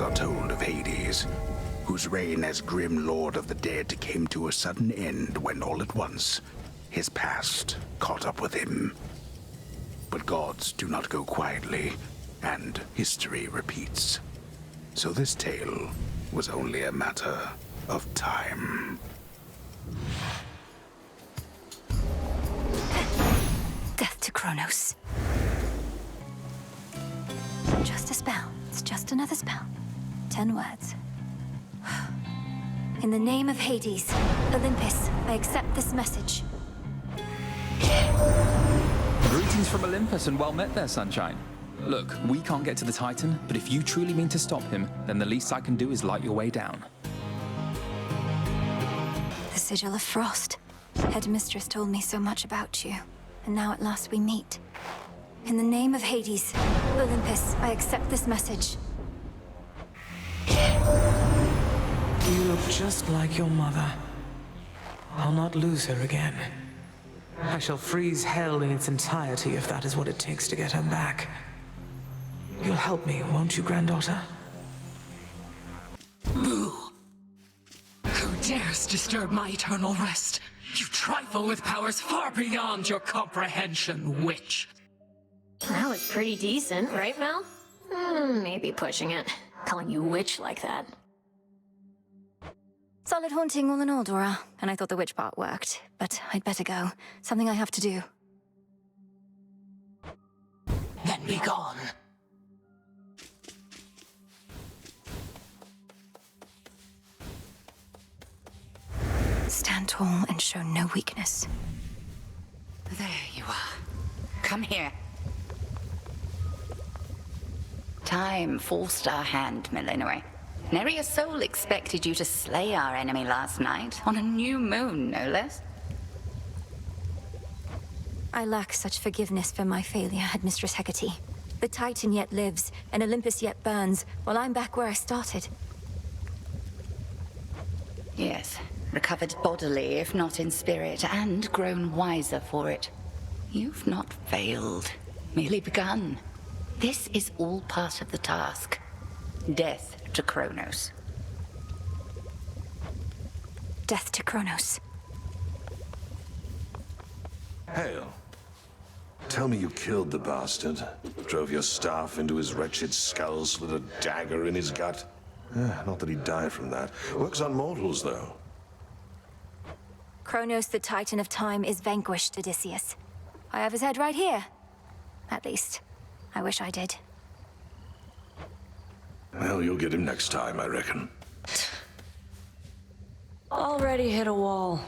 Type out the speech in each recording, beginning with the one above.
are told of Hades, whose reign as grim lord of the dead came to a sudden end when all at once his past caught up with him. But gods do not go quietly, and history repeats. So this tale was only a matter of time. Death to Cronos. Just a spell. It's just another spell. 10 words. In the name of Hades, Olympus, I accept this message. Greetings from Olympus and well met there, sunshine. Look, we can't get to the Titan, but if you truly mean to stop him, then the least I can do is light your way down. The Sigil of Frost. Headmistress told me so much about you, and now at last we meet. In the name of Hades, Olympus, I accept this message. You look just like your mother. I'll not lose her again. I shall freeze hell in its entirety if that is what it takes to get her back. You'll help me, won't you, granddaughter? Boo! Who dares disturb my eternal rest? You trifle with powers far beyond your comprehension, witch. That was pretty decent, right, Mel? Maybe pushing it. Calling you witch like that. Solid haunting all in all, Dora. And I thought the witch part worked. But I'd better go. Something I have to do. Then be gone. Stand tall and show no weakness. There you are. Come here. Time forced our hand, Melinoë. Nerea's soul expected you to slay our enemy last night, on a new moon, no less. I lack such forgiveness for my failure, Headmistress Hecate. The Titan yet lives, and Olympus yet burns, while I'm back where I started. Yes, recovered bodily, if not in spirit, and grown wiser for it. You've not failed, merely begun. This is all part of the task. Death to Cronos. Death to Cronos. Hail. Tell me you killed the bastard. Drove your staff into his wretched skull, slid a dagger in his gut. Not that he'd die from that. Works on mortals, though. Cronos, the Titan of Time, is vanquished, Odysseus. I have his head right here. At least, I wish I did. Well, you'll get him next time, I reckon. Already hit a wall.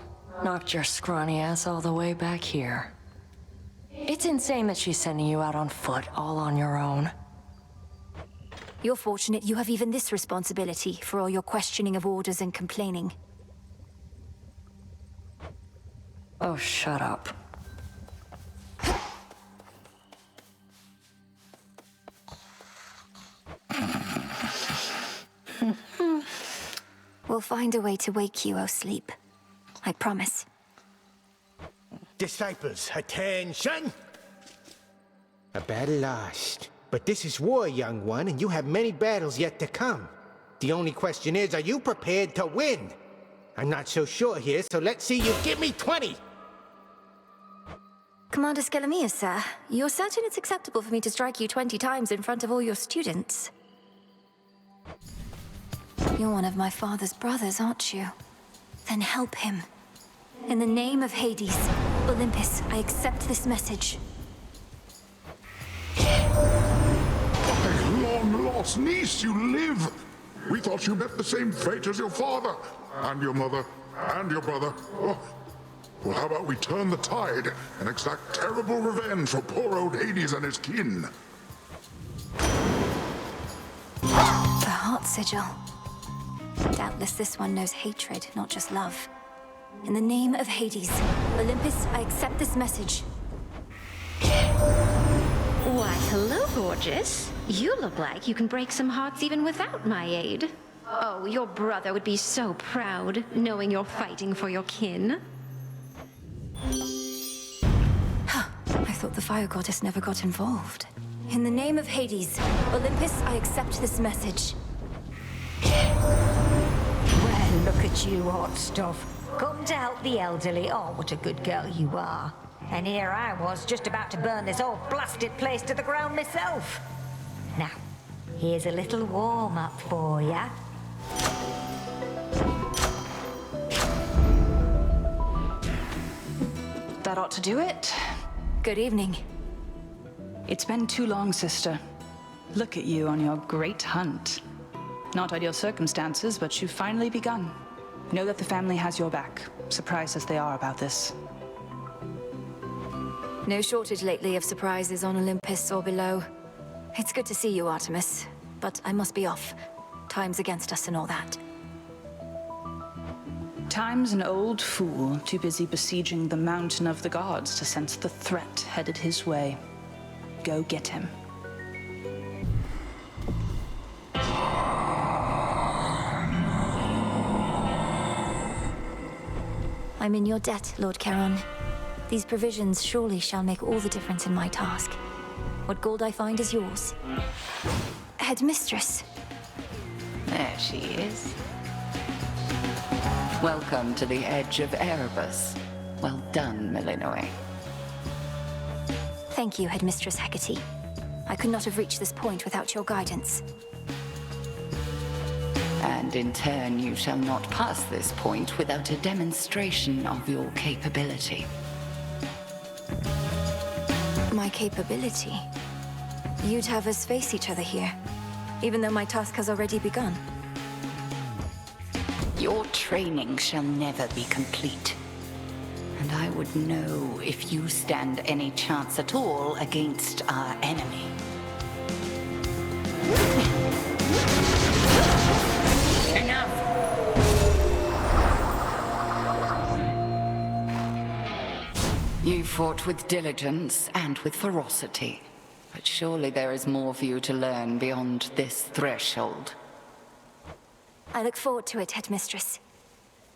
Knocked your scrawny ass all the way back here. It's insane that she's sending you out on foot, all on your own. You're fortunate you have even this responsibility for all your questioning of orders and complaining. Oh, shut up. We'll find a way to wake you, O sleep. I promise. Disciples, attention! A battle lost. But this is war, young one, and you have many battles yet to come. The only question is, are you prepared to win? I'm not so sure here, so let's see you give me 20! Commander Skelemius, sir, you're certain it's acceptable for me to strike you 20 times in front of all your students? You're one of my father's brothers, aren't you? Then help him. In the name of Hades, Olympus, I accept this message. Long-lost niece, you live! We thought you met the same fate as your father, and your mother, and your brother. Oh. Well, how about we turn the tide and exact terrible revenge for poor old Hades and his kin? The heart sigil. Doubtless this one knows hatred, not just love. In the name of Hades, Olympus, I accept this message. Why, hello, gorgeous. You look like you can break some hearts even without my aid. Oh, your brother would be so proud, knowing you're fighting for your kin. I thought the fire goddess never got involved. In the name of Hades, Olympus, I accept this message. Well, look at you, hot stuff. Come to help the elderly. Oh, what a good girl you are. And here I was, just about to burn this whole blasted place to the ground myself. Now, here's a little warm-up for ya. That ought to do it. Good evening. It's been too long, sister. Look at you on your great hunt. Not ideal circumstances, but you've finally begun. Know that the family has your back, surprised as they are about this. No shortage lately of surprises on Olympus or below. It's good to see you, Artemis, but I must be off. Time's against us and all that. Time's an old fool, too busy besieging the mountain of the gods to sense the threat headed his way. Go get him. I'm in your debt, Lord Charon. These provisions surely shall make all the difference in my task. What gold I find is yours. Headmistress. There she is. Welcome to the edge of Erebus. Well done, Melinoë. Thank you, Headmistress Hecate. I could not have reached this point without your guidance. And in turn, you shall not pass this point without a demonstration of your capability. My capability? You'd have us face each other here, even though my task has already begun. Your training shall never be complete. And I would know if you stand any chance at all against our enemy. Enough! You fought with diligence and with ferocity. But surely there is more for you to learn beyond this threshold. I look forward to it, Headmistress.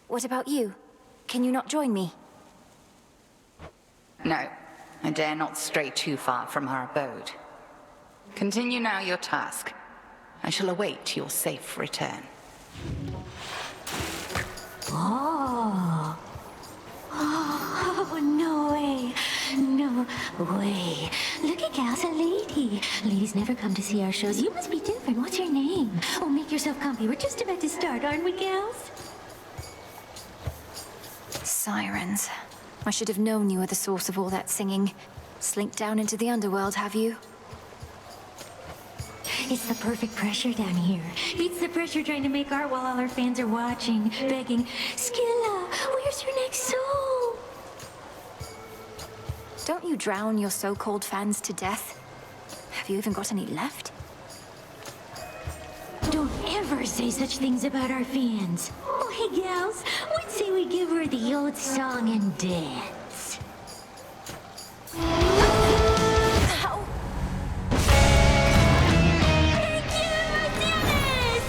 What about you? Can you not join me? No, I dare not stray too far from our abode. Continue now your task. I shall await your safe return. Oh. Oh, no way. No way. Look at Gal's a lady. Ladies never come to see our shows. You must be different. What's your name? Oh, make yourself comfy. We're just about to start, aren't we, gals? Sirens. I should have known you were the source of all that singing. Slinked down into the underworld, have you? It's the perfect pressure down here. Beats the pressure trying to make art while all our fans are watching, begging, Skilla, where's your next soul? Don't you drown your so-called fans to death? Have you even got any left? Don't ever say such things about our fans. Oh, hey, gals, what say we give her the old song and dance? Ow! Thank you, Dennis!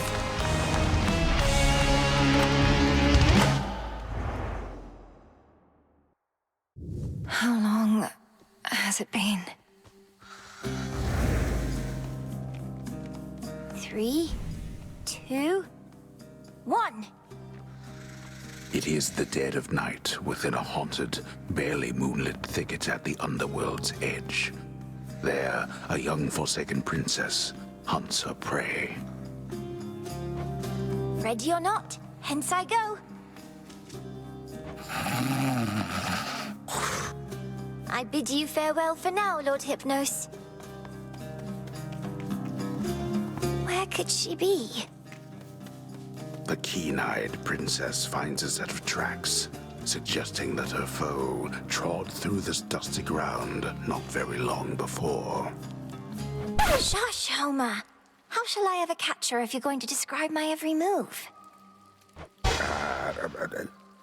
How long has it been? 3, 2, 1. It is the dead of night within a haunted, barely moonlit thicket at the underworld's edge. There, a young forsaken princess hunts her prey. Ready or not, hence I go. I bid you farewell for now, Lord Hypnos. Where could she be? The keen-eyed princess finds a set of tracks, suggesting that her foe trod through this dusty ground not very long before. Shush, Homer. How shall I ever catch her if you're going to describe my every move?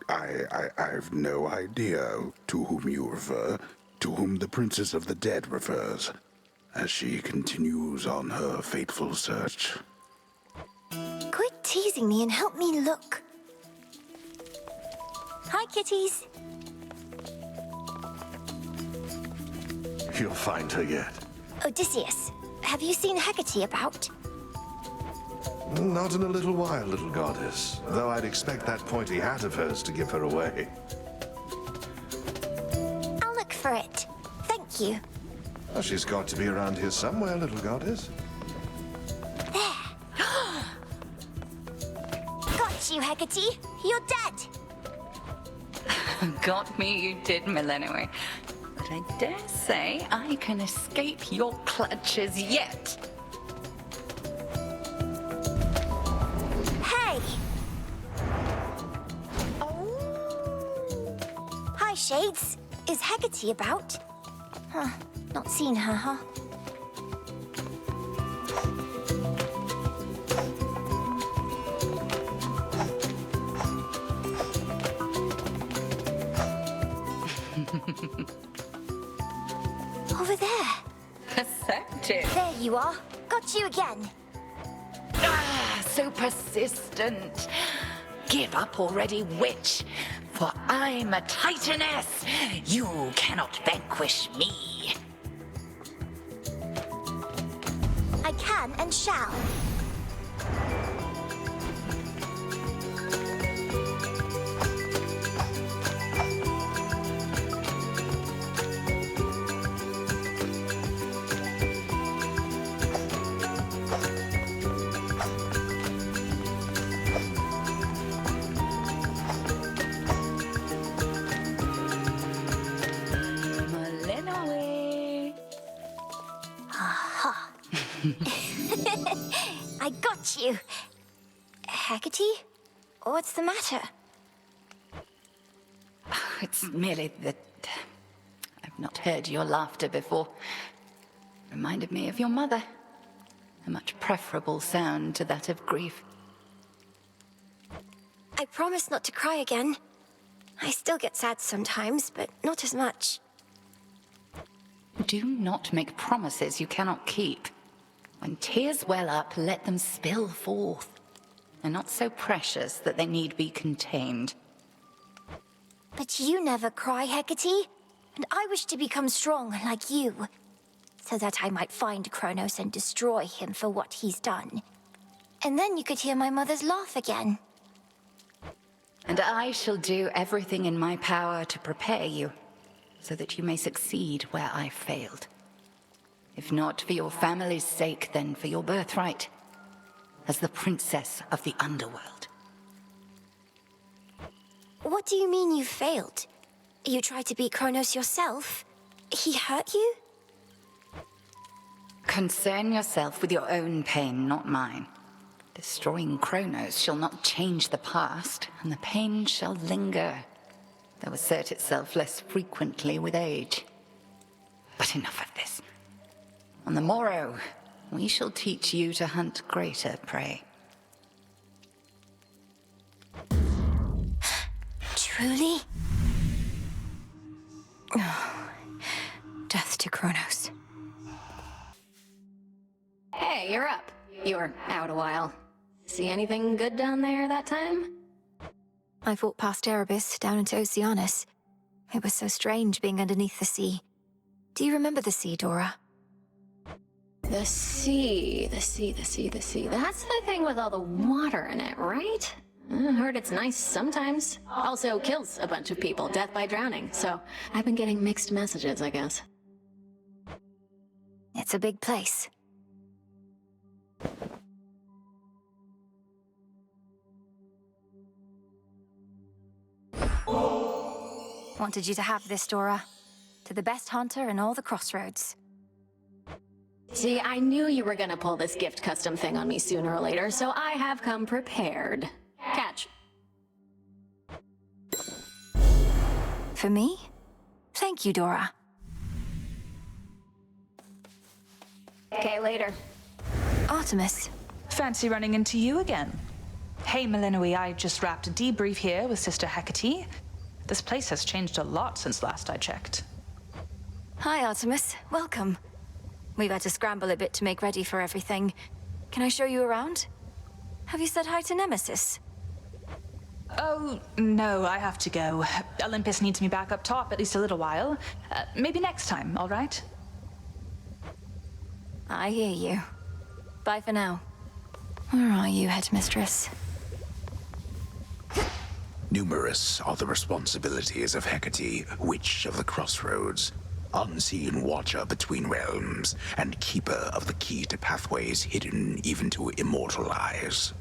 I've no idea to whom you refer, to whom the Princess of the Dead refers, as she continues on her fateful search. Quit teasing me and help me look. Hi, kitties. You'll find her yet. Odysseus, have you seen Hecate about? Not in a little while, little goddess. Though I'd expect that pointy hat of hers to give her away. I'll look for it. Thank you. Well, she's got to be around here somewhere, little goddess. There. Got you, Hecate. You're dead. Got me, you did, Melinoë. But I dare say I can escape your clutches yet. Hey! Oh. Hi, Shades. Is Hecate about? Huh. Not seen her, huh? Over there. Perceptive. There you are. Got you again. Ah, so persistent. Give up already, witch. For I'm a Titaness. You cannot vanquish me. I can and shall. I got you. Hecate? What's the matter? It's merely that I've not heard your laughter before. Reminded me of your mother. A much preferable sound to that of grief. I promise not to cry again. I still get sad sometimes, but not as much. Do not make promises you cannot keep. When tears well up, let them spill forth. They're not so precious that they need be contained. But you never cry, Hecate. And I wish to become strong like you, so that I might find Cronos and destroy him for what he's done. And then you could hear my mother's laugh again. And I shall do everything in my power to prepare you, so that you may succeed where I failed. If not for your family's sake, then for your birthright, as the princess of the underworld. What do you mean you failed? You tried to beat Cronos yourself? He hurt you? Concern yourself with your own pain, not mine. Destroying Cronos shall not change the past, and the pain shall linger, though assert itself less frequently with age. But enough of this. On the morrow, we shall teach you to hunt greater prey. Truly? Oh, death to Cronos. Hey, you're up. You were out a while. See anything good down there that time? I fought past Erebus down into Oceanus. It was so strange being underneath the sea. Do you remember the sea, Dora? The sea. That's the thing with all the water in it, right? I heard it's nice sometimes. Also kills a bunch of people, death by drowning. So I've been getting mixed messages, I guess. It's a big place. Wanted you to have this, Dora. To the best hunter in all the crossroads. See, I knew you were gonna pull this gift custom thing on me sooner or later, so I have come prepared. Catch. For me? Thank you, Dora. Okay, later. Artemis. Fancy running into you again. Hey, Melinoë, I just wrapped a debrief here with Sister Hecate. This place has changed a lot since last I checked. Hi, Artemis. Welcome. We've had to scramble a bit to make ready for everything. Can I show you around? Have you said hi to Nemesis? Oh, no, I have to go. Olympus needs me back up top at least a little while. Maybe next time, all right? I hear you. Bye for now. Where are you, headmistress? Numerous are the responsibilities of Hecate, Witch of the Crossroads, unseen watcher between realms, and keeper of the key to pathways hidden even to immortal eyes.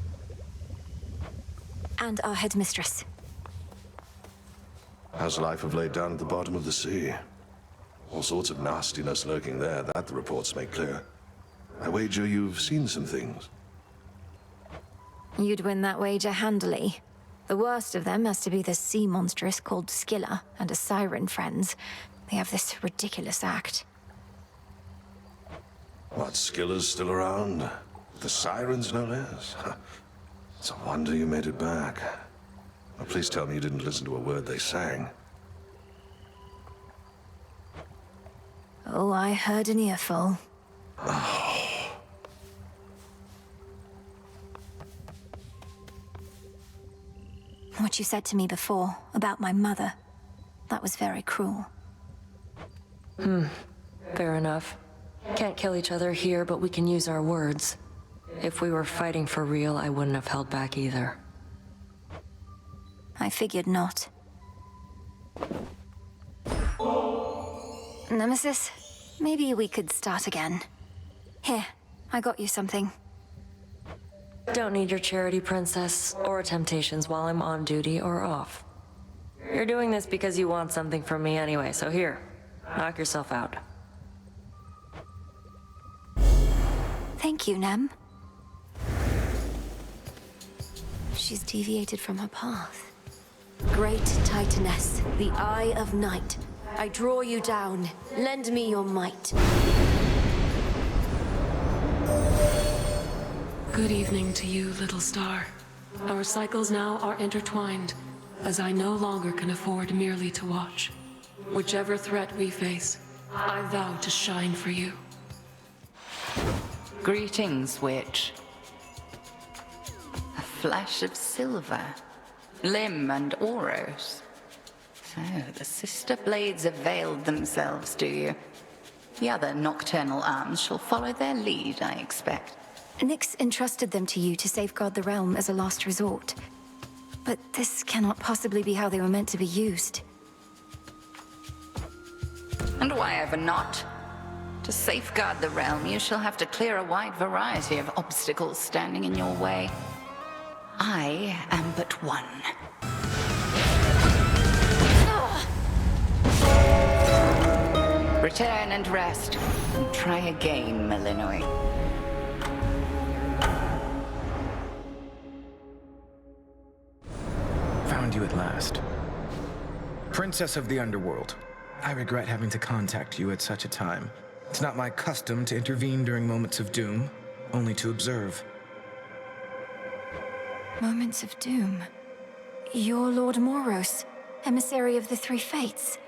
And our headmistress. How's life have laid down at the bottom of the sea? All sorts of nastiness lurking there, that the reports make clear. I wager you've seen some things. You'd win that wager handily. The worst of them has to be the sea monstrous called Scylla and a siren friends. They have this ridiculous act. What, Scylla's still around? The sirens, no less? It's a wonder you made it back. Well, please tell me you didn't listen to a word they sang. Oh, I heard an earful. What you said to me before, about my mother, that was very cruel. Fair enough. Can't kill each other here, but we can use our words. If we were fighting for real, I wouldn't have held back either. I figured not. Nemesis, maybe we could start again. Here, I got you something. Don't need your charity, princess, or temptations while I'm on duty or off. You're doing this because you want something from me anyway, so here, knock yourself out. Thank you, Nem. She's deviated from her path. Great Titaness, the Eye of Night, I draw you down. Lend me your might. Good evening to you, little star. Our cycles now are intertwined, as I no longer can afford merely to watch. Whichever threat we face, I vow to shine for you. Greetings, witch. A flash of silver, limb and auros. So, the sister blades have veiled themselves, do you? The other nocturnal arms shall follow their lead, I expect. Nyx entrusted them to you to safeguard the realm as a last resort. But this cannot possibly be how they were meant to be used. And why ever not? To safeguard the realm, you shall have to clear a wide variety of obstacles standing in your way. I am but one. Return and rest, and try again, Melinoë. Found you at last. Princess of the Underworld. I regret having to contact you at such a time. It's not my custom to intervene during moments of doom, only to observe. Moments of doom. You're Lord Moros, emissary of the Three Fates.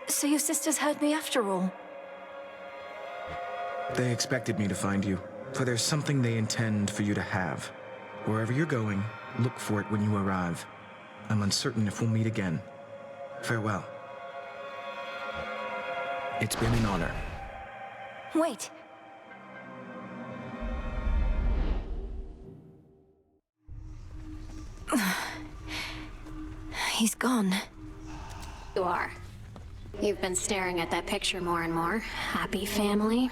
So your sisters heard me after all? They expected me to find you, for there's something they intend for you to have. Wherever you're going, look for it when you arrive. I'm uncertain if we'll meet again. Farewell. It's been an honor. Wait. He's gone. You are. You've been staring at that picture more and more. Happy family?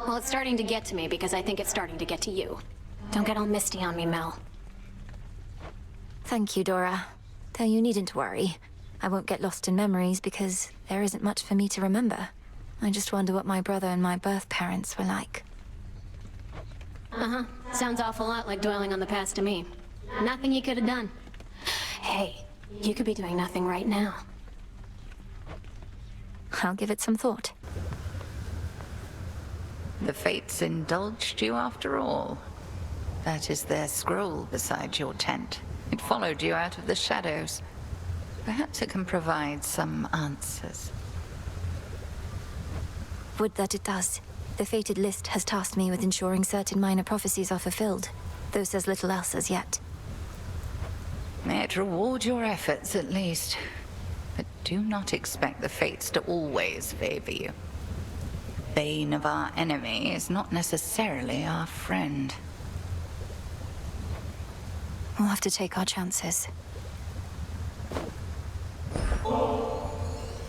Well, it's starting to get to me because I think it's starting to get to you. Don't get all misty on me, Mel. Thank you, Dora. Though you needn't worry. I won't get lost in memories because there isn't much for me to remember. I just wonder what my brother and my birth parents were like. Uh-huh. Sounds awful lot like dwelling on the past to me. Nothing you could have done. Hey, you could be doing nothing right now. I'll give it some thought. The Fates indulged you after all. That is their scroll beside your tent. It followed you out of the shadows. Perhaps it can provide some answers. Would that it does. The fated list has tasked me with ensuring certain minor prophecies are fulfilled, though says little else as yet. May it reward your efforts, at least. But do not expect the Fates to always favor you. Bane of our enemy is not necessarily our friend. We'll have to take our chances.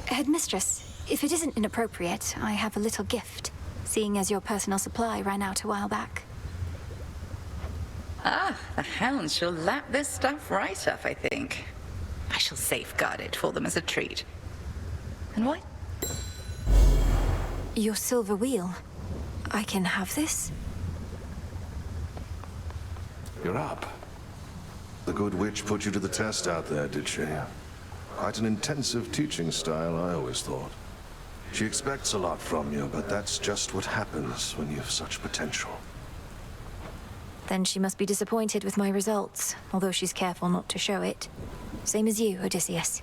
Headmistress, if it isn't inappropriate, I have a little gift, seeing as your personal supply ran out a while back. Ah, the hounds shall lap this stuff right up, I think. I shall safeguard it for them as a treat. And what? Your silver wheel. I can have this? You're up. The good witch put you to the test out there, did she? Quite an intensive teaching style, I always thought. She expects a lot from you, but that's just what happens when you've such potential. Then she must be disappointed with my results, although she's careful not to show it. Same as you, Odysseus.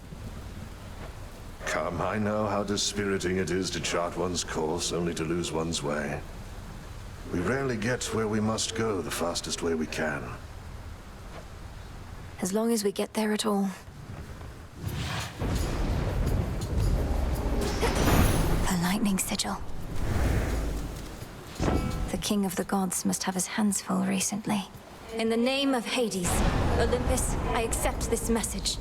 Come, I know how dispiriting it is to chart one's course only to lose one's way. We rarely get where we must go the fastest way we can. As long as we get there at all. The lightning sigil. The king of the gods must have his hands full recently. In the name of Hades, Olympus, I accept this message.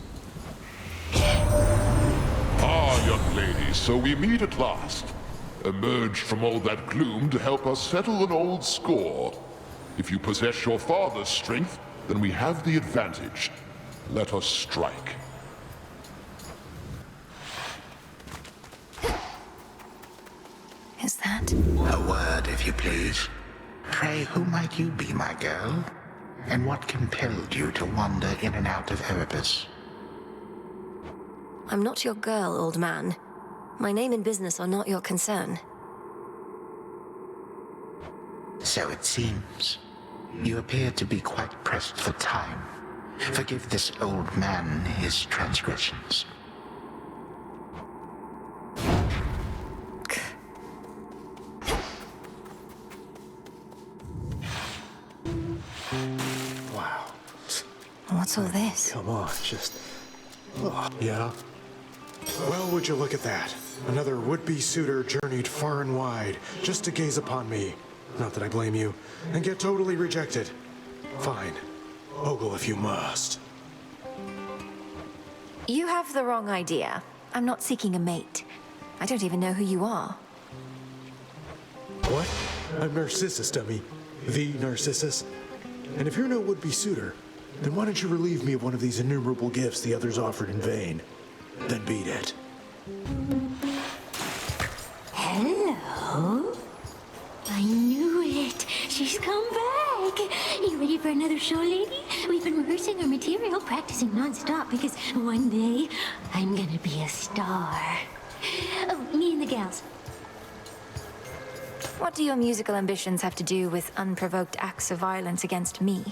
Ah, young lady, so we meet at last. Emerged from all that gloom to help us settle an old score. If you possess your father's strength, then we have the advantage. Let us strike. Is that? A word, if you please. Pray, who might you be, my girl? And what compelled you to wander in and out of Erebus? I'm not your girl, old man. My name and business are not your concern. So it seems. You appear to be quite pressed for time. Forgive this old man his transgressions. Wow. What's all this? Come on, just... Oh, yeah? Well, would you look at that? Another would-be suitor journeyed far and wide just to gaze upon me. Not that I blame you. And get totally rejected. Fine. Ogle if you must. You have the wrong idea. I'm not seeking a mate. I don't even know who you are. What? I'm Narcissus, dummy. The Narcissus. And if you're no would-be suitor, then why don't you relieve me of one of these innumerable gifts the others offered in vain? Then beat it. Hello? I knew it. She's come back. You ready for another show, lady? We've been rehearsing our material, practicing non-stop, because one day I'm gonna be a star. Oh, me and the gals. What do your musical ambitions have to do with unprovoked acts of violence against me?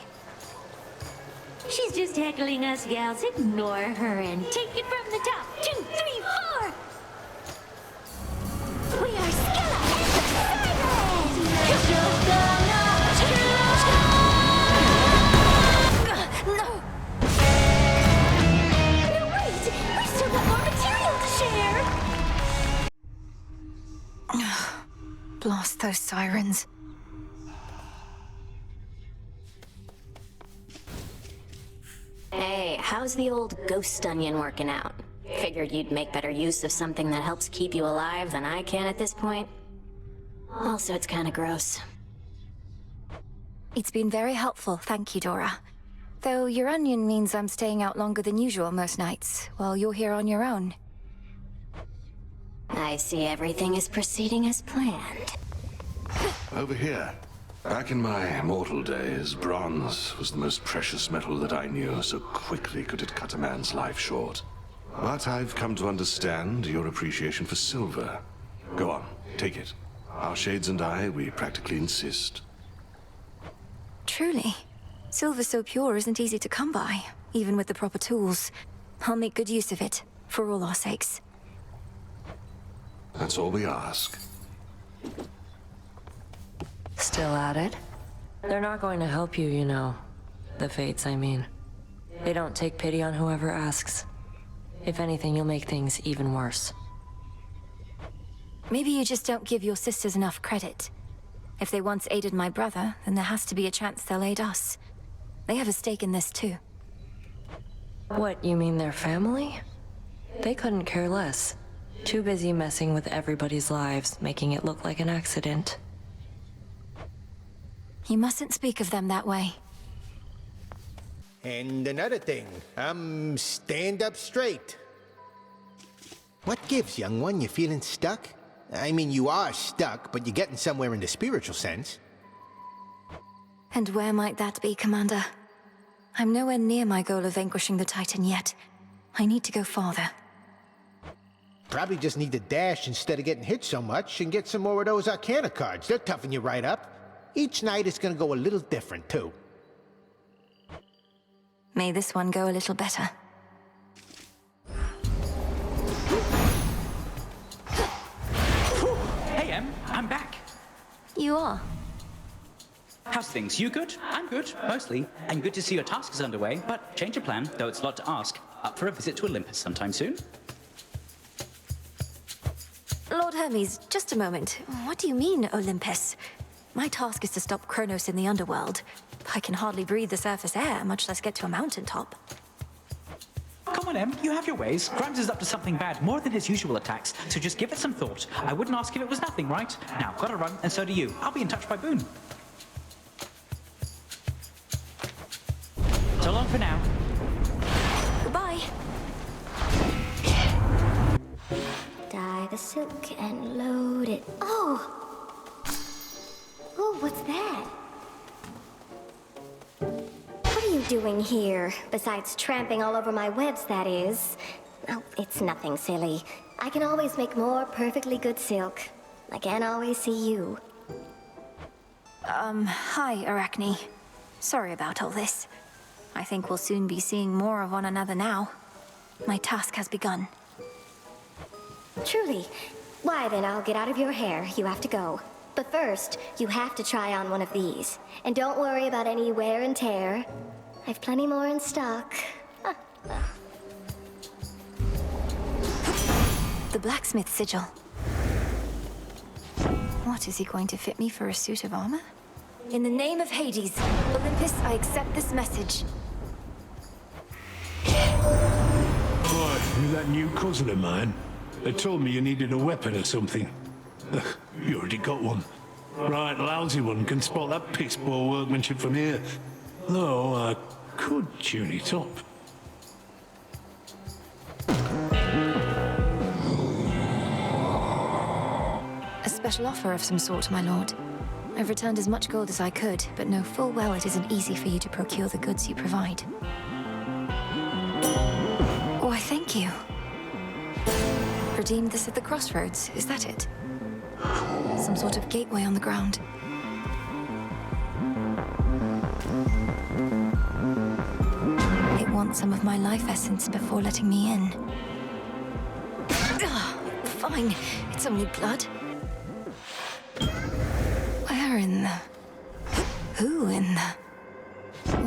She's just heckling us gals. Ignore her and take it from the top. 2, 3, 4! We are Skella and the No! No, wait! We've still got more material to share! Blast those sirens. Hey, how's the old ghost onion working out? Figured you'd make better use of something that helps keep you alive than I can at this point. Also, it's kind of gross. It's been very helpful, thank you, Dora. Though your onion means I'm staying out longer than usual most nights, while you're here on your own. I see everything is proceeding as planned. Over here. Back in my mortal days, bronze was the most precious metal that I knew, so quickly could it cut a man's life short. But I've come to understand your appreciation for silver. Go on, take it. Our shades and I, we practically insist. Truly. Silver so pure isn't easy to come by, even with the proper tools. I'll make good use of it, for all our sakes. That's all we ask. Still at it? They're not going to help you, you know. The fates, I mean. They don't take pity on whoever asks. If anything, you'll make things even worse. Maybe you just don't give your sisters enough credit. If they once aided my brother, then there has to be a chance they'll aid us. They have a stake in this too. What, you mean their family? They couldn't care less. Too busy messing with everybody's lives, making it look like an accident. You mustn't speak of them that way. And another thing, stand up straight. What gives, young one? You feeling stuck? I mean, you are stuck, but you're getting somewhere in the spiritual sense. And where might that be, Commander? I'm nowhere near my goal of vanquishing the Titan yet. I need to go farther. Probably just need to dash instead of getting hit so much and get some more of those Arcana cards. They'll toughen you right up. Each night is gonna go a little different, too. May this one go a little better. Hey, Em, I'm back. You are? How's things? You good? I'm good, mostly. And good to see your task is underway, but change of plan, though it's a lot to ask. Up for a visit to Olympus sometime soon? Lord Hermes, just a moment. What do you mean, Olympus? My task is to stop Cronos in the underworld. I can hardly breathe the surface air, much less get to a mountaintop. Come on, Em, you have your ways. Grimes is up to something bad, more than his usual attacks, so just give it some thought. I wouldn't ask if it was nothing, right? Now, gotta run, and so do you. I'll be in touch by Boone. So long for now. Goodbye. Dye the silk and load it. Oh! Oh, what's that? What are you doing here? Besides tramping all over my webs, that is. Oh, it's nothing, silly. I can always make more perfectly good silk. I can't always see you. Hi, Arachne. Sorry about all this. I think we'll soon be seeing more of one another now. My task has begun. Truly. Why then, I'll get out of your hair. You have to go. But first, you have to try on one of these. And don't worry about any wear and tear. I've plenty more in stock. The blacksmith sigil. What, is he going to fit me for a suit of armor? In the name of Hades, Olympus, I accept this message. What, you that new cousin of mine? They told me you needed a weapon or something. You already got one. Right, lousy one, can spot that piss poor workmanship from here. Though I could tune it up. A special offer of some sort, my lord. I've returned as much gold as I could, but know full well it isn't easy for you to procure the goods you provide. Why, thank you. Redeemed this at the crossroads, is that it? Some sort of gateway on the ground. It wants some of my life essence before letting me in. Ugh, fine, it's only blood. Where in the... Who in the...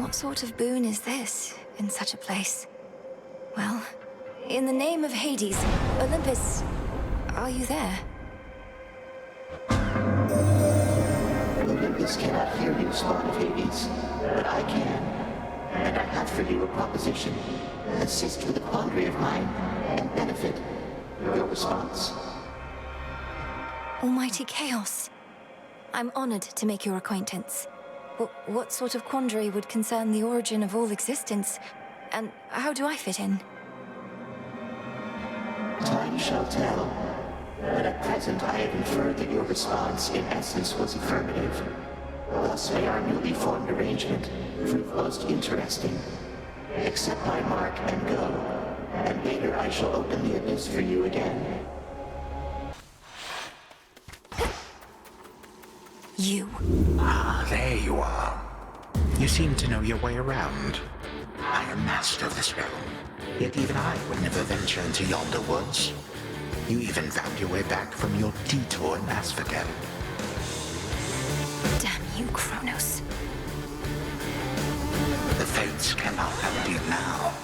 What sort of boon is this, in such a place? Well, in the name of Hades, Olympus, are you there? Olympus cannot hear you, Spawn of Hades, but I can. And I have for you a proposition. Assist with a quandary of mine, and benefit. Your response? Almighty Chaos. I'm honored to make your acquaintance. What sort of quandary would concern the origin of all existence? And how do I fit in? Time shall tell. But at present I have inferred that your response in essence was affirmative. Thus may our newly formed arrangement prove most interesting. Accept my mark and go, and later I shall open the abyss for you again. You. Ah, there you are. You seem to know your way around. I am master of this realm, yet even I would never venture into yonder woods. You even found your way back from your detour in Asphodel. Damn you, Cronos. The fates cannot help you now.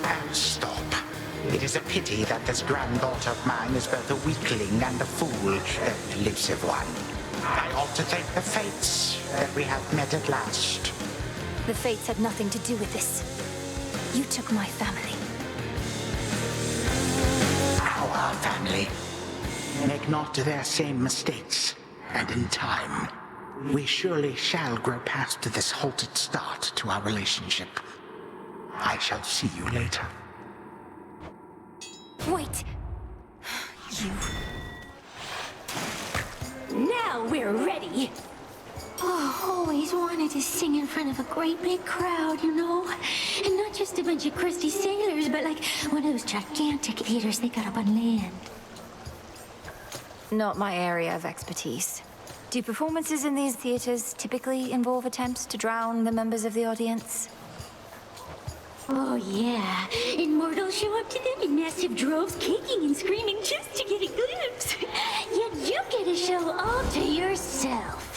And stop. It is a pity that this granddaughter of mine is both a weakling and a fool, an elusive one. I ought to thank the fates that we have met at last. The fates had nothing to do with this. You took my family. Our family. Make not their same mistakes, and in time, we surely shall grow past this halted start to our relationship. I shall see you later. Wait! You... Now we're ready! Oh, always wanted to sing in front of a great big crowd, you know? And not just a bunch of crusty sailors, but like one of those gigantic theaters they got up on land. Not my area of expertise. Do performances in these theaters typically involve attempts to drown the members of the audience? Oh yeah, and mortals show up to them in massive droves, kicking and screaming just to get a glimpse. Yet you get a show all to yourself.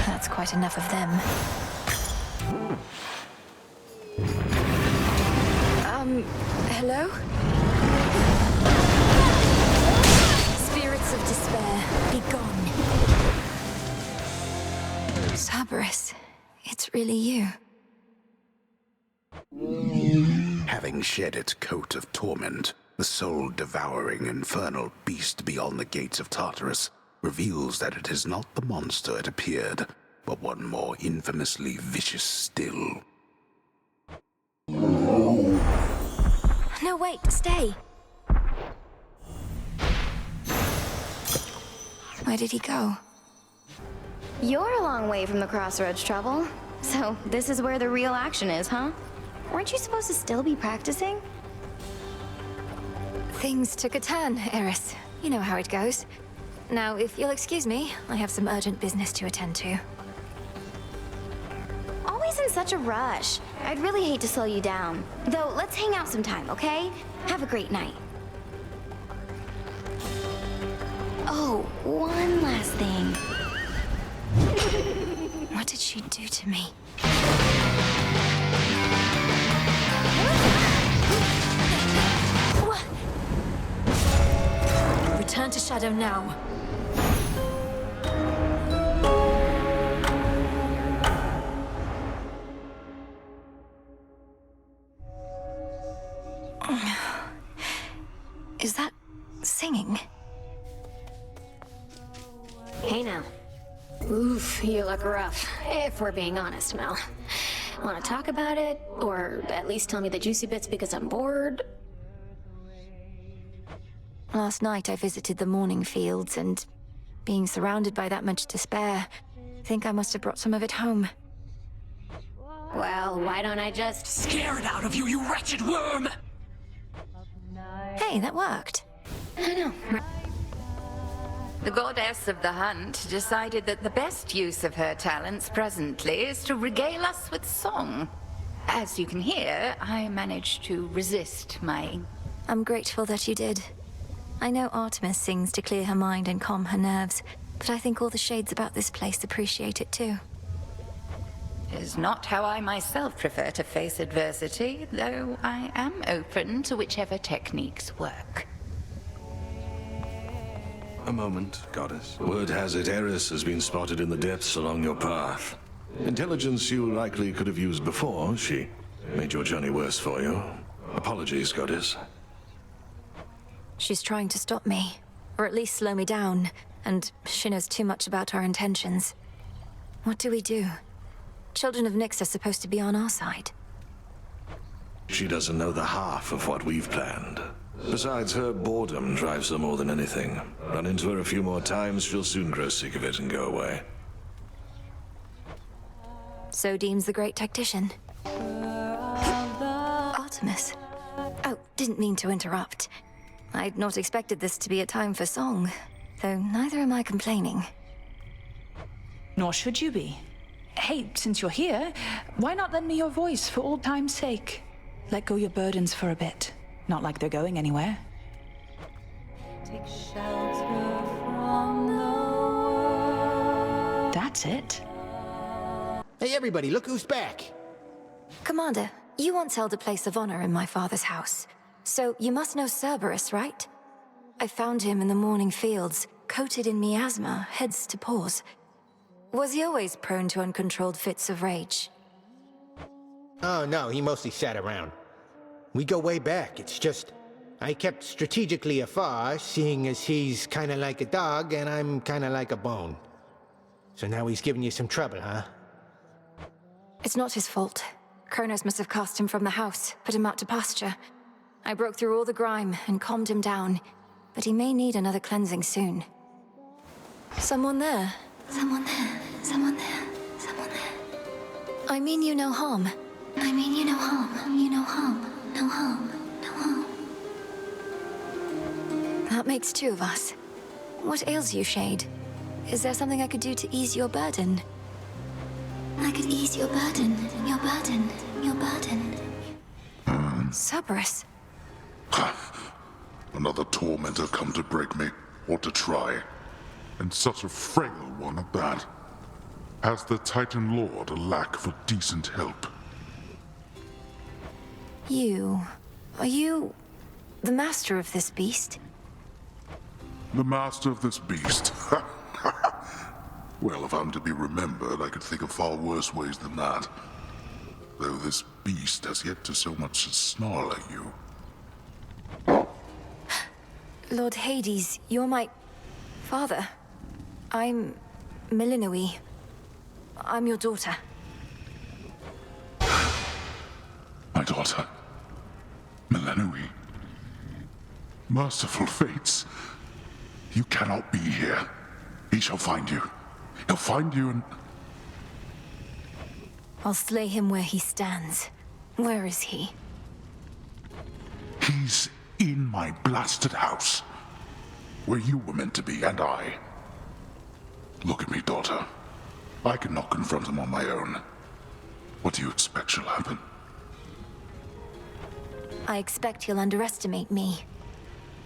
That's quite enough of them. Hello? Spirits of despair, be gone. Cerberus, it's really you. Having shed its coat of torment, the soul-devouring infernal beast beyond the gates of Tartarus reveals that it is not the monster it appeared, but one more infamously vicious still. No, wait, stay. Where did he go? You're a long way from the crossroads, Trouble. So this is where the real action is, huh? Weren't you supposed to still be practicing? Things took a turn, Eris. You know how it goes. Now, if you'll excuse me, I have some urgent business to attend to. Always in such a rush. I'd really hate to slow you down. Though, let's hang out sometime, okay? Have a great night. Oh, one last thing. What did she do to me? What? Return to Shadow now. Is that singing? Hey now. Oof, you look rough, if we're being honest, Mel. Want to talk about it? Or at least tell me the juicy bits because I'm bored? Last night I visited the mourning fields and, being surrounded by that much despair, I think I must have brought some of it home. Well, why don't I just scare it out of you, you wretched worm! Hey, that worked. I know. The goddess of the hunt decided that the best use of her talents presently is to regale us with song. As you can hear, I managed to resist my... I'm grateful that you did. I know Artemis sings to clear her mind and calm her nerves, but I think all the shades about this place appreciate it too. It is not how I myself prefer to face adversity, though I am open to whichever techniques work. A moment, goddess. Word has it Eris has been spotted in the depths along your path. Intelligence you likely could have used before. She made your journey worse for you. Apologies, goddess. She's trying to stop me, or at least slow me down, and she knows too much about our intentions. What do we do? Children of Nyx are supposed to be on our side. She doesn't know the half of what we've planned. Besides, her boredom drives her more than anything. Run into her a few more times, she'll soon grow sick of it and go away. So deems the great tactician. Artemis. Oh, didn't mean to interrupt. I'd not expected this to be a time for song, though neither am I complaining. Nor should you be. Hey, since you're here, why not lend me your voice for old time's sake? Let go your burdens for a bit. Not like they're going anywhere. Take shelter from the world. That's it. Hey, everybody, look who's back. Commander, You once held a place of honor in my father's house, so you must know Cerberus, right? I found him in the morning fields, coated in miasma, heads to paws. Was he always prone to uncontrolled fits of rage? Oh, no, he mostly sat around. We go way back, it's just... I kept strategically afar, seeing as he's kinda like a dog and I'm kinda like a bone. So now he's giving you some trouble, huh? It's not his fault. Cronos must have cast him from the house, put him out to pasture. I broke through all the grime and calmed him down, but he may need another cleansing soon. Someone there. Someone there. Someone there. Someone there. I mean you no harm. I mean you no harm. You no harm. No harm. No harm. That makes two of us. What ails you, Shade? Is there something I could do to ease your burden? I could ease your burden. Your burden. Your burden. Cerberus. Another tormentor come to break me, or to try. And such a frail one at that. Has the Titan Lord a lack for decent help? Are you the master of this beast? The master of this beast? Well, if I'm to be remembered, I could think of far worse ways than that. Though this beast has yet to so much as snarl at you. Lord Hades, you're my... father. I'm... Melinoë. I'm your daughter. My daughter? Melinoë? Merciful fates. You cannot be here. He shall find you. He'll find you and... I'll slay him where he stands. Where is he? He's in my blasted house. Where you were meant to be, and I. Look at me, daughter. I cannot confront him on my own. What do you expect shall happen? I expect he'll underestimate me.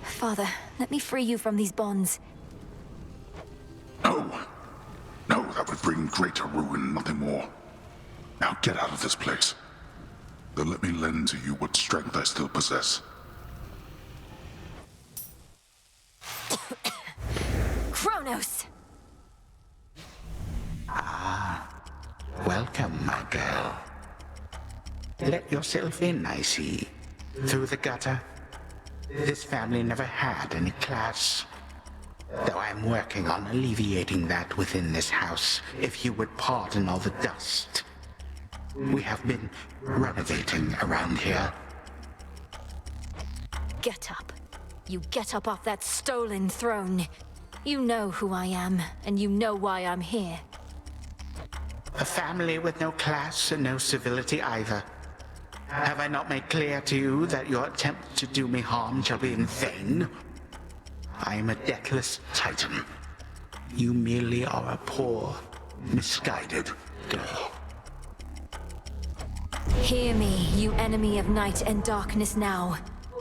Father, let me free you from these bonds. No. No, that would bring greater ruin, nothing more. Now get out of this place. Then let me lend to you what strength I still possess. Cronos! Welcome, my girl. Let yourself in, I see. Through the gutter. This family never had any class. Though I'm working on alleviating that within this house, if you would pardon all the dust. We have been renovating around here. Get up. You get up off that stolen throne. You know who I am, and you know why I'm here. A family with no class and no civility either. Have I not made clear to you that your attempt to do me harm shall be in vain? I am a deathless Titan. You merely are a poor, misguided girl. Hear me, you enemy of night and darkness now.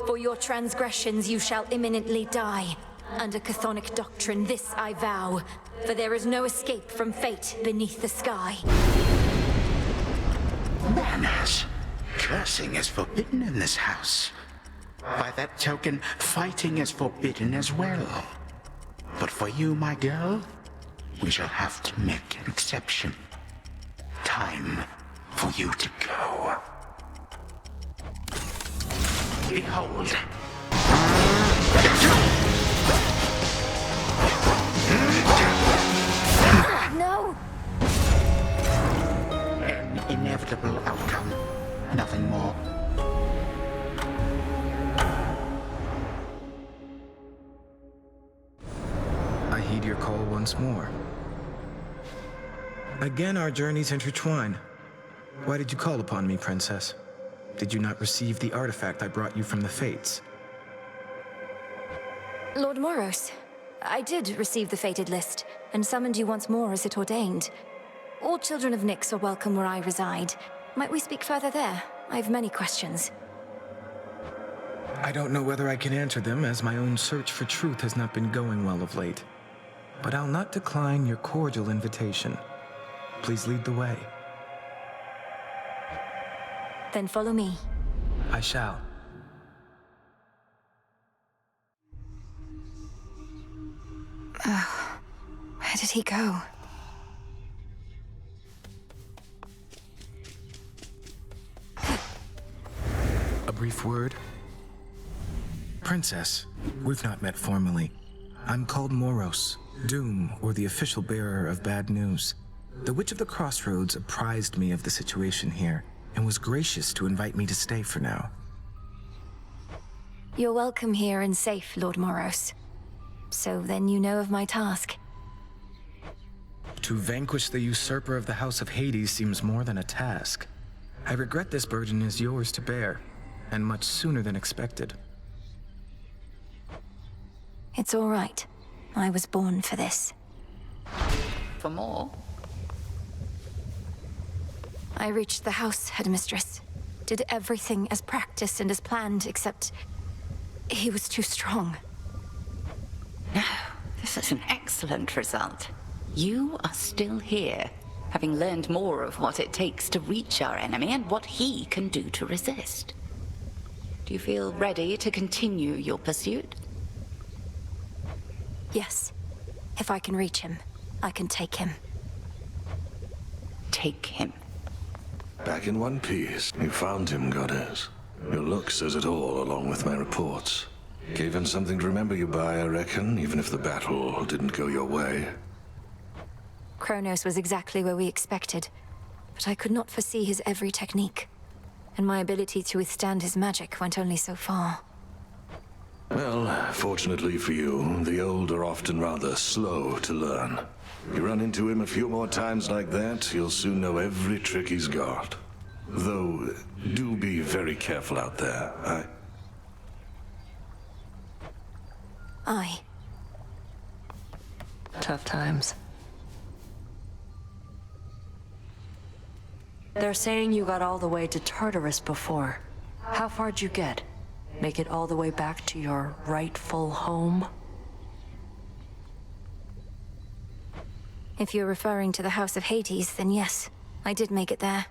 For your transgressions you shall imminently die. Under chthonic doctrine this I vow, for there is no escape from fate beneath the sky. Manners. Cursing is forbidden in this house. By that token, fighting is forbidden as well. But for you, my girl, we shall have to make an exception. Time for you to go. Behold. No! An inevitable outcome. Nothing more. I heed your call once more. Again, our journeys intertwine. Why did you call upon me, Princess? Did you not receive the artifact I brought you from the Fates? Lord Moros, I did receive the fated list, and summoned you once more as it ordained. All children of Nyx are welcome where I reside. Might we speak further there? I have many questions. I don't know whether I can answer them, as my own search for truth has not been going well of late. But I'll not decline your cordial invitation. Please lead the way. Then follow me. I shall. Oh, where did he go? A brief word? Princess, we've not met formally. I'm called Moros, Doom, or the official bearer of bad news. The Witch of the Crossroads apprised me of the situation here, and was gracious to invite me to stay for now. You're welcome here and safe, Lord Moros. So then you know of my task. To vanquish the usurper of the House of Hades seems more than a task. I regret this burden is yours to bear, and much sooner than expected. It's all right. I was born for this. For more? I reached the house, Headmistress. Did everything as practiced and as planned, except he was too strong. No, this is an excellent result. You are still here, having learned more of what it takes to reach our enemy and what he can do to resist. Do you feel ready to continue your pursuit? Yes. If I can reach him, I can take him. Take him. Back in one piece. You found him, goddess. Your look says it all, along with my reports. Gave him something to remember you by, I reckon, even if the battle didn't go your way. Cronos was exactly where we expected, but I could not foresee his every technique, and my ability to withstand his magic went only so far. Well, fortunately for you, the old are often rather slow to learn. You run into him a few more times like that, you'll soon know every trick he's got. Though, do be very careful out there. Aye. Tough times. They're saying you got all the way to Tartarus before. How far'd you get? Make it all the way back to your rightful home? If you're referring to the House of Hades, then yes, I did make it there.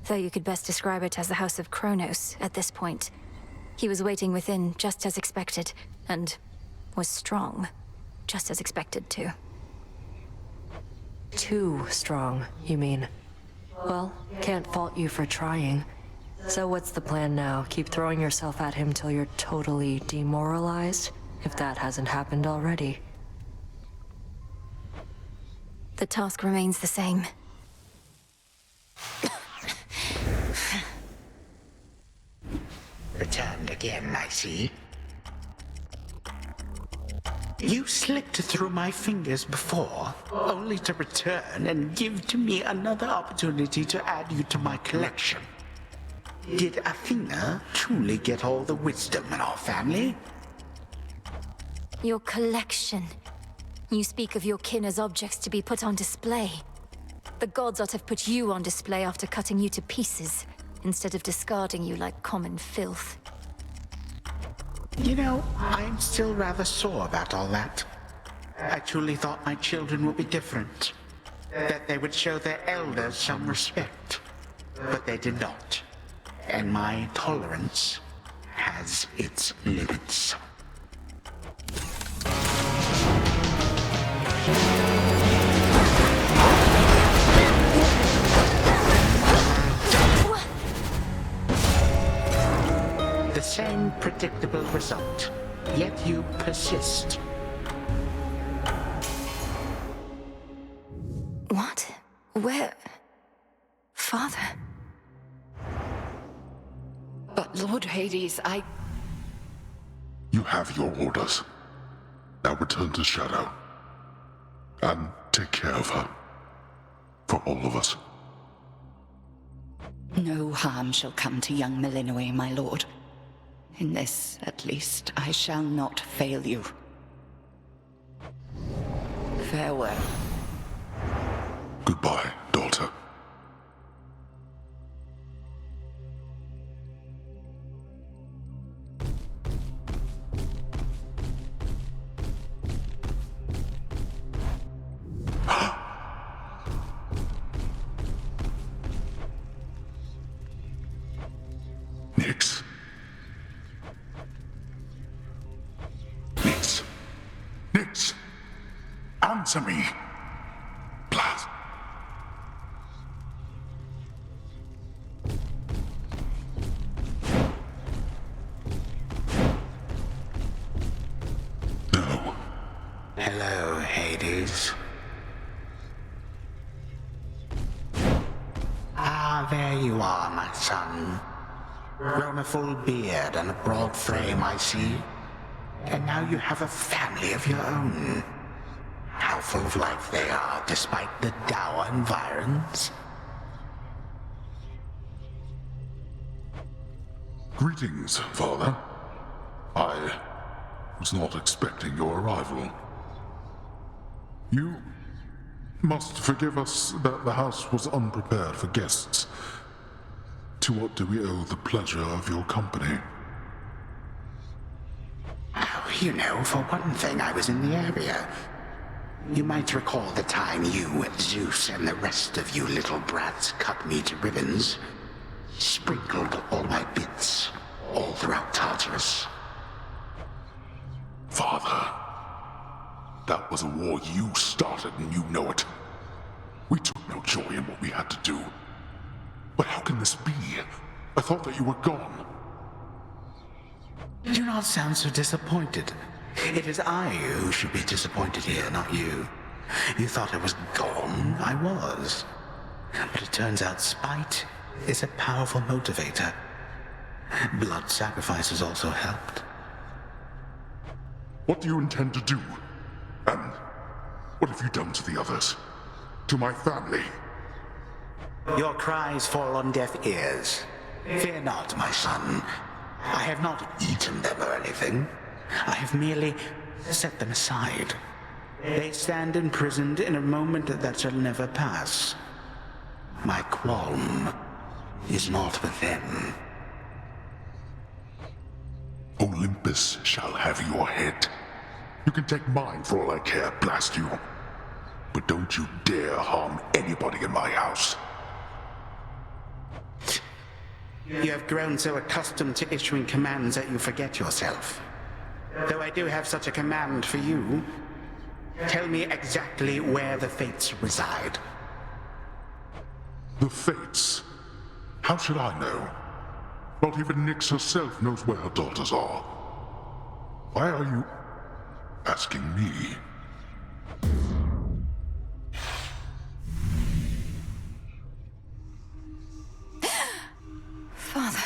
Though you could best describe it as the House of Cronos at this point. He was waiting within, just as expected, and was strong, just as expected too. Too strong, you mean? Well, can't fault you for trying. So what's the plan now? Keep throwing yourself at him till you're totally demoralized? If that hasn't happened already. The task remains the same. Returned again, I see. You slipped through my fingers before, only to return and give to me another opportunity to add you to my collection. Did Athena truly get all the wisdom in our family? Your collection. You speak of your kin as objects to be put on display. The gods ought to have put you on display after cutting you to pieces, instead of discarding you like common filth. You know, I'm still rather sore about all that. I truly thought my children would be different. That they would show their elders some respect. But they did not. And my tolerance has its limits. The same predictable result, yet you persist. What? Where? Father? But Lord Hades, You have your orders. Now return to Shadow. And take care of her. For all of us. No harm shall come to young Melinoë, my lord. In this, at least, I shall not fail you. Farewell. Goodbye, daughter. Answer me. Blast. No. Hello, Hades. Ah, there you are, my son. Grown a full beard and a broad frame, I see. And now you have a family of your own. How full of life they are, despite the dour environs. Greetings, Father. I was not expecting your arrival. You must forgive us that the house was unprepared for guests. To what do we owe the pleasure of your company? Oh, you know, for one thing, I was in the area. You might recall the time you, Zeus, and the rest of you little brats cut me to ribbons. Sprinkled all my bits all throughout Tartarus. Father, that was a war you started and you know it. We took no joy in what we had to do. But how can this be? I thought that you were gone. Do not sound so disappointed. It is I who should be disappointed here, not you. You thought I was gone. I was. But it turns out spite is a powerful motivator. Blood sacrifices also helped. What do you intend to do? And what have you done to the others? To my family? Your cries fall on deaf ears. Fear not, my son. I have not eaten them or anything. I have merely set them aside. They stand imprisoned in a moment that shall never pass. My qualm is not with them. Olympus shall have your head. You can take mine for all I care, blast you. But don't you dare harm anybody in my house. You have grown so accustomed to issuing commands that you forget yourself. Though I do have such a command for you, tell me exactly where the Fates reside. The Fates? How should I know? Not even Nyx herself knows where her daughters are. Why are you asking me? Father.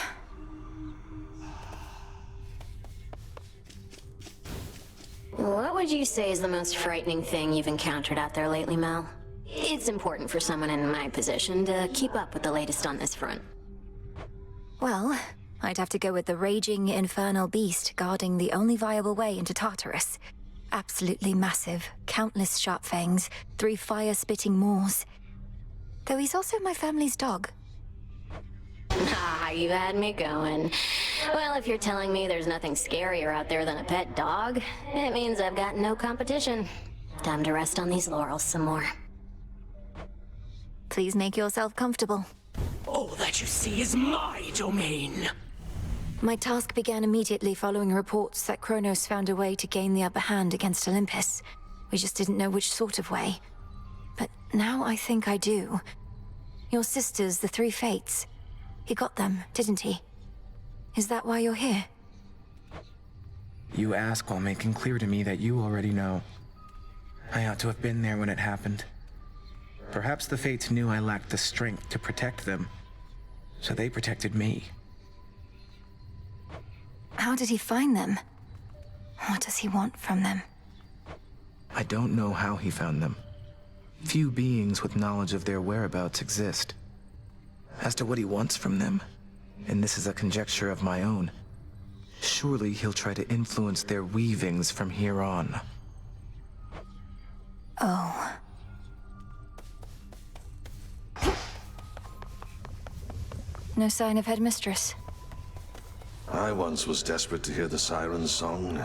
What would you say is the most frightening thing you've encountered out there lately, Mel? It's important for someone in my position to keep up with the latest on this front. Well, I'd have to go with the raging infernal beast guarding the only viable way into Tartarus. Absolutely massive, countless sharp fangs, 3 fire-spitting maws. Though he's also my family's dog. Ah, you had me going. Well, if you're telling me there's nothing scarier out there than a pet dog, it means I've got no competition. Time to rest on these laurels some more. Please make yourself comfortable. All that you see is my domain. My task began immediately following reports that Cronos found a way to gain the upper hand against Olympus. We just didn't know which sort of way. But now I think I do. Your sisters, the 3 Fates. He got them, didn't he? Is that why you're here? You ask while making clear to me that you already know. I ought to have been there when it happened. Perhaps the Fates knew I lacked the strength to protect them, so they protected me. How did he find them? What does he want from them? I don't know how he found them. Few beings with knowledge of their whereabouts exist. As to what he wants from them, and this is a conjecture of my own, surely he'll try to influence their weavings from here on. Oh. No sign of Headmistress. I once was desperate to hear the siren's song.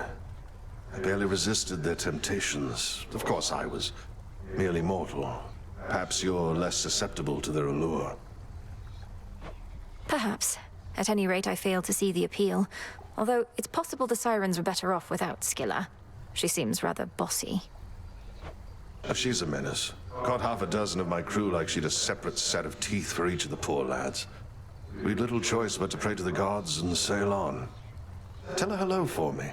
I barely resisted their temptations. Of course, I was merely mortal. Perhaps you're less susceptible to their allure. Perhaps. At any rate, I fail to see the appeal. Although, it's possible the sirens were better off without Scylla. She seems rather bossy. She's a menace. Caught half a dozen of my crew like she'd a separate set of teeth for each of the poor lads. We'd little choice but to pray to the gods and sail on. Tell her hello for me.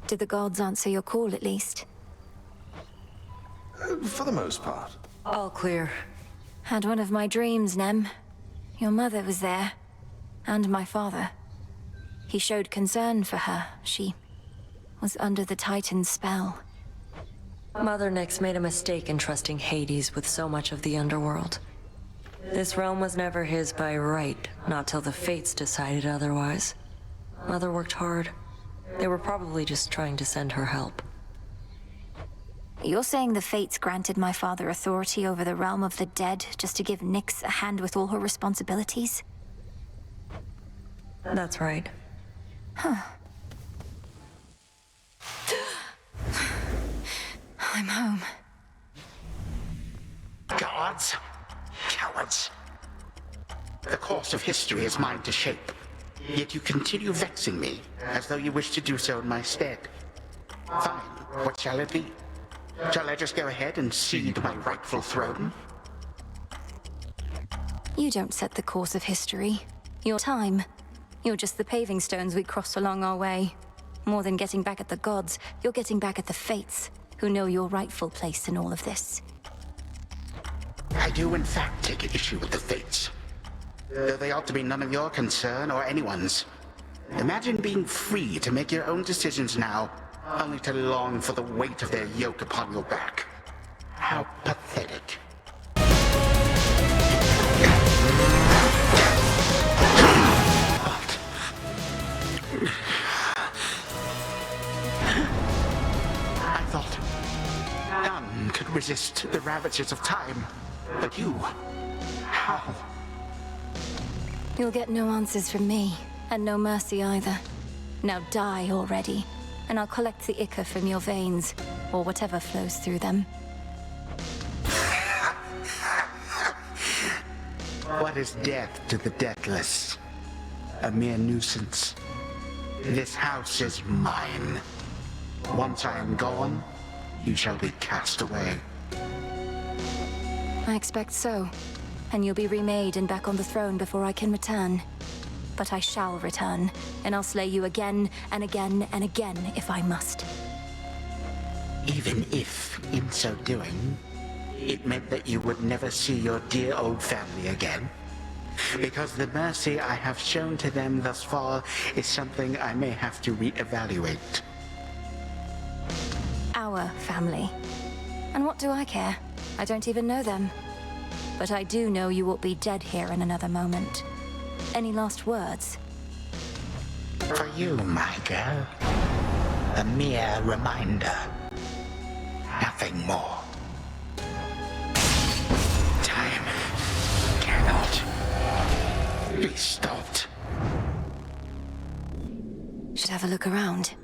Did the gods answer your call at least? For the most part. All clear. Had one of my dreams, Nem. Your mother was there. And my father. He showed concern for her. She was under the Titan's spell. Mother Nyx made a mistake in trusting Hades with so much of the underworld. This realm was never his by right, not till the Fates decided otherwise. Mother worked hard. They were probably just trying to send her help. You're saying the Fates granted my father authority over the realm of the dead just to give Nyx a hand with all her responsibilities? That's right. Huh. I'm home. Gods. Cowards. The course of history is mine to shape. Yet you continue vexing me, as though you wish to do so in my stead. Fine, what shall it be? Shall I just go ahead and cede my rightful throne? You don't set the course of history. Your time. You're just the paving stones we cross along our way. More than getting back at the gods, you're getting back at the Fates, who know your rightful place in all of this. I do in fact take issue with the Fates. Though they ought to be none of your concern or anyone's. Imagine being free to make your own decisions now, only to long for the weight of their yoke upon your back. How pathetic. I thought none could resist the ravages of time, but you, how? You'll get no answers from me, and no mercy either. Now die already, and I'll collect the ichor from your veins, or whatever flows through them. What is death to the deathless? A mere nuisance. This house is mine. Once I am gone, you shall be cast away. I expect so. And you'll be remade and back on the throne before I can return. But I shall return, and I'll slay you again and again and again if I must. Even if, in so doing, it meant that you would never see your dear old family again. Because the mercy I have shown to them thus far is something I may have to reevaluate. Our family. And what do I care? I don't even know them. But I do know you will be dead here in another moment. Any last words? For you, my girl, a mere reminder. Nothing more. Time cannot be stopped. Should have a look around.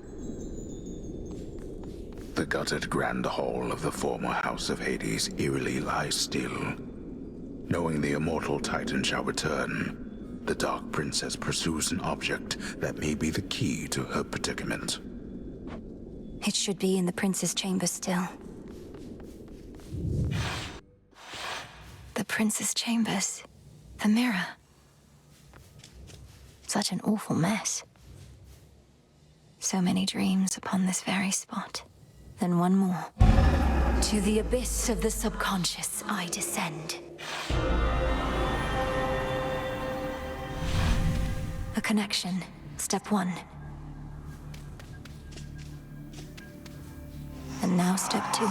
The gutted grand hall of the former House of Hades eerily lies still. Knowing the immortal Titan shall return, the Dark Princess pursues an object that may be the key to her predicament. It should be in the Prince's chamber still. The Prince's chambers. The mirror. Such an awful mess. So many dreams upon this very spot. Then one more. To the abyss of the subconscious I descend. A connection. Step 1. And now step 2.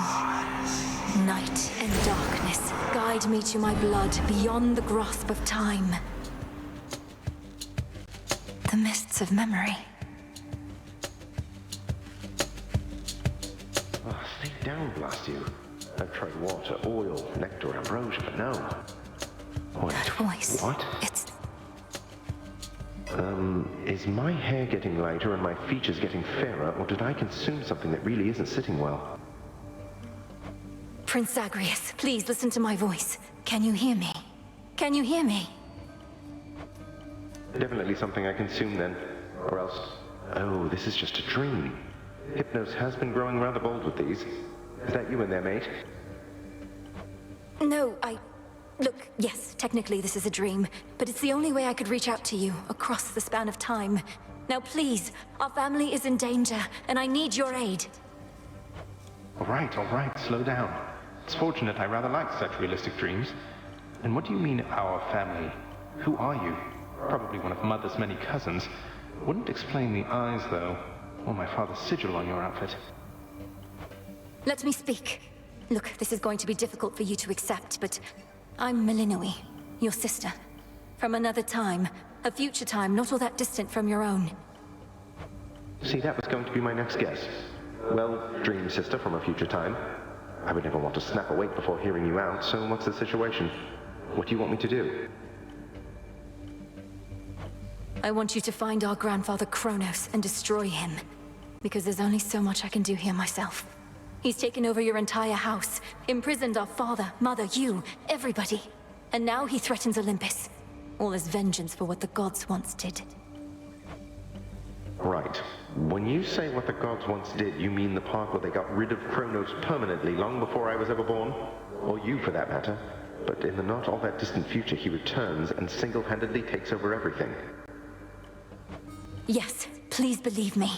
Night and darkness guide me to my blood beyond the grasp of time. The mists of memory. Oh, stay down, blast you. I've tried water, oil, nectar, ambrosia, but no. Wait, that voice. What? It's... Is my hair getting lighter and my features getting fairer, or did I consume something that really isn't sitting well? Prince Zagreus, please listen to my voice. Can you hear me? Can you hear me? Definitely something I consumed then. Or else... Oh, this is just a dream. Hypnos has been growing rather bold with these. Is that you in there, mate? No, Look, yes, technically this is a dream, but it's the only way I could reach out to you, across the span of time. Now please, our family is in danger, and I need your aid. All right, slow down. It's fortunate I rather like such realistic dreams. And what do you mean, our family? Who are you? Probably one of Mother's many cousins. Wouldn't explain the eyes, though, or my father's sigil on your outfit. Let me speak. Look, this is going to be difficult for you to accept, but I'm Melinoë, your sister. From another time. A future time not all that distant from your own. See, that was going to be my next guess. Well, dream sister from a future time. I would never want to snap awake before hearing you out, so what's the situation? What do you want me to do? I want you to find our grandfather Cronos and destroy him. Because there's only so much I can do here myself. He's taken over your entire house, imprisoned our father, mother, you, everybody. And now he threatens Olympus. All as vengeance for what the gods once did. Right. When you say what the gods once did, you mean the part where they got rid of Cronos permanently long before I was ever born? Or you, for that matter. But in the not all that distant future, he returns and single-handedly takes over everything. Yes, please believe me.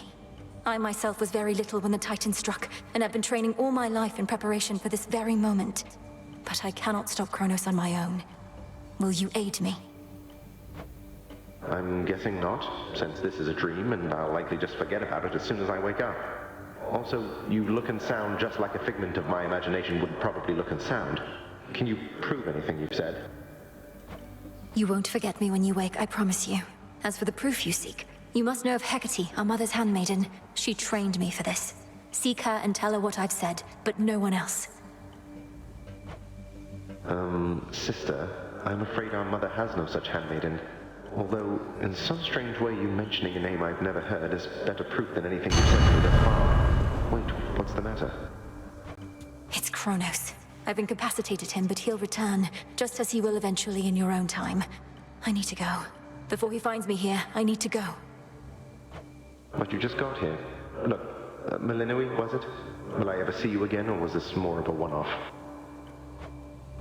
I myself was very little when the Titan struck, and I've been training all my life in preparation for this very moment. But I cannot stop Cronos on my own. Will you aid me? I'm guessing not, since this is a dream and I'll likely just forget about it as soon as I wake up. Also, you look and sound just like a figment of my imagination would probably look and sound. Can you prove anything you've said? You won't forget me when you wake, I promise you. As for the proof you seek, you must know of Hecate, our mother's handmaiden. She trained me for this. Seek her and tell her what I've said, but no one else. Sister, I'm afraid our mother has no such handmaiden. Although, in some strange way, you mentioning a name I've never heard is better proof than anything you've said to me thus far. Wait, what's the matter? It's Cronos. I've incapacitated him, but he'll return, just as he will eventually in your own time. I need to go. Before he finds me here, I need to go. But you just got here. Look, Melinoë, was it? Will I ever see you again, or was this more of a one-off?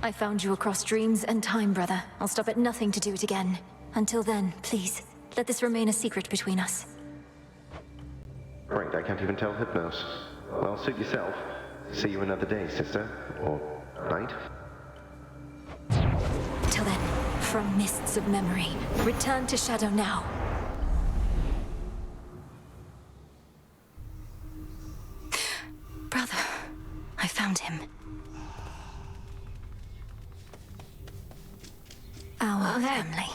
I found you across dreams and time, brother. I'll stop at nothing to do it again. Until then, please, let this remain a secret between us. Right, I can't even tell Hypnos. Well, suit yourself. See you another day, sister. Or night. Till then, from mists of memory, return to Shadow now. Brother, I found him. Our family.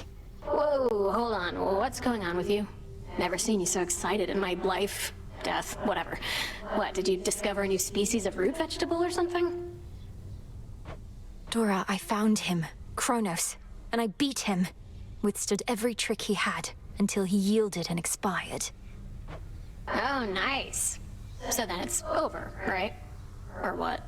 Whoa, hold on. What's going on with you? Never seen you so excited in my life. Death, whatever. What, did you discover a new species of root vegetable or something? Dora, I found him. Cronos. And I beat him. Withstood every trick he had, until he yielded and expired. Oh, nice. So then it's over, right? Or what?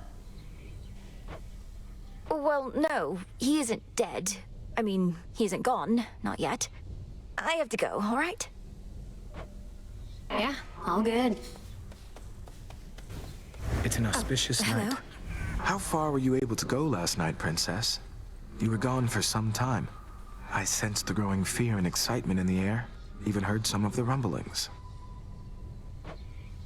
Well, no. He isn't dead. I mean, he isn't gone. Not yet. I have to go, all right? Yeah, all good. It's an auspicious night. How far were you able to go last night, Princess? You were gone for some time. I sensed the growing fear and excitement in the air. Even heard some of the rumblings.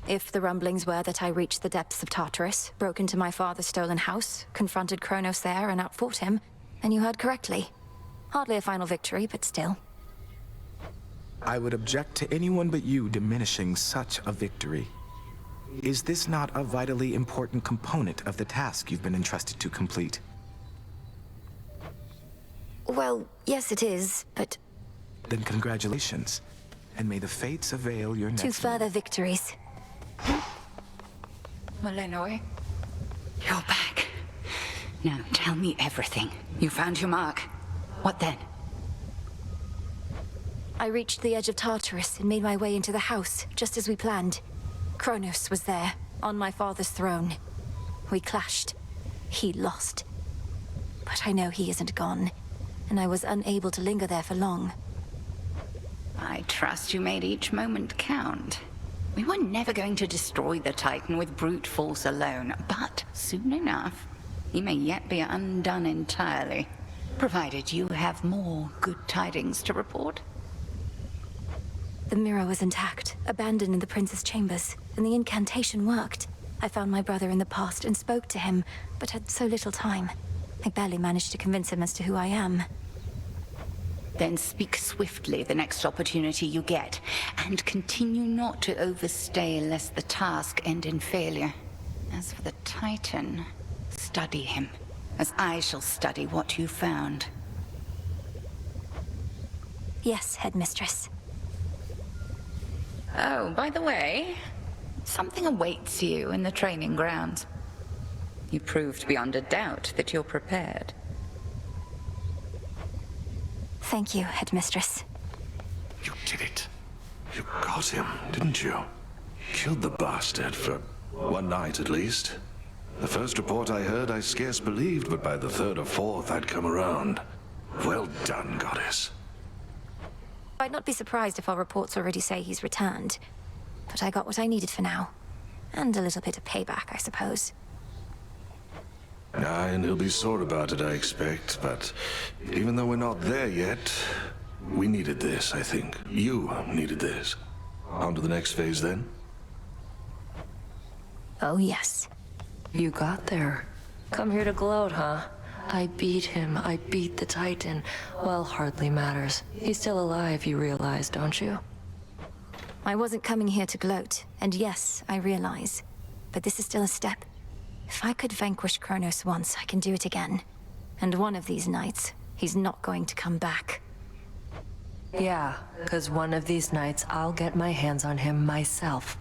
If the rumblings were that I reached the depths of Tartarus, broke into my father's stolen house, confronted Cronos there and outfought him, then you heard correctly. Hardly a final victory, but still. I would object to anyone but you diminishing such a victory. Is this not a vitally important component of the task you've been entrusted to complete? Well, yes it is, but... Then congratulations, and may the fates avail your next... To further victories. Melinoë, you're back. Now tell me everything. You found your mark. What then? I reached the edge of Tartarus and made my way into the house, just as we planned. Cronos was there, on my father's throne. We clashed. He lost. But I know he isn't gone, and I was unable to linger there for long. I trust you made each moment count. We were never going to destroy the Titan with brute force alone, but soon enough, he may yet be undone entirely, provided you have more good tidings to report. The mirror was intact, abandoned in the prince's chambers, and the incantation worked. I found my brother in the past and spoke to him, but had so little time. I barely managed to convince him as to who I am. Then speak swiftly the next opportunity you get, and continue not to overstay lest the task end in failure. As for the Titan, study him, as I shall study what you found. Yes, headmistress. Oh, by the way, something awaits you in the training grounds. You proved beyond a doubt that you're prepared. Thank you, headmistress. You did it. You got him, didn't you? Killed the bastard for one night at least. The first report I heard I scarce believed, but by the third or fourth I'd come around. Well done, goddess. I'd not be surprised if our reports already say he's returned. But I got what I needed for now. And a little bit of payback, I suppose. Aye, and he'll be sore about it, I expect. But even though we're not there yet, we needed this, I think. You needed this. On to the next phase, then? Oh, yes. You got there. Come here to gloat, huh? I beat him. I beat the Titan. Well, hardly matters. He's still alive, you realize, don't you? I wasn't coming here to gloat, and yes, I realize. But this is still a step. If I could vanquish Cronos once, I can do it again. And one of these nights, he's not going to come back. Yeah, 'cause one of these nights I'll get my hands on him myself.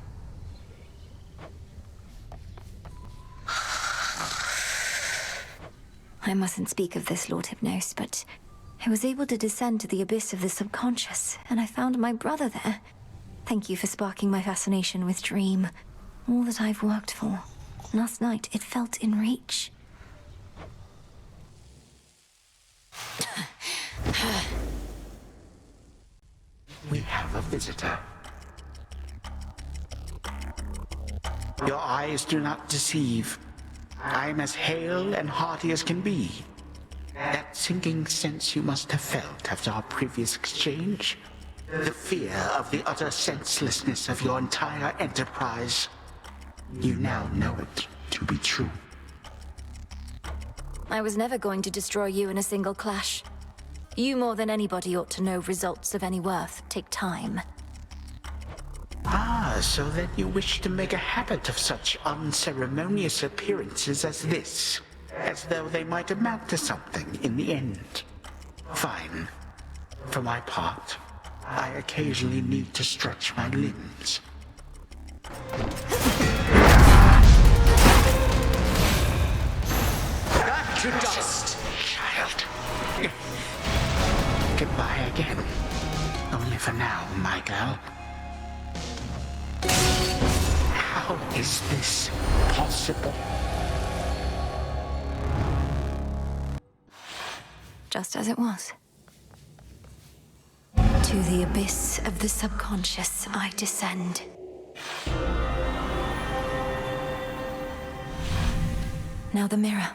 I mustn't speak of this, Lord Hypnos, but I was able to descend to the abyss of the subconscious, and I found my brother there. Thank you for sparking my fascination with Dream. All that I've worked for. Last night, it felt in reach. We have a visitor. Your eyes do not deceive. I am as hale and hearty as can be. That sinking sense you must have felt after our previous exchange. The fear of the utter senselessness of your entire enterprise. You now know it to be true. I was never going to destroy you in a single clash. You more than anybody ought to know results of any worth take time. Ah, so then you wish to make a habit of such unceremonious appearances as this, as though they might amount to something in the end. Fine. For my part, I occasionally need to stretch my limbs. Back to dust! Child. Goodbye again. Only for now, my girl. How is this possible? Just as it was. To the abyss of the subconscious I descend. Now the mirror.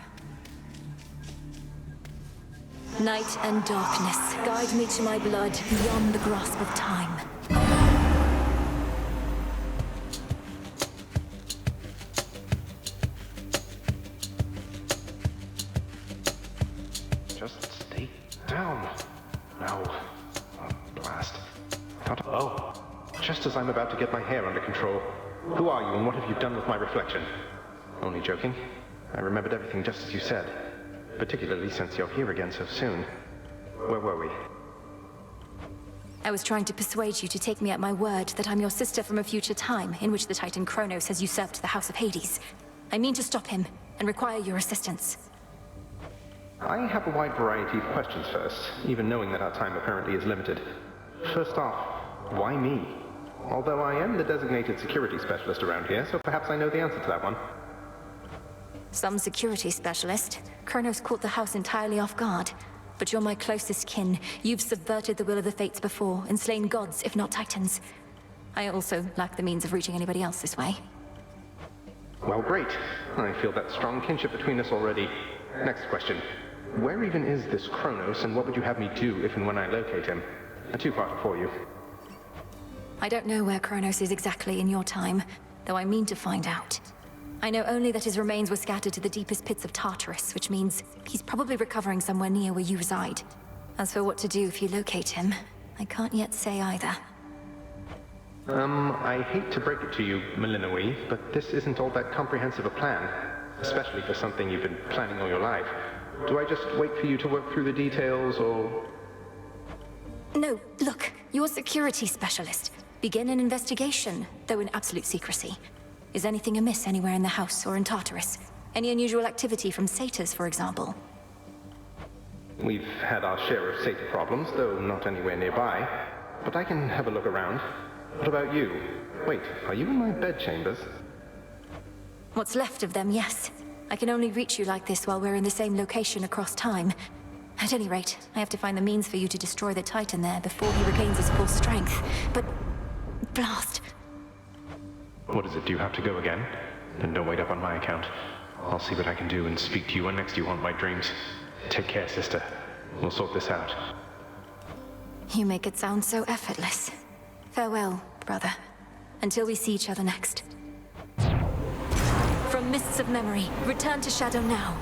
Night and darkness, guide me to my blood beyond the grasp of time. Just stay down. No. Oh, blast. Oh, just as I'm about to get my hair under control. Who are you and what have you done with my reflection? Only joking. I remembered everything just as you said. Particularly since you're here again so soon. Where were we? I was trying to persuade you to take me at my word that I'm your sister from a future time in which the Titan Cronos has usurped the House of Hades. I mean to stop him and require your assistance. I have a wide variety of questions first, even knowing that our time apparently is limited. First off, why me? Although I am the designated security specialist around here, so perhaps I know the answer to that one. Some security specialist. Cronos caught the house entirely off guard. But you're my closest kin. You've subverted the will of the fates before and slain gods, if not titans. I also lack the means of reaching anybody else this way. Well, great. I feel that strong kinship between us already. Next question. Where even is this Cronos, and what would you have me do if and when I locate him? A two-parter for you. I don't know where Cronos is exactly in your time, though I mean to find out. I know only that his remains were scattered to the deepest pits of Tartarus, which means he's probably recovering somewhere near where you reside. As for what to do if you locate him, I can't yet say either. I hate to break it to you, Melinoë, but this isn't all that comprehensive a plan, especially for something you've been planning all your life. Do I just wait for you to work through the details, or...? No, look, you're a security specialist. Begin an investigation, though in absolute secrecy. Is anything amiss anywhere in the house or in Tartarus? Any unusual activity from satyrs, for example? We've had our share of satyr problems, though not anywhere nearby. But I can have a look around. What about you? Wait, are you in my bedchambers? What's left of them, yes. I can only reach you like this while we're in the same location across time. At any rate, I have to find the means for you to destroy the Titan there before he regains his full strength. But... blast! What is it? Do you have to go again? Then don't wait up on my account. I'll see what I can do and speak to you when next you haunt my dreams. Take care, sister. We'll sort this out. You make it sound so effortless. Farewell, brother. Until we see each other next. From mists of memory, return to shadow now.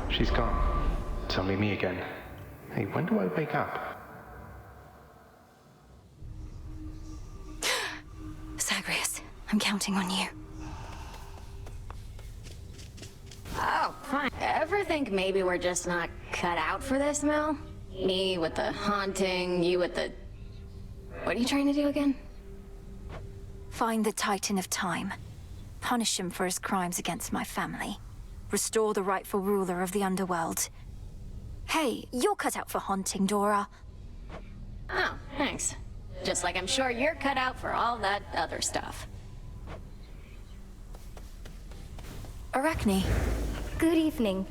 She's gone. It's only me again. Hey, when do I wake up? Zagreus, I'm counting on you. Oh, fine. Ever think maybe we're just not cut out for this, Mel? Me with the haunting, you with the... What are you trying to do again? Find the Titan of Time. Punish him for his crimes against my family. Restore the rightful ruler of the underworld. Hey, you're cut out for haunting, Dora. Oh, thanks. Just like I'm sure you're cut out for all that other stuff. Arachne. Good evening.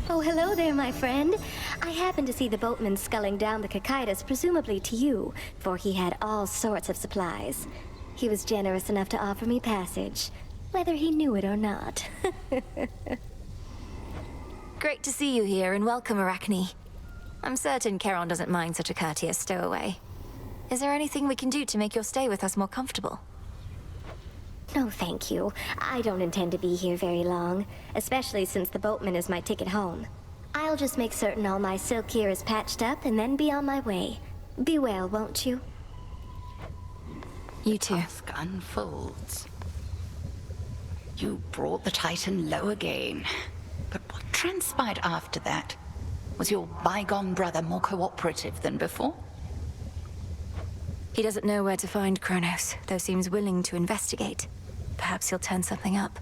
Oh, hello there, my friend. I happened to see the boatman sculling down the Cicadas, presumably to you, for he had all sorts of supplies. He was generous enough to offer me passage, whether he knew it or not. Great to see you here, and welcome, Arachne. I'm certain Charon doesn't mind such a courteous stowaway. Is there anything we can do to make your stay with us more comfortable? No, thank you. I don't intend to be here very long, especially since the boatman is my ticket home. I'll just make certain all my silk gear is patched up and then be on my way. Be well, won't you? You too. The task unfolds. You brought the Titan low again. But what transpired after that? Was your bygone brother more cooperative than before? He doesn't know where to find Cronos, though seems willing to investigate. Perhaps he'll turn something up.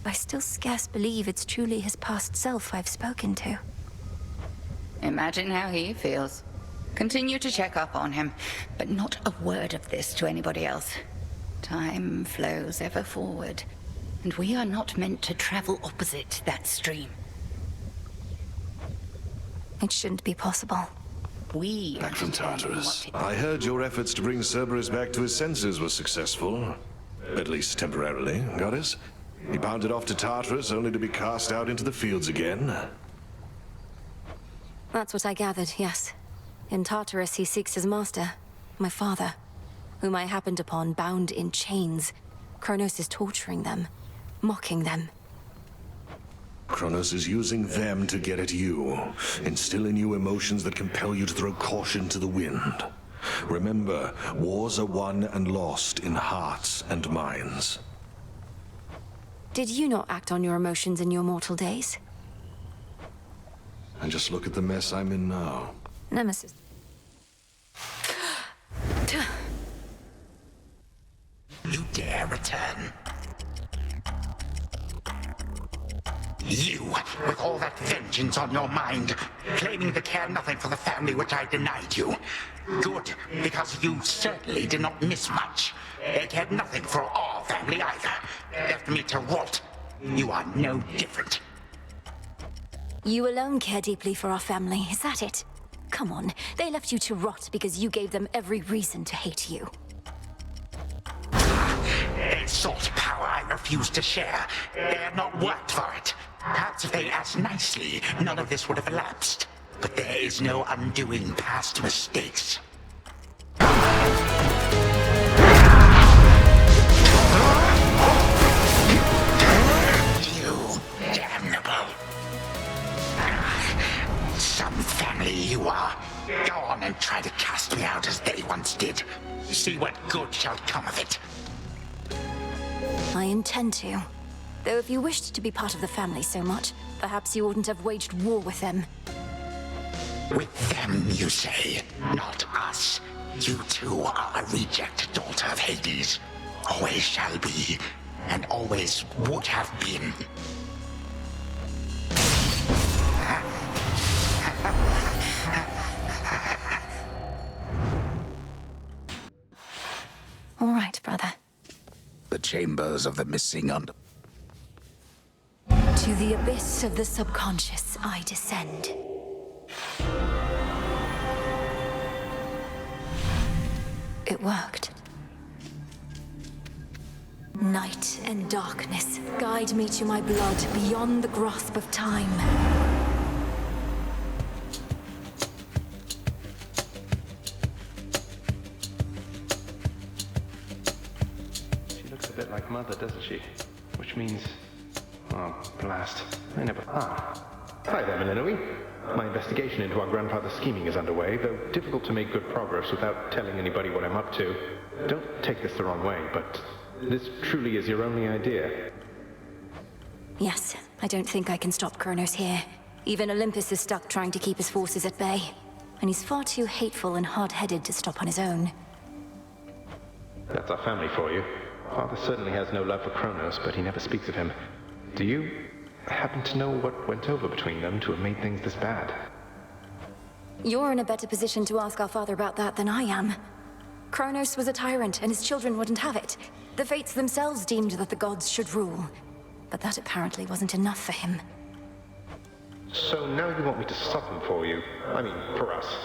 I still scarce believe it's truly his past self I've spoken to. Imagine how he feels. Continue to check up on him, but not a word of this to anybody else. Time flows ever forward, and we are not meant to travel opposite that stream. It shouldn't be possible. We back from Tartarus. I heard your efforts to bring Cerberus back to his senses were successful. At least temporarily, goddess. He bounded off to Tartarus only to be cast out into the fields again. That's what I gathered, yes. In Tartarus, he seeks his master, my father, whom I happened upon bound in chains. Cronos is torturing them, mocking them. Cronos is using them to get at you, instill in you emotions that compel you to throw caution to the wind. Remember, wars are won and lost in hearts and minds. Did you not act on your emotions in your mortal days? And just look at the mess I'm in now. Nemesis. You dare return? You, with all that vengeance on your mind, claiming to care nothing for the family which I denied you. Good, because you certainly did not miss much. They cared nothing for our family either. Left me to rot. You are no different. You alone care deeply for our family, is that it? Come on, they left you to rot because you gave them every reason to hate you. They sought power I refused to share. They have not worked for it. Perhaps if they asked nicely, none of this would have elapsed. But there is no undoing past mistakes. You damnable. Some family you are. Go on and try to cast me out as they once did. See what good shall come of it. I intend to. Though if you wished to be part of the family so much, perhaps you wouldn't have waged war with them. With them, you say, not us. You too are a reject daughter of Hades. Always shall be, and always would have been. All right, brother. The chambers of the missing under... To the abyss of the subconscious I descend. It worked. Night and darkness guide me to my blood beyond the grasp of time. She looks a bit like Mother, doesn't she? Which means... Oh, blast. I never... Ah. Hi there, Melinoë. My investigation into our grandfather's scheming is underway, though difficult to make good progress without telling anybody what I'm up to. Don't take this the wrong way, but this truly is your only idea. Yes, I don't think I can stop Cronos here. Even Olympus is stuck trying to keep his forces at bay. And he's far too hateful and hard-headed to stop on his own. That's our family for you. Father certainly has no love for Cronos, but he never speaks of him. Do you happen to know what went over between them to have made things this bad? You're in a better position to ask our father about that than I am. Cronos was a tyrant, and his children wouldn't have it. The fates themselves deemed that the gods should rule. But that apparently wasn't enough for him. So now you want me to stop him for you? I mean, for us.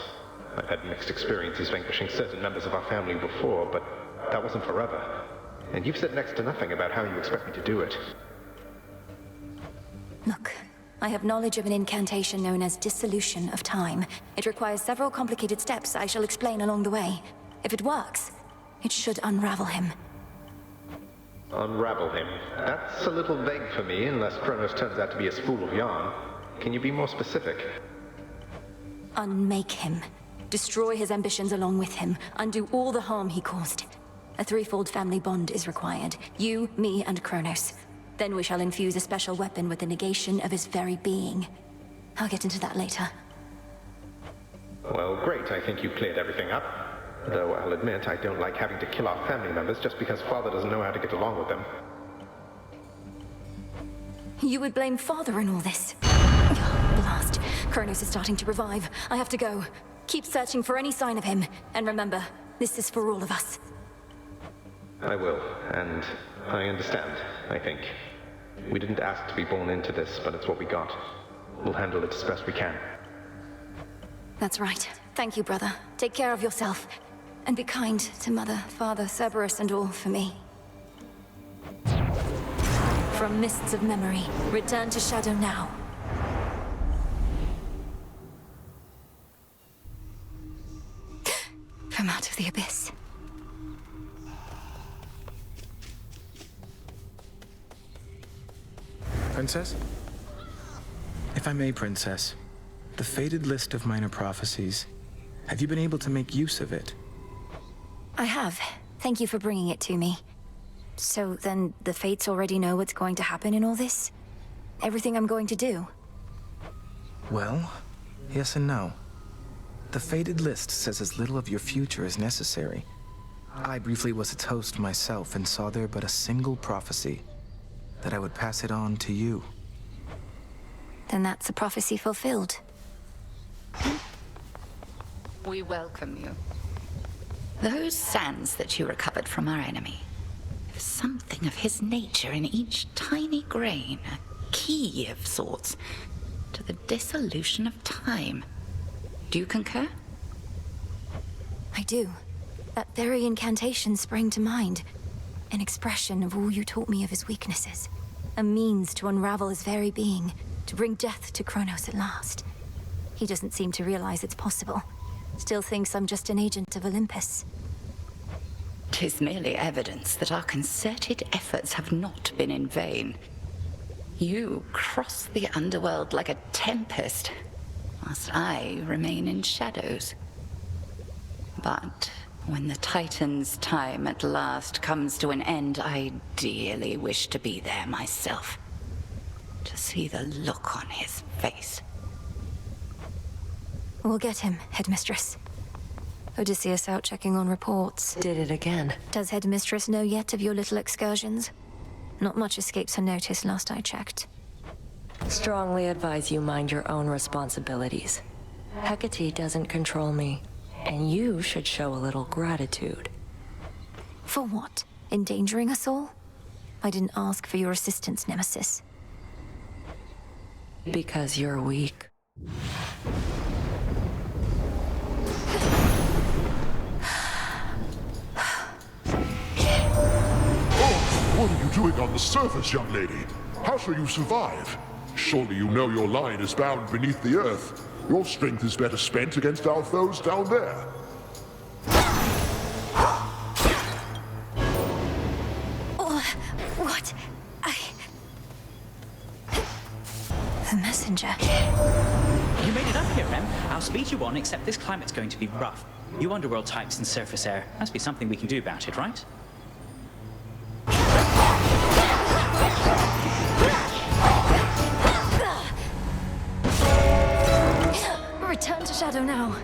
I've had mixed experiences vanquishing certain members of our family before, but that wasn't forever. And you've said next to nothing about how you expect me to do it. Look, I have knowledge of an incantation known as dissolution of time. It requires several complicated steps I shall explain along the way. If it works, it should unravel him. Unravel him? That's a little vague for me, unless Cronos turns out to be a spool of yarn. Can you be more specific? Unmake him. Destroy his ambitions along with him. Undo all the harm he caused. A threefold family bond is required. You, me, and Cronos. Then we shall infuse a special weapon with the negation of his very being. I'll get into that later. Well, great. I think you cleared everything up. Though I'll admit I don't like having to kill our family members just because Father doesn't know how to get along with them. You would blame Father in all this? Oh, blast. Cronos is starting to revive. I have to go. Keep searching for any sign of him. And remember, this is for all of us. I will, and I understand, I think. We didn't ask to be born into this, but it's what we got. We'll handle it as best we can. That's right. Thank you, brother. Take care of yourself. And be kind to Mother, Father, Cerberus, and all for me. From mists of memory, return to shadow now. From out of the abyss. Princess? If I may, Princess, the fated list of minor prophecies, have you been able to make use of it? I have. Thank you for bringing it to me. So then the fates already know what's going to happen in all this? Everything I'm going to do? Well, yes and no. The fated list says as little of your future as necessary. I briefly was its host myself and saw there but a single prophecy, that I would pass it on to you. Then that's a prophecy fulfilled. We welcome you. Those sands that you recovered from our enemy, there's something of his nature in each tiny grain, a key of sorts, to the dissolution of time. Do you concur? I do. That very incantation sprang to mind. An expression of all you taught me of his weaknesses. A means to unravel his very being, to bring death to Cronos at last. He doesn't seem to realize it's possible. Still thinks I'm just an agent of Olympus. 'Tis merely evidence that our concerted efforts have not been in vain. You cross the underworld like a tempest, whilst I remain in shadows. But when the Titan's time at last comes to an end, I dearly wish to be there myself. To see the look on his face. We'll get him, Headmistress. Odysseus out checking on reports. Did it again. Does Headmistress know yet of your little excursions? Not much escapes her notice last I checked. Strongly advise you mind your own responsibilities. Hecate doesn't control me, and you should show a little gratitude. For what? Endangering us all? I didn't ask for your assistance, Nemesis. Because you're weak. What are you doing on the surface, young lady? How shall you survive? Surely you know your line is bound beneath the earth. Your strength is better spent against our foes down there. What? The messenger. You made it up here, Rem. I'll speed you on, except this climate's going to be rough. You underworld types and surface air. Must be something we can do about it, right? Return to shadow now.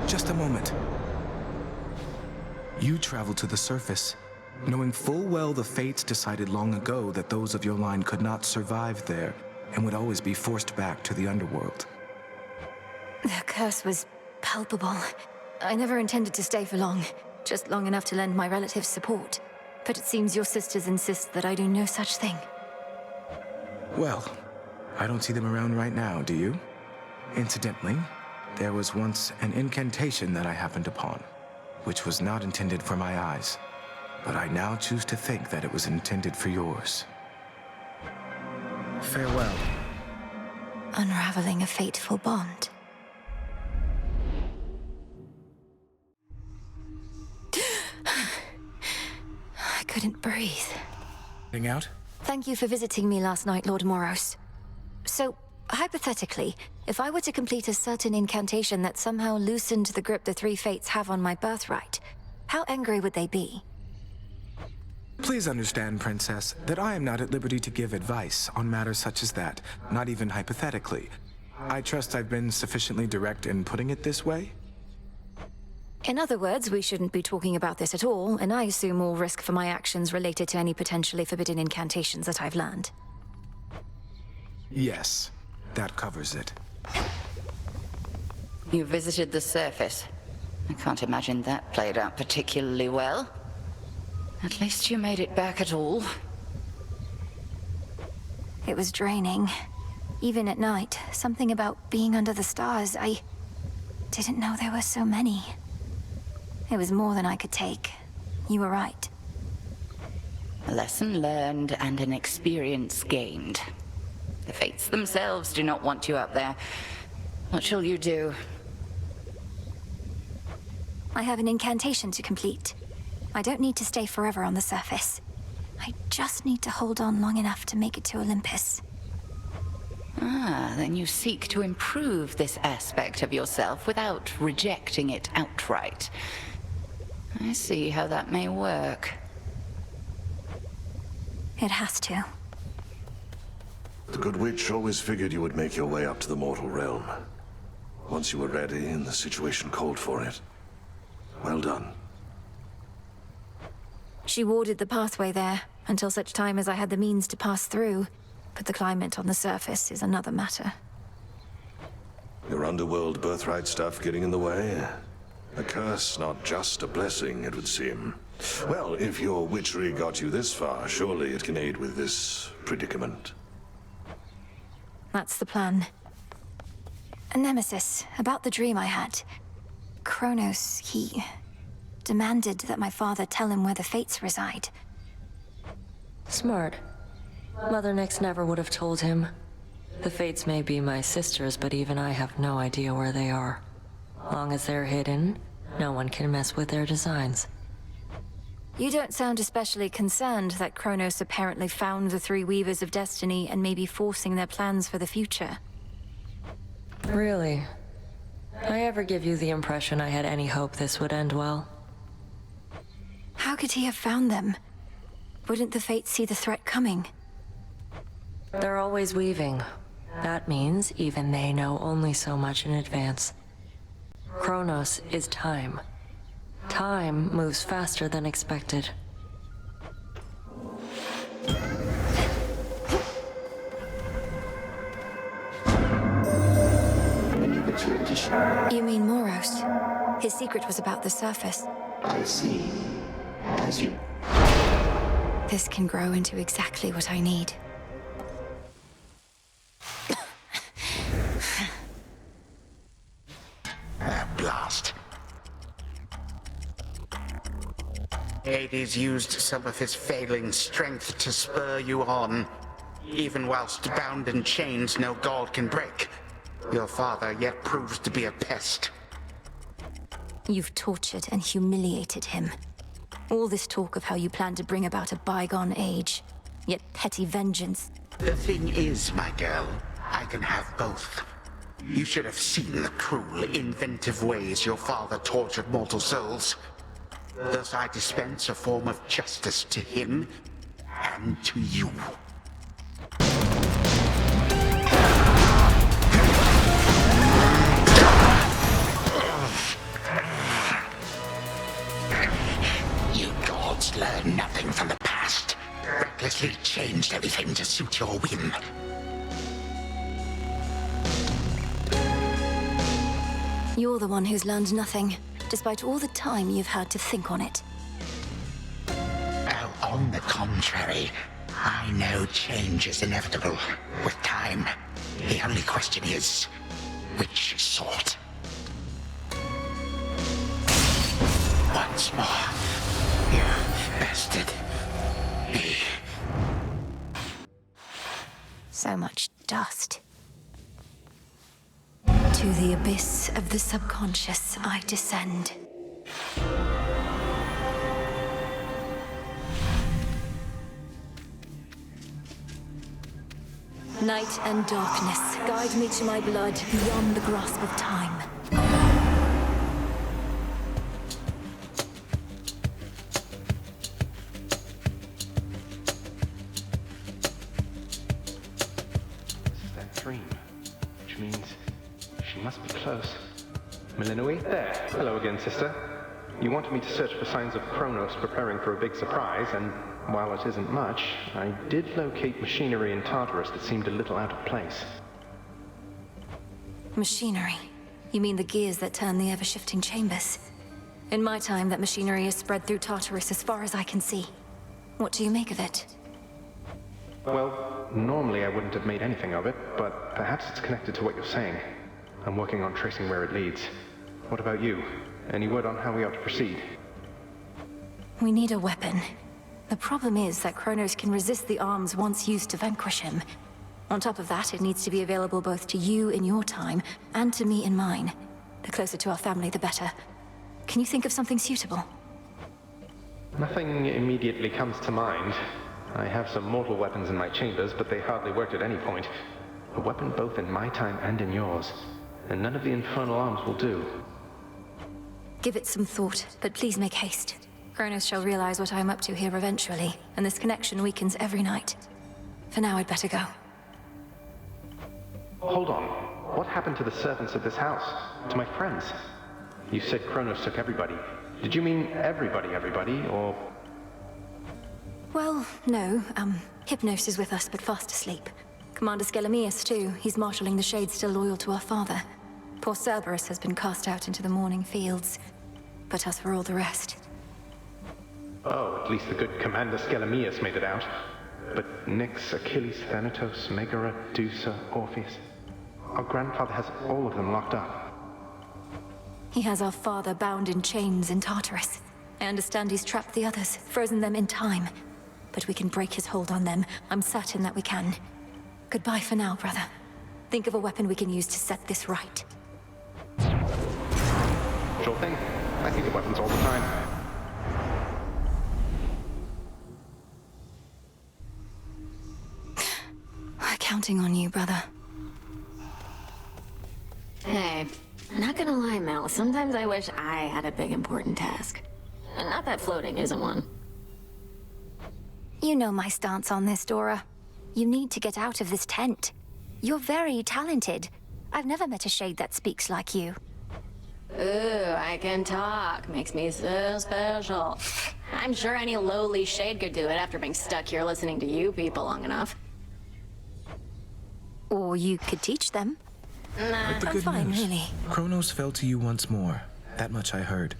Just a moment. You traveled to the surface, knowing full well the fates decided long ago that those of your line could not survive there and would always be forced back to the underworld. The curse was palpable. I never intended to stay for long, just long enough to lend my relatives support. But it seems your sisters insist that I do no such thing. Well, I don't see them around right now, do you? Incidentally, there was once an incantation that I happened upon, which was not intended for my eyes, but I now choose to think that it was intended for yours. Farewell. Unraveling a fateful bond. I couldn't breathe. Getting out? Thank you for visiting me last night, Lord Moros. So, hypothetically, if I were to complete a certain incantation that somehow loosened the grip the three fates have on my birthright, how angry would they be? Please understand, Princess, that I am not at liberty to give advice on matters such as that, not even hypothetically. I trust I've been sufficiently direct in putting it this way? In other words, we shouldn't be talking about this at all, and I assume all risk for my actions related to any potentially forbidden incantations that I've learned. Yes, that covers it. You visited the surface. I can't imagine that played out particularly well. At least you made it back at all. It was draining. Even at night, something about being under the stars, I didn't know there were so many. It was more than I could take. You were right. A lesson learned and an experience gained. The fates themselves do not want you up there. What shall you do? I have an incantation to complete. I don't need to stay forever on the surface. I just need to hold on long enough to make it to Olympus. Ah, then you seek to improve this aspect of yourself without rejecting it outright. I see how that may work. It has to. The Good Witch always figured you would make your way up to the mortal realm. Once you were ready and the situation called for it. Well done. She warded the pathway there, until such time as I had the means to pass through. But the climate on the surface is another matter. Your underworld birthright stuff getting in the way? A curse, not just a blessing, it would seem. Well, if your witchery got you this far, surely it can aid with this predicament. That's the plan. Nemesis, about the dream I had. Cronos, he demanded that my father tell him where the Fates reside. Smart. Mother Nyx never would have told him. The Fates may be my sisters, but even I have no idea where they are. Long as they're hidden, no one can mess with their designs. You don't sound especially concerned that Cronos apparently found the three Weavers of Destiny and may be forcing their plans for the future. Really? I ever give you the impression I had any hope this would end well? How could he have found them? Wouldn't the Fates see the threat coming? They're always weaving. That means even they know only so much in advance. Kronos is time. Time moves faster than expected. You mean Moros? His secret was about the surface. I see. As you... This can grow into exactly what I need. Blast. Hades used some of his failing strength to spur you on. Even whilst bound in chains no god can break. Your father yet proves to be a pest. You've tortured and humiliated him. All this talk of how you plan to bring about a bygone age, yet petty vengeance. The thing is, my girl, I can have both. You should have seen the cruel, inventive ways your father tortured mortal souls. Thus I dispense a form of justice to him and to you. You gods learn nothing from the past. Recklessly changed everything to suit your whim. You're the one who's learned nothing, despite all the time you've had to think on it. Oh, on the contrary, I know change is inevitable with time. The only question is, which sort? Once more, you bested me. So much dust. To the abyss of the subconscious I descend. Night and darkness, guide me to my blood beyond the grasp of time. That dream, which means she must be close. Melinoë? There. Hello again, sister. You wanted me to search for signs of Cronos preparing for a big surprise, and while it isn't much, I did locate machinery in Tártaro that seemed a little out of place. Machinery? You mean the gears that turn the ever-shifting chambers? In my time, that machinery is spread through Tártaro as far as I can see. What do you make of it? Well, normally I wouldn't have made anything of it, but perhaps it's connected to what you're saying. I'm working on tracing where it leads. What about you? Any word on how we ought to proceed? We need a weapon. The problem is that Cronos can resist the arms once used to vanquish him. On top of that, it needs to be available both to you in your time, and to me in mine. The closer to our family, the better. Can you think of something suitable? Nothing immediately comes to mind. I have some mortal weapons in my chambers, but they hardly worked at any point. A weapon both in my time and in yours. And none of the infernal arms will do. Give it some thought, but please make haste. Cronos shall realize what I'm up to here eventually, and this connection weakens every night. For now, I'd better go. Hold on. What happened to the servants of this house? To my friends? You said Cronos took everybody. Did you mean everybody, or... Well, no. Hypnos is with us, but fast asleep. Commander Skelemius, too. He's marshalling the Shades still loyal to our father. Poor Cerberus has been cast out into the morning fields. But as for all the rest... Oh, at least the good Commander Skelemius made it out. But Nyx, Achilles, Thanatos, Megara, Dusa, Orpheus... Our grandfather has all of them locked up. He has our father bound in chains in Tartarus. I understand he's trapped the others, frozen them in time. But we can break his hold on them. I'm certain that we can. Goodbye for now, brother. Think of a weapon we can use to set this right. Sure thing. I think of weapons all the time. We're counting on you, brother. Hey, not gonna lie, Mel. Sometimes I wish I had a big important task. And not that floating isn't one. You know my stance on this, Dora. You need to get out of this tent. You're very talented. I've never met a shade that speaks like you. Ooh, I can talk. Makes me so special. I'm sure any lowly shade could do it after being stuck here listening to you people long enough. Or you could teach them. Nah, But the I'm good fine, news. really. Cronos fell to you once more. That much I heard.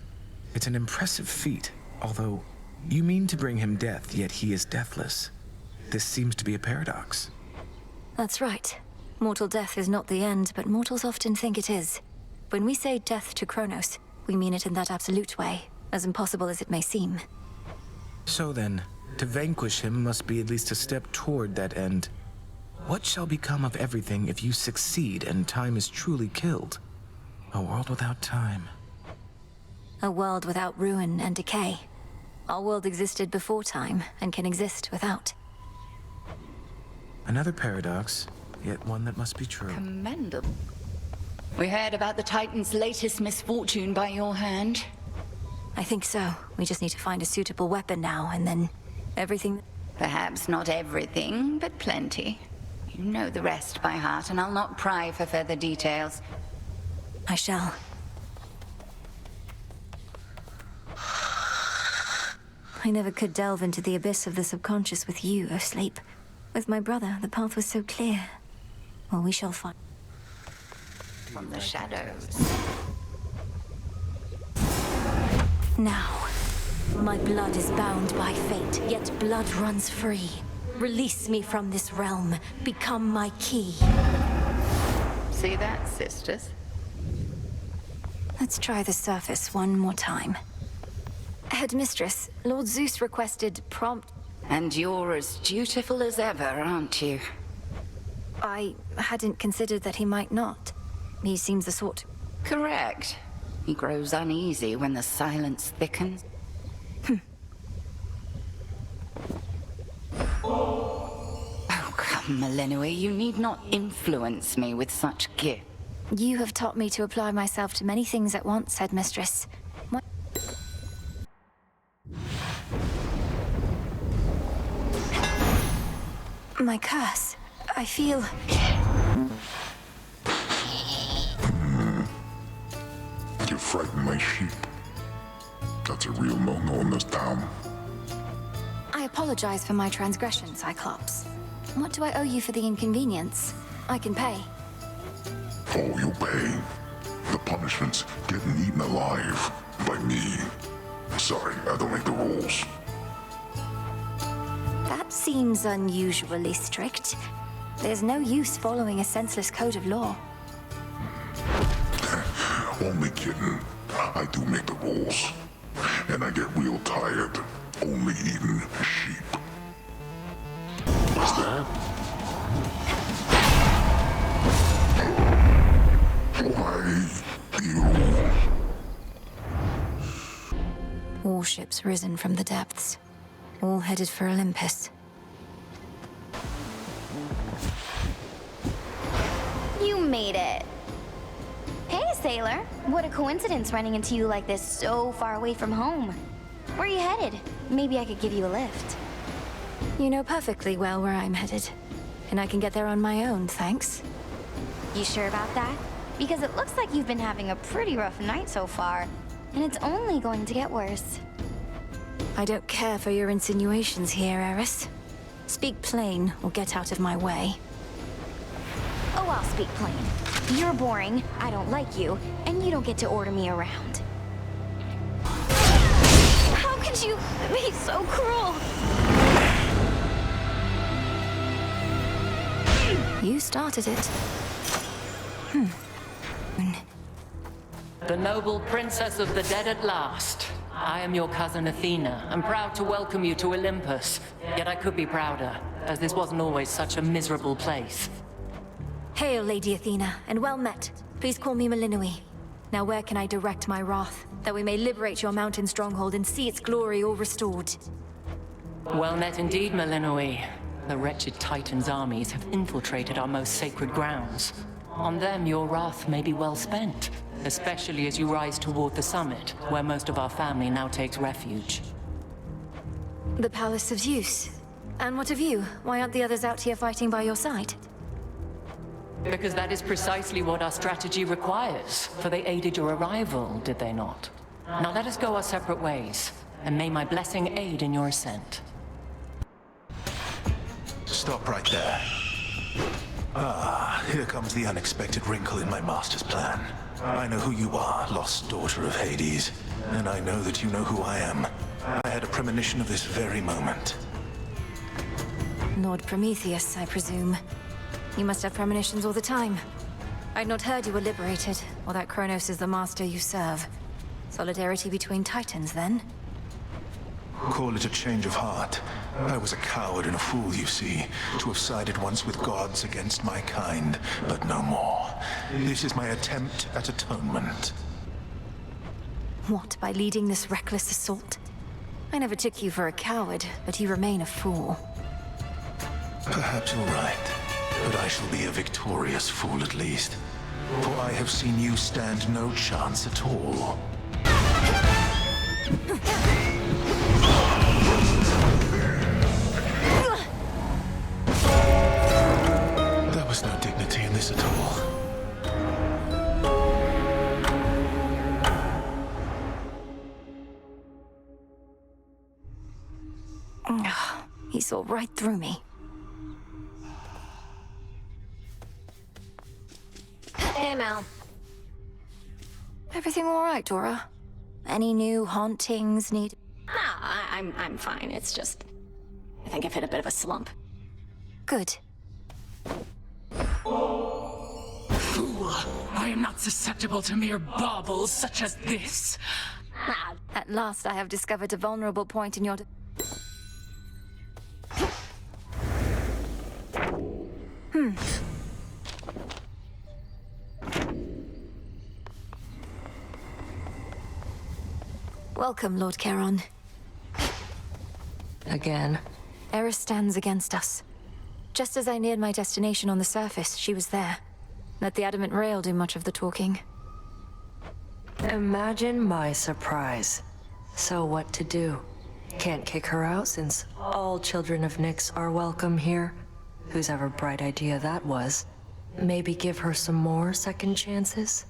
It's an impressive feat, although you mean to bring him death, yet he is deathless. This seems to be a paradox. That's right. Mortal death is not the end, but mortals often think it is. When we say death to Cronos, we mean it in that absolute way, as impossible as it may seem. So then, to vanquish him must be at least a step toward that end. What shall become of everything if you succeed and time is truly killed? A world without time. A world without ruin and decay. Our world existed before time, and can exist without. Another paradox, yet one that must be true. Commendable. We heard about the Titan's latest misfortune by your hand. I think so. We just need to find a suitable weapon now, and then everything... Perhaps not everything, but plenty. You know the rest by heart, and I'll not pry for further details. I shall. I never could delve into the abyss of the subconscious with you, O Sleep. With my brother, the path was so clear. Well, we shall find... From the shadows. Now, my blood is bound by fate, yet blood runs free. Release me from this realm. Become my key. See that, sisters? Let's try the surface one more time. Headmistress, Lord Zeus requested prompt... And you're as dutiful as ever, aren't you? I hadn't considered that he might not. He seems the sort... Correct. He grows uneasy when the silence thickens. Oh, come, Melinoë, you need not influence me with such gift. You have taught me to apply myself to many things at once, Headmistress. My curse. I feel... You frighten my sheep. That's a real no-no in this town. I apologize for my transgression, Cyclops. What do I owe you for the inconvenience? I can pay. Oh, you'll pay. The punishment's getting eaten alive by me. Sorry, I don't make the rules. That seems unusually strict. There's no use following a senseless code of law. Only kidding. I do make the rules. And I get real tired only eating sheep. What's that? Why, you... Warships risen from the depths, all headed for Olympus. You made it. Hey, sailor. What a coincidence running into you like this so far away from home. Where are you headed? Maybe I could give you a lift. You know perfectly well where I'm headed. And I can get there on my own, thanks. You sure about that? Because it looks like you've been having a pretty rough night so far. And it's only going to get worse. I don't care for your insinuations here, Eris. Speak plain, or get out of my way. Oh, I'll speak plain. You're boring, I don't like you, and you don't get to order me around. How could you be so cruel? You started it. The noble princess of the dead at last. I am your cousin Athena, and proud to welcome you to Olympus. Yet I could be prouder, as this wasn't always such a miserable place. Hail, Lady Athena, and well met. Please call me Melinoë. Now where can I direct my wrath, that we may liberate your mountain stronghold and see its glory all restored? Well met indeed, Melinoë. The wretched Titan's armies have infiltrated our most sacred grounds. On them, your wrath may be well spent, especially as you rise toward the summit, where most of our family now takes refuge. The Palace of Zeus. And what of you? Why aren't the others out here fighting by your side? Because that is precisely what our strategy requires, for they aided your arrival, did they not? Now let us go our separate ways, and may my blessing aid in your ascent. Stop right there. Ah, here comes the unexpected wrinkle in my master's plan. I know who you are, lost daughter of Hades, and I know that you know who I am. I had a premonition of this very moment. Lord Prometheus, I presume. You must have premonitions all the time. I'd not heard you were liberated, or that Cronos is the master you serve. Solidarity between titans, then? Call it a change of heart. I was a coward and a fool, you see, to have sided once with gods against my kind, but no more. This is my attempt at atonement. What, by leading this reckless assault? I never took you for a coward, but you remain a fool. Perhaps you're right, but I shall be a victorious fool at least. For I have seen you stand no chance at all. There was no dignity in this at all. He saw right through me. Hey, Mel. Everything all right, Dora? Any new hauntings need? No, I'm fine. It's just... I think I've hit a bit of a slump. Good. Fool! I am not susceptible to mere baubles such as this. At last I have discovered a vulnerable point in your... Welcome, Lord Charon. Again? Eris stands against us. Just as I neared my destination on the surface, she was there. Let the adamant rail do much of the talking. Imagine my surprise. So what to do? Can't kick her out since all children of Nyx are welcome here. Whose ever bright idea that was. Maybe give her some more second chances?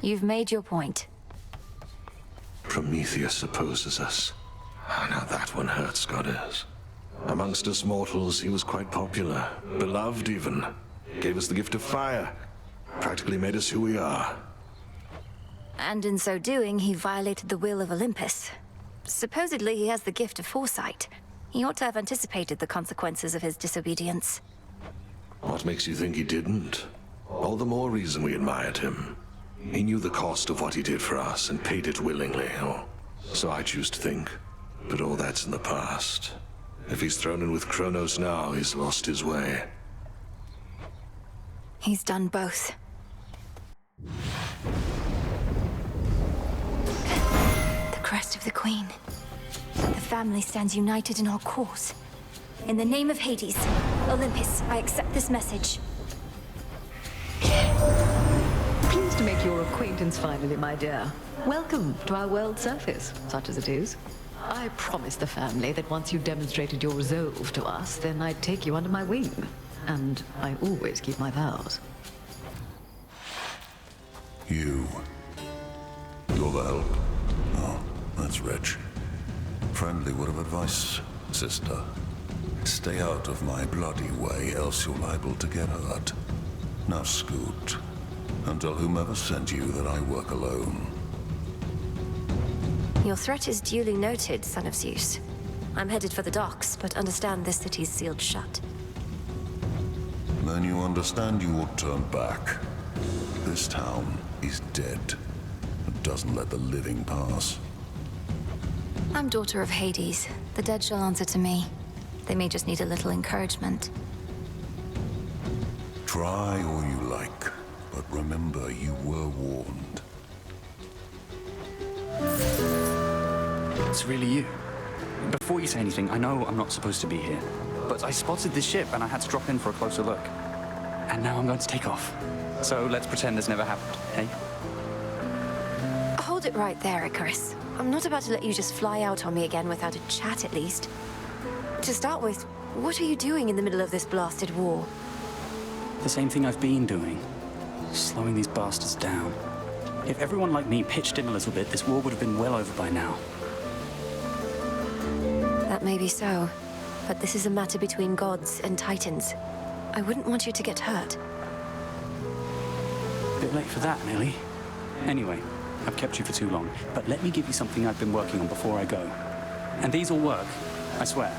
You've made your point. Prometheus opposes us. Now that one hurts, goddess. Amongst us mortals, he was quite popular. Beloved, even. Gave us the gift of fire. Practically made us who we are. And in so doing, he violated the will of Olympus. Supposedly, he has the gift of foresight. He ought to have anticipated the consequences of his disobedience. What makes you think he didn't? All the more reason we admired him. He knew the cost of what he did for us and paid it willingly, or so I choose to think. But all that's in the past. If he's thrown in with Cronos now, he's lost his way. He's done both. The crest of the Queen. The family stands united in our cause. In the name of Hades, Olympus, I accept this message. Pleased to make your acquaintance finally, my dear. Welcome to our world surface, such as it is. I promised the family that once you demonstrated your resolve to us, then I'd take you under my wing. And I always keep my vows. You. You're the help? Oh, that's rich. Friendly word of advice, sister. Stay out of my bloody way, else you're liable to get hurt. Now scoot, and tell whomever sent you that I work alone. Your threat is duly noted, son of Zeus. I'm headed for the docks, but understand this city's sealed shut. Then you understand you will turn back. This town is dead and doesn't let the living pass. I'm daughter of Hades. The dead shall answer to me. They may just need a little encouragement. Try all you like, but remember you were warned. It's really you. Before you say anything, I know I'm not supposed to be here, but I spotted this ship and I had to drop in for a closer look. And now I'm going to take off. So let's pretend this never happened, eh? Hold it right there, Icarus. I'm not about to let you just fly out on me again without a chat, at least. To start with, what are you doing in the middle of this blasted war? The same thing I've been doing. Slowing these bastards down. If everyone like me pitched in a little bit, this war would have been well over by now. That may be so, but this is a matter between gods and titans. I wouldn't want you to get hurt. Bit late for that, Nelly. Anyway, I've kept you for too long, but let me give you something I've been working on before I go. And these will work, I swear.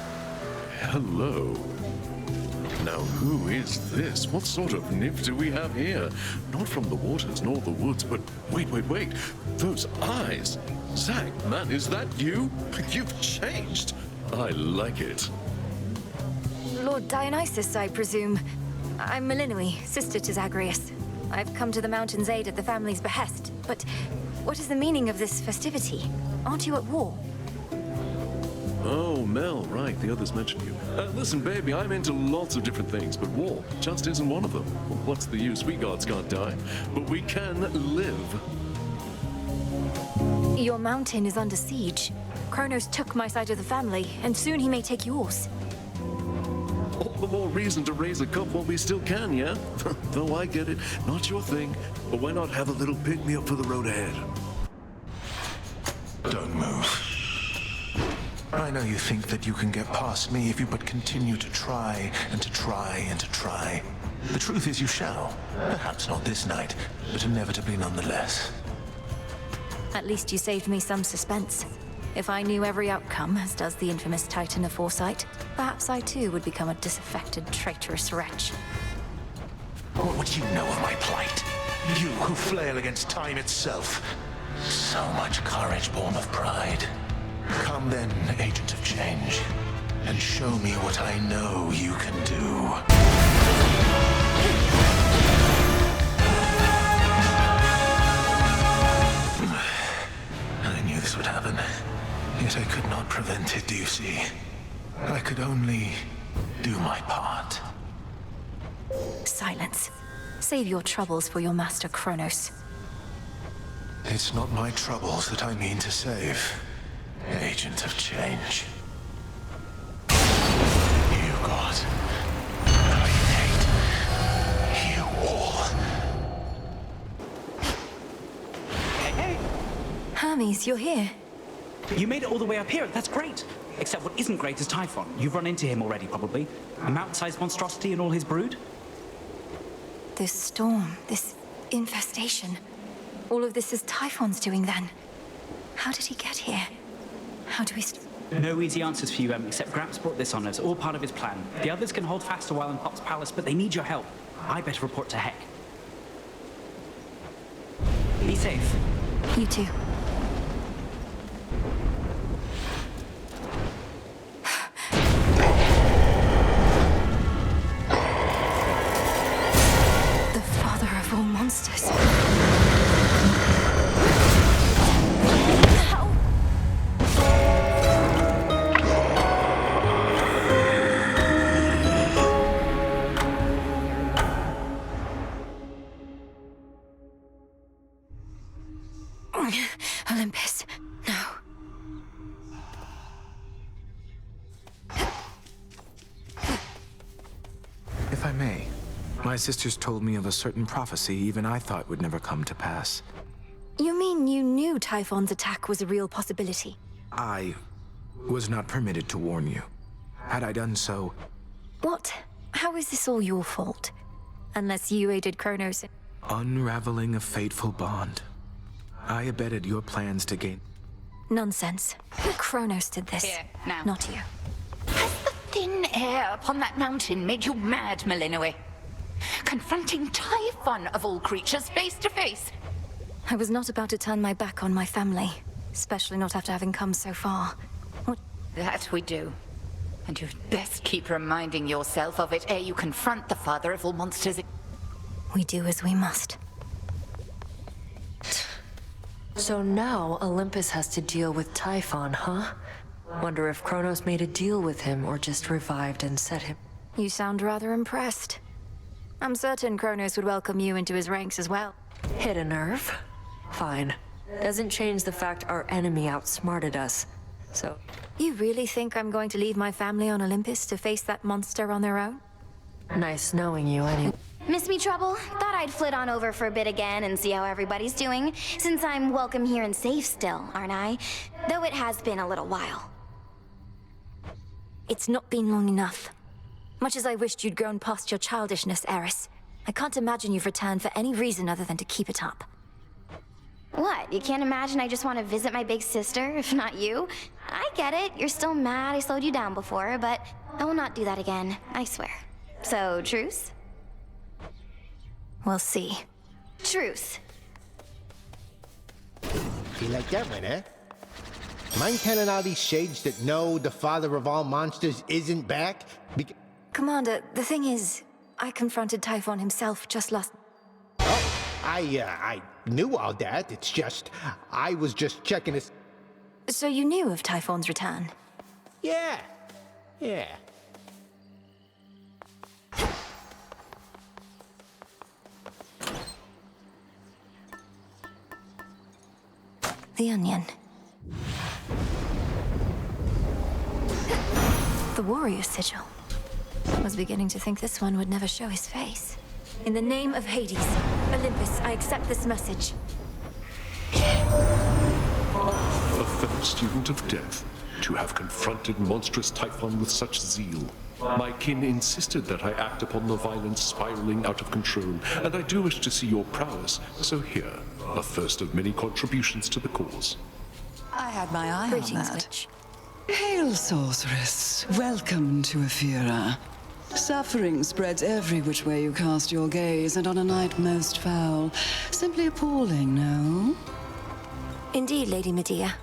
Hello. Now, who is this? What sort of nymph do we have here? Not from the waters nor the woods, but wait. Those eyes! Zack, man, is that you? You've changed. I like it. Lord Dionysus, I presume. I'm Melinoë, sister to Zagreus. I've come to the mountain's aid at the family's behest, but what is the meaning of this festivity? Aren't you at war? Oh, Mel, right, the others mentioned you. Listen, baby, I'm into lots of different things, but war just isn't one of them. What's the use? We gods can't die, but we can live. Your mountain is under siege. Cronos took my side of the family, and soon he may take yours. All the more reason to raise a cup while we still can, yeah? Though I get it, not your thing, but why not have a little pick-me-up for the road ahead? Don't move. I know you think that you can get past me if you but continue to try and to try and to try. The truth is you shall. Perhaps not this night, but inevitably nonetheless. At least you saved me some suspense. If I knew every outcome, as does the infamous Titan of Foresight, perhaps I too would become a disaffected, traitorous wretch. What would you know of my plight? You who flail against time itself. So much courage born of pride. Come then, agent of change, and show me what I know you can do. I knew this would happen, yet I could not prevent it, do you see? I could only do my part. Silence. Save your troubles for your master Cronos. It's not my troubles that I mean to save. Agent of change. You God. I hate you all. Hey! Hermes, you're here. You made it all the way up here, that's great. Except what isn't great is Typhon. You've run into him already, probably. A mountain-sized monstrosity and all his brood? This storm, this infestation. All of this is Typhon's doing then. How did he get here? How do we No easy answers for you, except Gramps brought this on us, all part of his plan. The others can hold fast a while in Pop's palace, but they need your help. I better report to Heck. Be safe. You too. The father of all monsters. Olympus, no. If I may, my sisters told me of a certain prophecy even I thought would never come to pass. You mean you knew Typhon's attack was a real possibility? I was not permitted to warn you. Had I done so... What? How is this all your fault? Unless you aided Cronos in... Unraveling a fateful bond. I abetted your plans to gain... Nonsense. Cronos did this. Here, now. Not you. Has the thin air upon that mountain made you mad, Melinoë? Confronting Typhon of all creatures face to face. I was not about to turn my back on my family, especially not after having come so far. What? That we do. And you'd best keep reminding yourself of it ere you confront the father of all monsters. We do as we must. So now Olympus has to deal with Typhon, huh? Wonder if Kronos made a deal with him or just revived and set him. You sound rather impressed. I'm certain Kronos would welcome you into his ranks as well. Hit a nerve? Fine. Doesn't change the fact our enemy outsmarted us. So... You really think I'm going to leave my family on Olympus to face that monster on their own? Nice knowing you anyway. Miss me trouble? Thought I'd flit on over for a bit again and see how everybody's doing, since I'm welcome here and safe still, aren't I? Though it has been a little while. It's not been long enough. Much as I wished you'd grown past your childishness, Eris, I can't imagine you've returned for any reason other than to keep it up. What, you can't imagine I just want to visit my big sister, if not you? I get it, you're still mad I slowed you down before, but I will not do that again, I swear. So, truce? We'll see. Truce. You like that one, huh? Mind telling all these shades that no, the father of all monsters isn't back? Commander, the thing is, I confronted Typhon himself just last... Oh, I knew all that. It's just, I was just checking his... So you knew of Typhon's return? Yeah. The onion. The warrior sigil. I was beginning to think this one would never show his face. In the name of Hades, Olympus, I accept this message. A fellow student of death, to have confronted monstrous Typhon with such zeal. My kin insisted that I act upon the violence spiraling out of control, and I do wish to see your prowess, so here, a first of many contributions to the cause. I had my eye Greetings, on that. witch. Hail, sorceress. Welcome to Ephira. Suffering spreads every which way you cast your gaze, and on a night most foul. Simply appalling, no? Indeed, Lady Medea.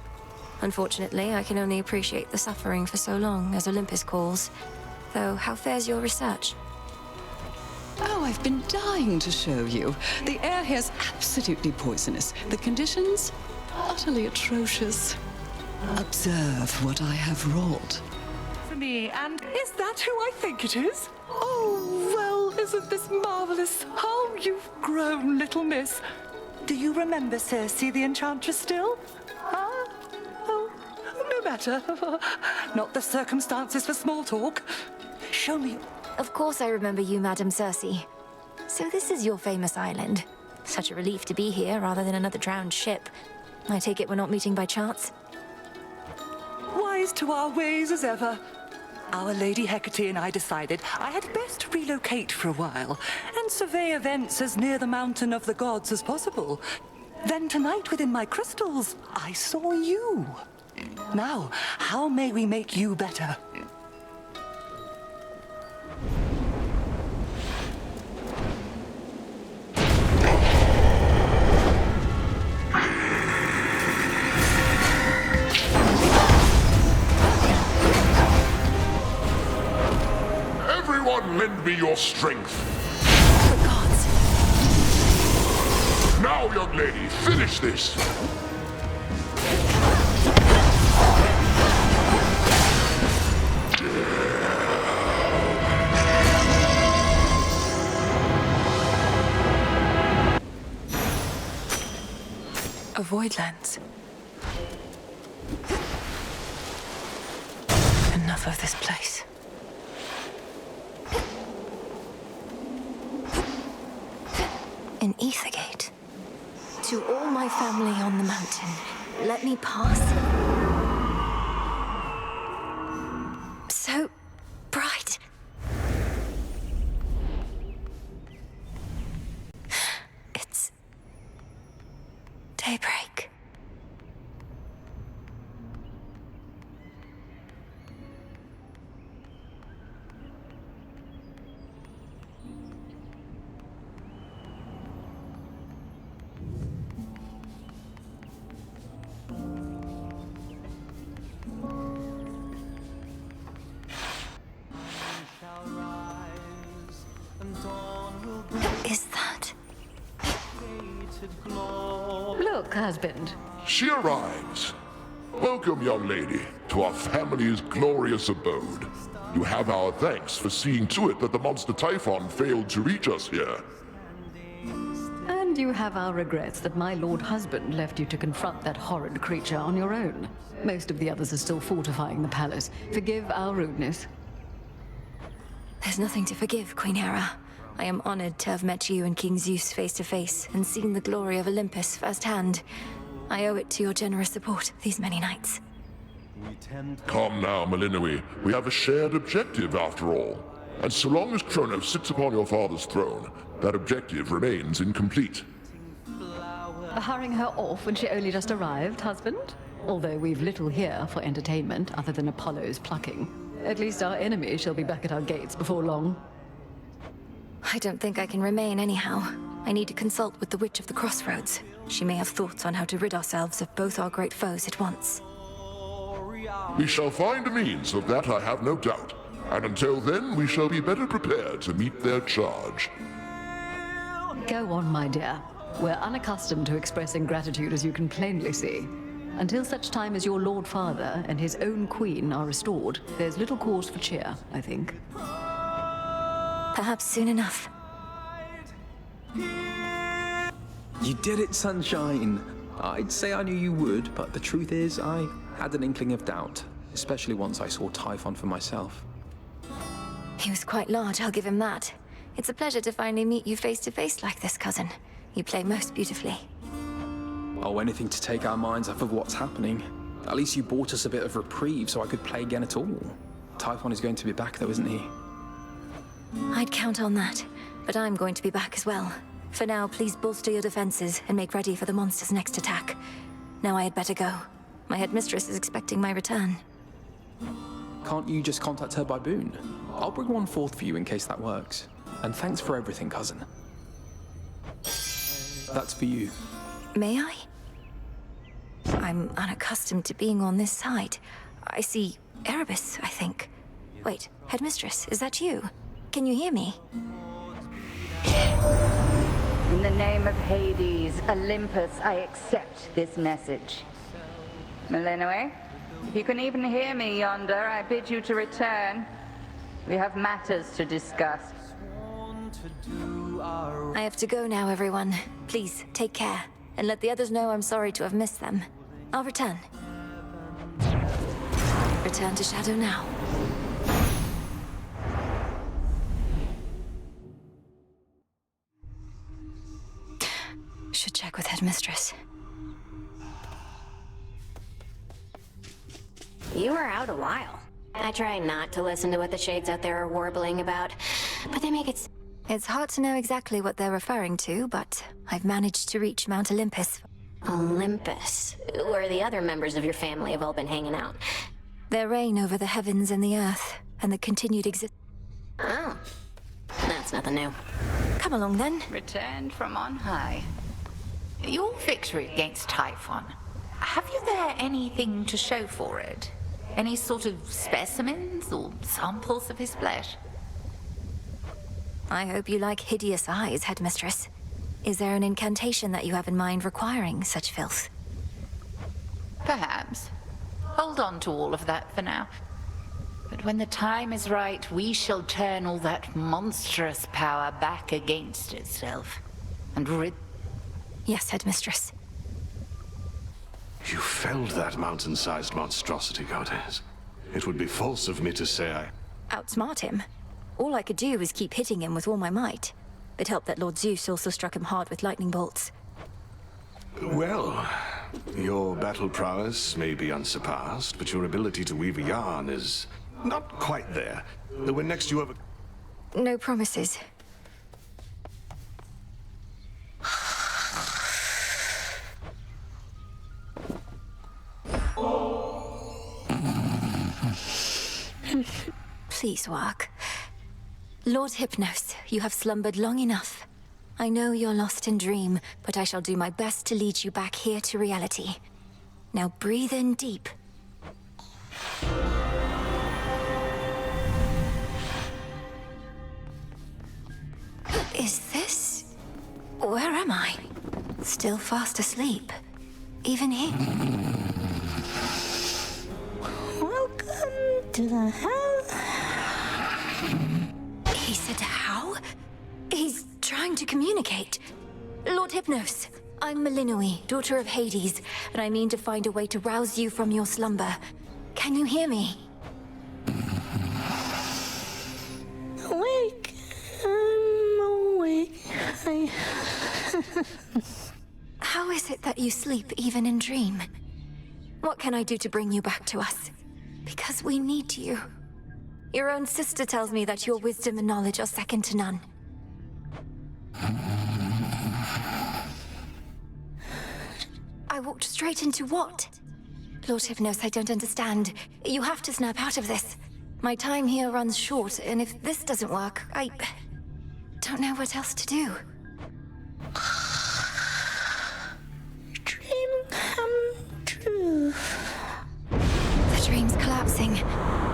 Unfortunately, I can only appreciate the suffering for so long, as Olympus calls. Though, how fares your research? Oh, I've been dying to show you. The air here's absolutely poisonous. The conditions? Utterly atrocious. Observe what I have wrought. For me, and is that who I think it is? Oh, well, isn't this marvelous? How you've grown, little miss. Do you remember Circe the Enchantress still? Huh? Oh, no matter. Not the circumstances for small talk. Show me. Of course I remember you, Madam Circe. So this is your famous island. Such a relief to be here rather than another drowned ship. I take it we're not meeting by chance? Wise to our ways as ever. Our Lady Hecate and I decided I had best relocate for a while and survey events as near the mountain of the gods as possible. Then tonight within my crystals, I saw you. Now, how may we make you better? Everyone lend me your strength. The gods. Now, young lady, finish this. A void lens. Enough of this place. An ether gate. To all my family on the mountain, let me pass. So bright. It's daybreak. Look, husband. She arrives. Welcome, young lady, to our family's glorious abode. You have our thanks for seeing to it that the monster Typhon failed to reach us here. And you have our regrets that my lord husband left you to confront that horrid creature on your own. Most of the others are still fortifying the palace. Forgive our rudeness. There's nothing to forgive, Queen Hera. I am honored to have met you and King Zeus face to face and seen the glory of Olympus firsthand. I owe it to your generous support these many nights. Come now, Melinoë. We have a shared objective, after all. And so long as Cronos sits upon your father's throne, that objective remains incomplete. Hurrying her off when she only just arrived, husband? Although we've little here for entertainment other than Apollo's plucking. At least our enemy shall be back at our gates before long. I don't think I can remain anyhow. I need to consult with the Witch of the Crossroads. She may have thoughts on how to rid ourselves of both our great foes at once. We shall find a means of that, I have no doubt. And until then, we shall be better prepared to meet their charge. Go on, my dear. We're unaccustomed to expressing gratitude, as you can plainly see. Until such time as your Lord Father and his own queen are restored, there's little cause for cheer, I think. Perhaps soon enough. You did it, Sunshine! I'd say I knew you would, but the truth is, I had an inkling of doubt, especially once I saw Typhon for myself. He was quite large, I'll give him that. It's a pleasure to finally meet you face to face like this, cousin. You play most beautifully. Oh, anything to take our minds off of what's happening. At least you bought us a bit of reprieve so I could play again at all. Typhon is going to be back though, isn't he? I'd count on that, but I'm going to be back as well. For now, please bolster your defenses and make ready for the monster's next attack. Now I had better go. My headmistress is expecting my return. Can't you just contact her by boon? I'll bring one forth for you in case that works. And thanks for everything, cousin. That's for you. May I? I'm unaccustomed to being on this side. I see Erebus, I think. Wait, headmistress, is that you? Can you hear me? In the name of Hades, Olympus, I accept this message. Melinoë, if you can even hear me yonder, I bid you to return. We have matters to discuss. I have to go now, everyone. Please, take care. And let the others know I'm sorry to have missed them. I'll return. Return to Shadow now. Should check with headmistress. You were out a while. I try not to listen to what the shades out there are warbling about, but they make it... It's hard to know exactly what they're referring to, but I've managed to reach Mount Olympus. Olympus? Where the other members of your family have all been hanging out. Their reign over the heavens and the earth, and the continued Oh. That's nothing new. Come along, then. Returned from on high. Your victory against Typhon. Have you there anything to show for it? Any sort of specimens or samples of his flesh? I hope you like hideous eyes, headmistress. Is there an incantation that you have in mind requiring such filth? Perhaps. Hold on to all of that for now. But when the time is right, we shall turn all that monstrous power back against itself. And rid... Yes, headmistress. You felled that mountain-sized monstrosity, goddess. It would be false of me to say I... Outsmart him? All I could do was keep hitting him with all my might. It helped that Lord Zeus also struck him hard with lightning bolts. Well, your battle prowess may be unsurpassed, but your ability to weave a yarn is not quite there. When next you ever... No promises. Please work. Lord Hypnos, you have slumbered long enough. I know you're lost in dream, but I shall do my best to lead you back here to reality. Now breathe in deep. Is this... Where am I? Still fast asleep. Even he. Welcome to the hell. He said how? He's trying to communicate. Lord Hypnos, I'm Melinoë, daughter of Hades, and I mean to find a way to rouse you from your slumber. Can you hear me? Awake. I'm awake. How is it that you sleep even in dream? What can I do to bring you back to us? Because we need you. Your own sister tells me that your wisdom and knowledge are second to none. I walked straight into what? Lord Hypnos, I don't understand. You have to snap out of this. My time here runs short, and if this doesn't work, I don't know what else to do. Dream come true. The dream's collapsing.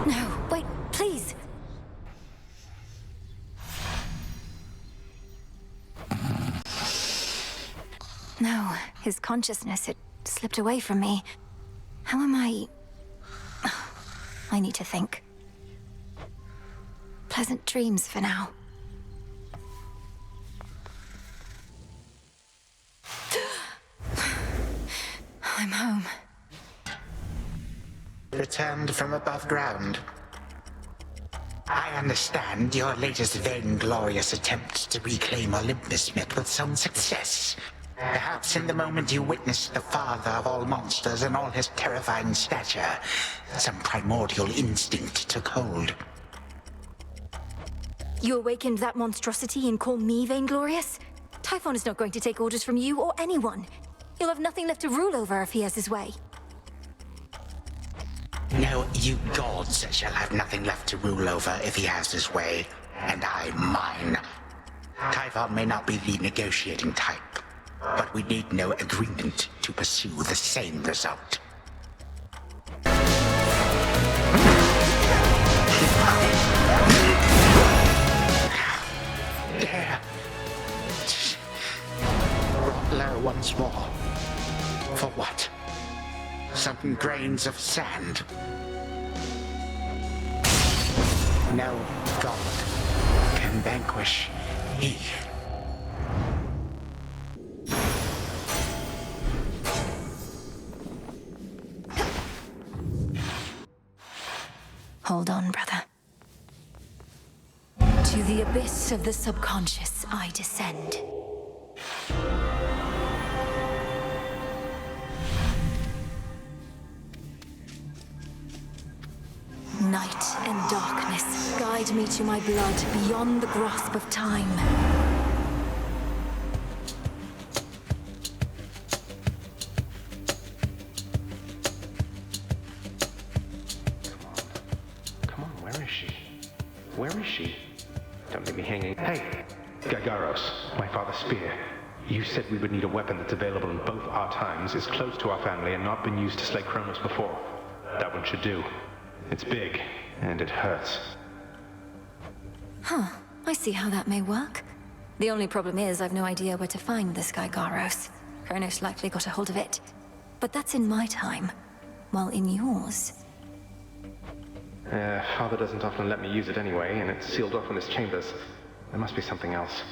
No, wait, please. No, his consciousness, it slipped away from me. How am I... I need to think. Pleasant dreams for now. I'm home. Returned from above ground. I understand your latest vainglorious attempt to reclaim Olympus met with some success. Perhaps in the moment you witnessed the father of all monsters and all his terrifying stature, some primordial instinct took hold. You awakened that monstrosity and call me vainglorious? Typhon is not going to take orders from you or anyone. He'll have nothing left to rule over if he has his way. No, you gods shall have nothing left to rule over if he has his way, and I mine. Typhon may not be the negotiating type, but we need no agreement to pursue the same result. There. Brought low once more. For what? Some grains of sand. No god can vanquish me. Hold on, brother. To the abyss of the subconscious I descend. Night and darkness guide me to my blood beyond the grasp of time. Come on, where is she? Where is she? Don't leave me hanging. Hey, Gagaros, my father's spear. You said we would need a weapon that's available in both our times, is close to our family, and not been used to slay Cronos before. That one should do. It's big, and it hurts. Huh, I see how that may work. The only problem is I've no idea where to find this guy Garos. Cronos likely got a hold of it. But that's in my time, while in yours... Father doesn't often let me use it anyway, and it's sealed off in his chambers. There must be something else.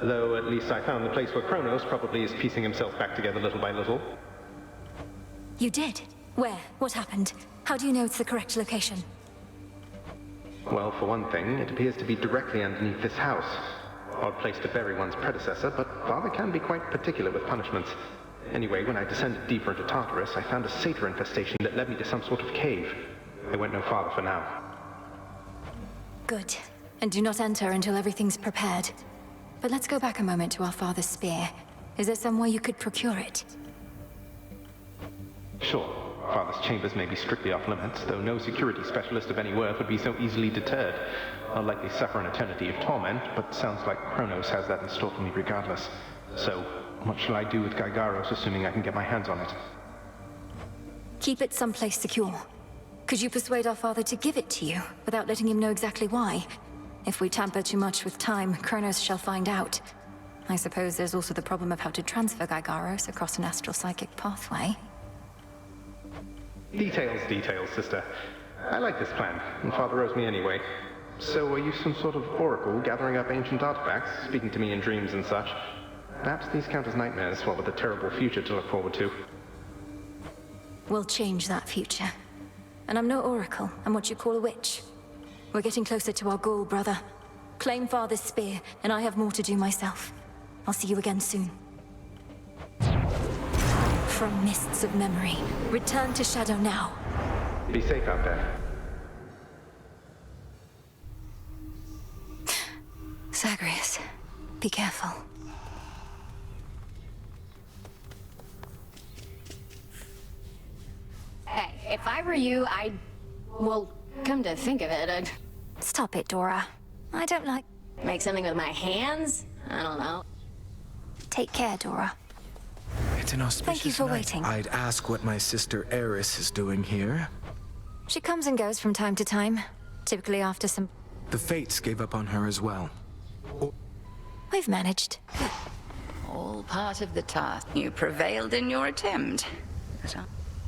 Though at least I found the place where Cronos probably is piecing himself back together little by little. You did? Where? What happened? How do you know it's the correct location? Well, for one thing, it appears to be directly underneath this house. Odd place to bury one's predecessor, but Father can be quite particular with punishments. Anyway, when I descended deeper into Tartarus, I found a satyr infestation that led me to some sort of cave. I went no farther for now. Good. And do not enter until everything's prepared. But let's go back a moment to our father's spear. Is there some way you could procure it? Sure. Father's chambers may be strictly off limits, though no security specialist of any worth would be so easily deterred. I'll likely suffer an eternity of torment, but sounds like Cronos has that in store for me regardless. So, what shall I do with Gygaros, assuming I can get my hands on it? Keep it someplace secure. Could you persuade our father to give it to you, without letting him know exactly why? If we tamper too much with time, Cronos shall find out. I suppose there's also the problem of how to transfer Gygaros across an astral psychic pathway. Details, sister. I like this plan, and Father owes me anyway. So are you some sort of oracle gathering up ancient artifacts, speaking to me in dreams and such? Perhaps these count as nightmares, what with a terrible future to look forward to. We'll change that future. And I'm no oracle, I'm what you call a witch. We're getting closer to our goal, brother. Claim Father's spear, and I have more to do myself. I'll see you again soon. From mists of memory, return to Shadow now. Be safe out there. Zagreus, be careful. Hey, if I were you, I'd... Well, come to think of it, I'd... Stop it, Dora. I don't like... Make something with my hands? I don't know. Take care, Dora. It's an auspicious Thank you for night. waiting. I'd ask what my sister Eris is doing here. She comes and goes from time to time, typically after some... The Fates gave up on her as well. We've managed. All part of the task. You prevailed in your attempt.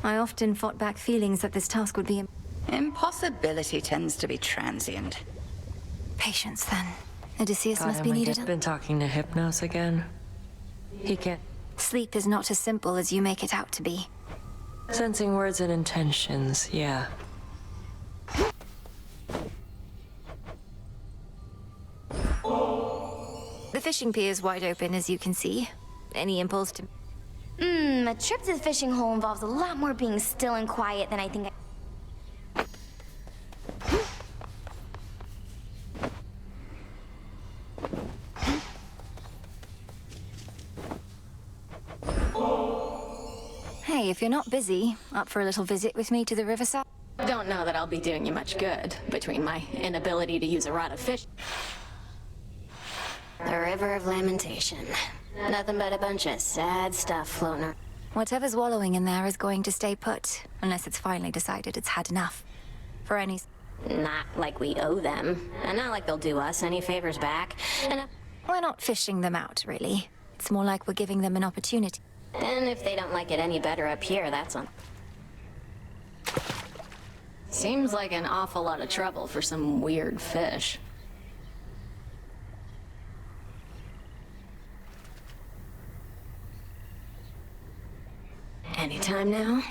I often fought back feelings that this task would be... Impossibility tends to be transient. Patience, then. Odysseus God, must be am I needed. just been talking to Hypnos again? He can't... Sleep is not as simple as you make it out to be. Sensing words and intentions, yeah. The fishing pier is wide open, as you can see. Any impulse to... A trip to the fishing hole involves a lot more being still and quiet than I think Hey, if you're not busy, up for a little visit with me to the riverside? Don't know that I'll be doing you much good, between my inability to use a rod of fish. The River of Lamentation. Nothing but a bunch of sad stuff floating around. Whatever's wallowing in there is going to stay put, unless it's finally decided it's had enough. For any... Not like we owe them, and not like they'll do us any favors back. And we're not fishing them out, really. It's more like we're giving them an opportunity. And if they don't like it any better up here, that's on... Seems like an awful lot of trouble for some weird fish. Anytime now?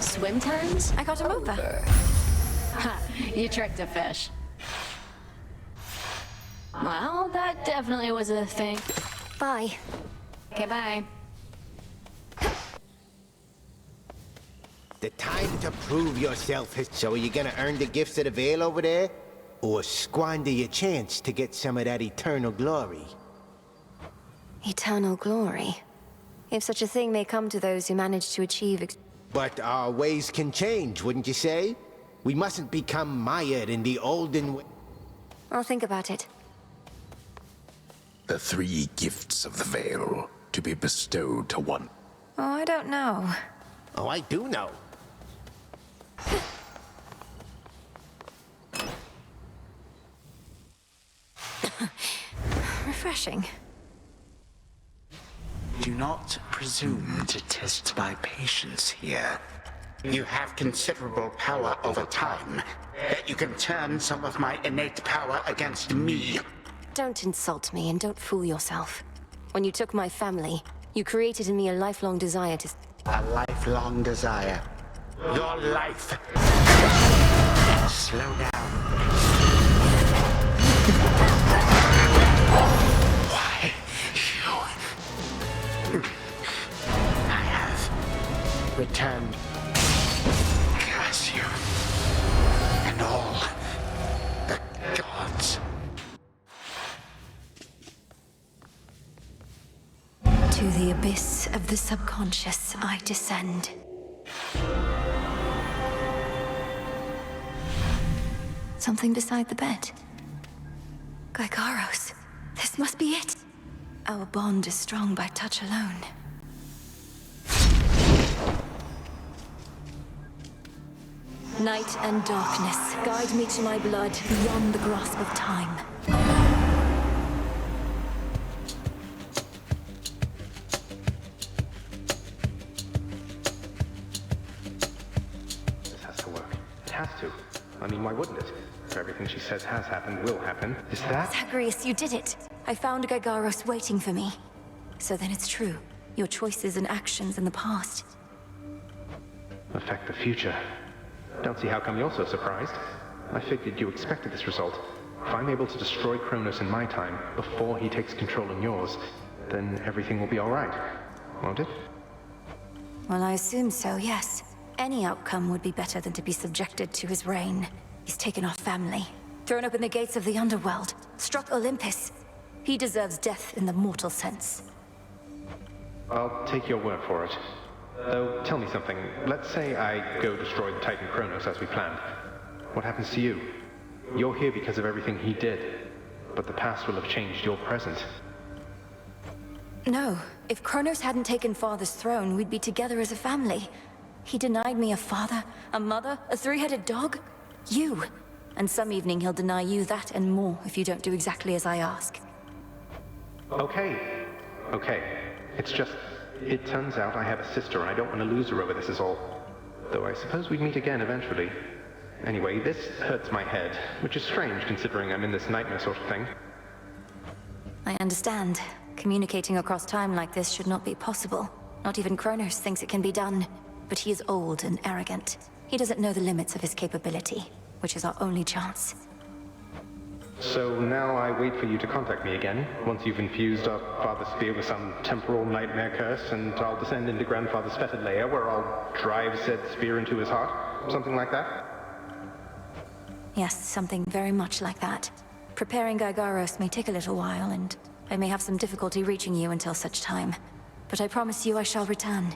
Swim times? I got him over. Ha, you tricked a fish. Well, that definitely was a thing. Bye. Okay, bye. The time to prove yourself is... So are you gonna earn the gifts of the veil over there? Or squander your chance to get some of that eternal glory? Eternal glory. If such a thing may come to those who manage to achieve... But our ways can change, wouldn't you say? We mustn't become mired in the olden way. I'll think about it. The 3 gifts of the veil to be bestowed to one. Oh, I don't know. Oh, I do know. Refreshing. Do not presume to test my patience here. You have considerable power over time. That you can turn some of my innate power against me. Don't insult me and don't fool yourself. When you took my family, you created in me a lifelong desire to... A lifelong desire. Your life. Slow down. Why you? I have returned. Curse you. And all the gods. To the abyss of the subconscious I descend. Something beside the bed. Gygaros, this must be it. Our bond is strong by touch alone. Night and darkness, guide me to my blood beyond the grasp of time. This has to work. It has to. I mean, why wouldn't it? If everything she says has happened will happen. Is that? Zagreus, you did it! I found Gygaros waiting for me. So then it's true. Your choices and actions in the past Affect the future. Don't see how come you're so surprised. I figured you expected this result. If I'm able to destroy Cronos in my time, before he takes control in yours, then everything will be alright. Won't it? Well, I assume so, yes. Any outcome would be better than to be subjected to his reign. He's taken our family, thrown open the gates of the underworld, struck Olympus. He deserves death in the mortal sense. I'll take your word for it. Though, tell me something. Let's say I go destroy the Titan Cronos as we planned. What happens to you? You're here because of everything he did, but the past will have changed your present. No. If Cronos hadn't taken Father's throne, we'd be together as a family. He denied me a father, a mother, a three-headed dog. You. And some evening he'll deny you that and more if you don't do exactly as I ask. Okay. It's just, it turns out I have a sister and I don't want to lose her over this is all. Though I suppose we'd meet again eventually. Anyway, this hurts my head, which is strange considering I'm in this nightmare sort of thing. I understand. Communicating across time like this should not be possible. Not even Cronos thinks it can be done. But he is old and arrogant. He doesn't know the limits of his capability, which is our only chance. So now I wait for you to contact me again, once you've infused our father's spear with some temporal nightmare curse, and I'll descend into Grandfather's fetid lair, where I'll drive said spear into his heart? Something like that? Yes, something very much like that. Preparing Gygaros may take a little while, and I may have some difficulty reaching you until such time. But I promise you I shall return.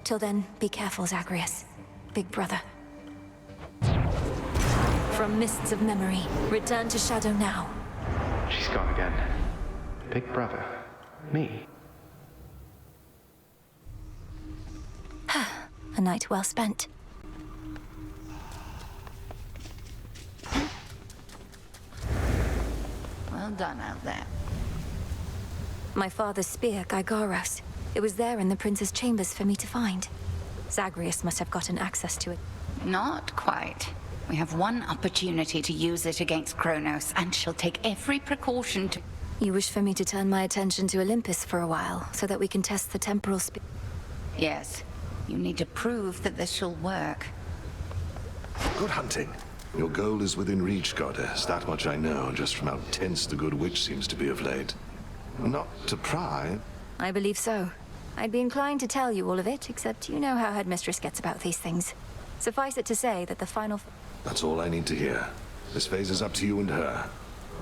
Till then, be careful, Zagreus. Big brother. From mists of memory, return to shadow now. She's gone again. Big brother. Me. A night well spent. Well done out there. My father's spear, Gygaros. It was there in the prince's chambers for me to find. Zagreus must have gotten access to it. Not quite. We have one opportunity to use it against Cronos, and she'll take every precaution to... You wish for me to turn my attention to Olympus for a while, so that we can test the temporal spear? Yes. You need to prove that this shall work. Good hunting. Your goal is within reach, goddess. That much I know, just from how tense the good witch seems to be of late. Not to pry. I believe so. I'd be inclined to tell you all of it, except you know how Headmistress gets about these things. Suffice it to say that the final... That's all I need to hear. This phase is up to you and her.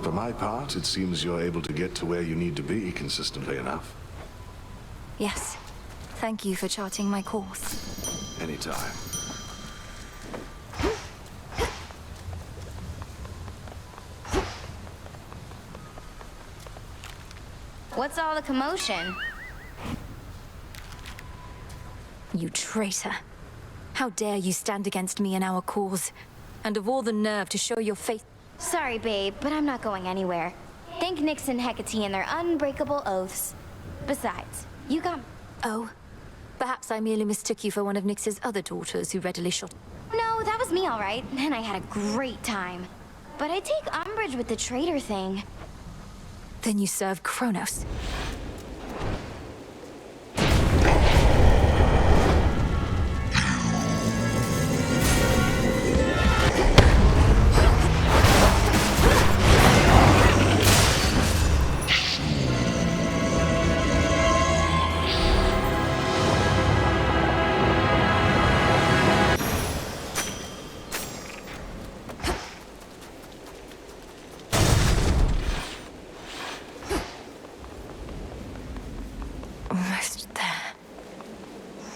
For my part, it seems you're able to get to where you need to be consistently enough. Yes. Thank you for charting my course. Anytime. What's all the commotion? You traitor. How dare you stand against me and our cause? And of all the nerve to show your face... Sorry, babe, but I'm not going anywhere. Thank Nyx and Hecate and their unbreakable oaths. Besides, you got... Oh? Perhaps I merely mistook you for one of Nyx's other daughters who readily shot... No, that was me, all right. And I had a great time. But I take umbrage with the traitor thing. Then you serve Cronos.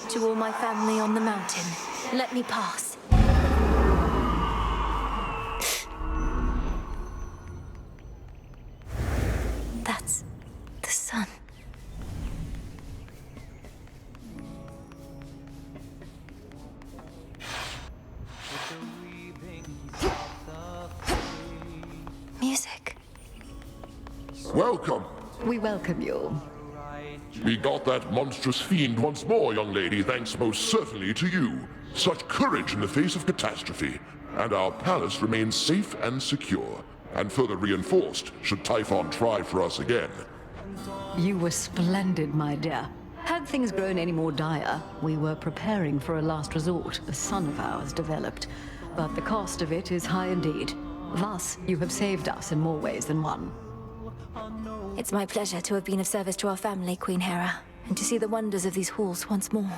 To all my family on the mountain, let me pass. That's the sun. With a Welcome. We welcome you. We got that monstrous fiend once more, young lady, thanks most certainly to you. Such courage in the face of catastrophe. And our palace remains safe and secure, and further reinforced should Typhon try for us again. You were splendid, my dear. Had things grown any more dire, we were preparing for a last resort a son of ours developed. But the cost of it is high indeed. Thus, you have saved us in more ways than one. It's my pleasure to have been of service to our family, Queen Hera, and to see the wonders of these halls once more.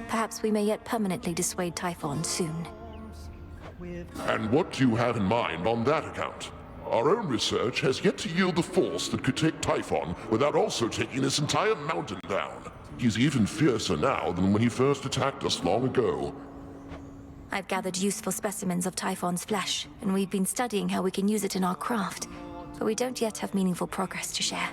Perhaps we may yet permanently dissuade Typhon soon. And what do you have in mind on that account? Our own research has yet to yield the force that could take Typhon without also taking this entire mountain down. He's even fiercer now than when he first attacked us long ago. I've gathered useful specimens of Typhon's flesh, and we've been studying how we can use it in our craft. But we don't yet have meaningful progress to share.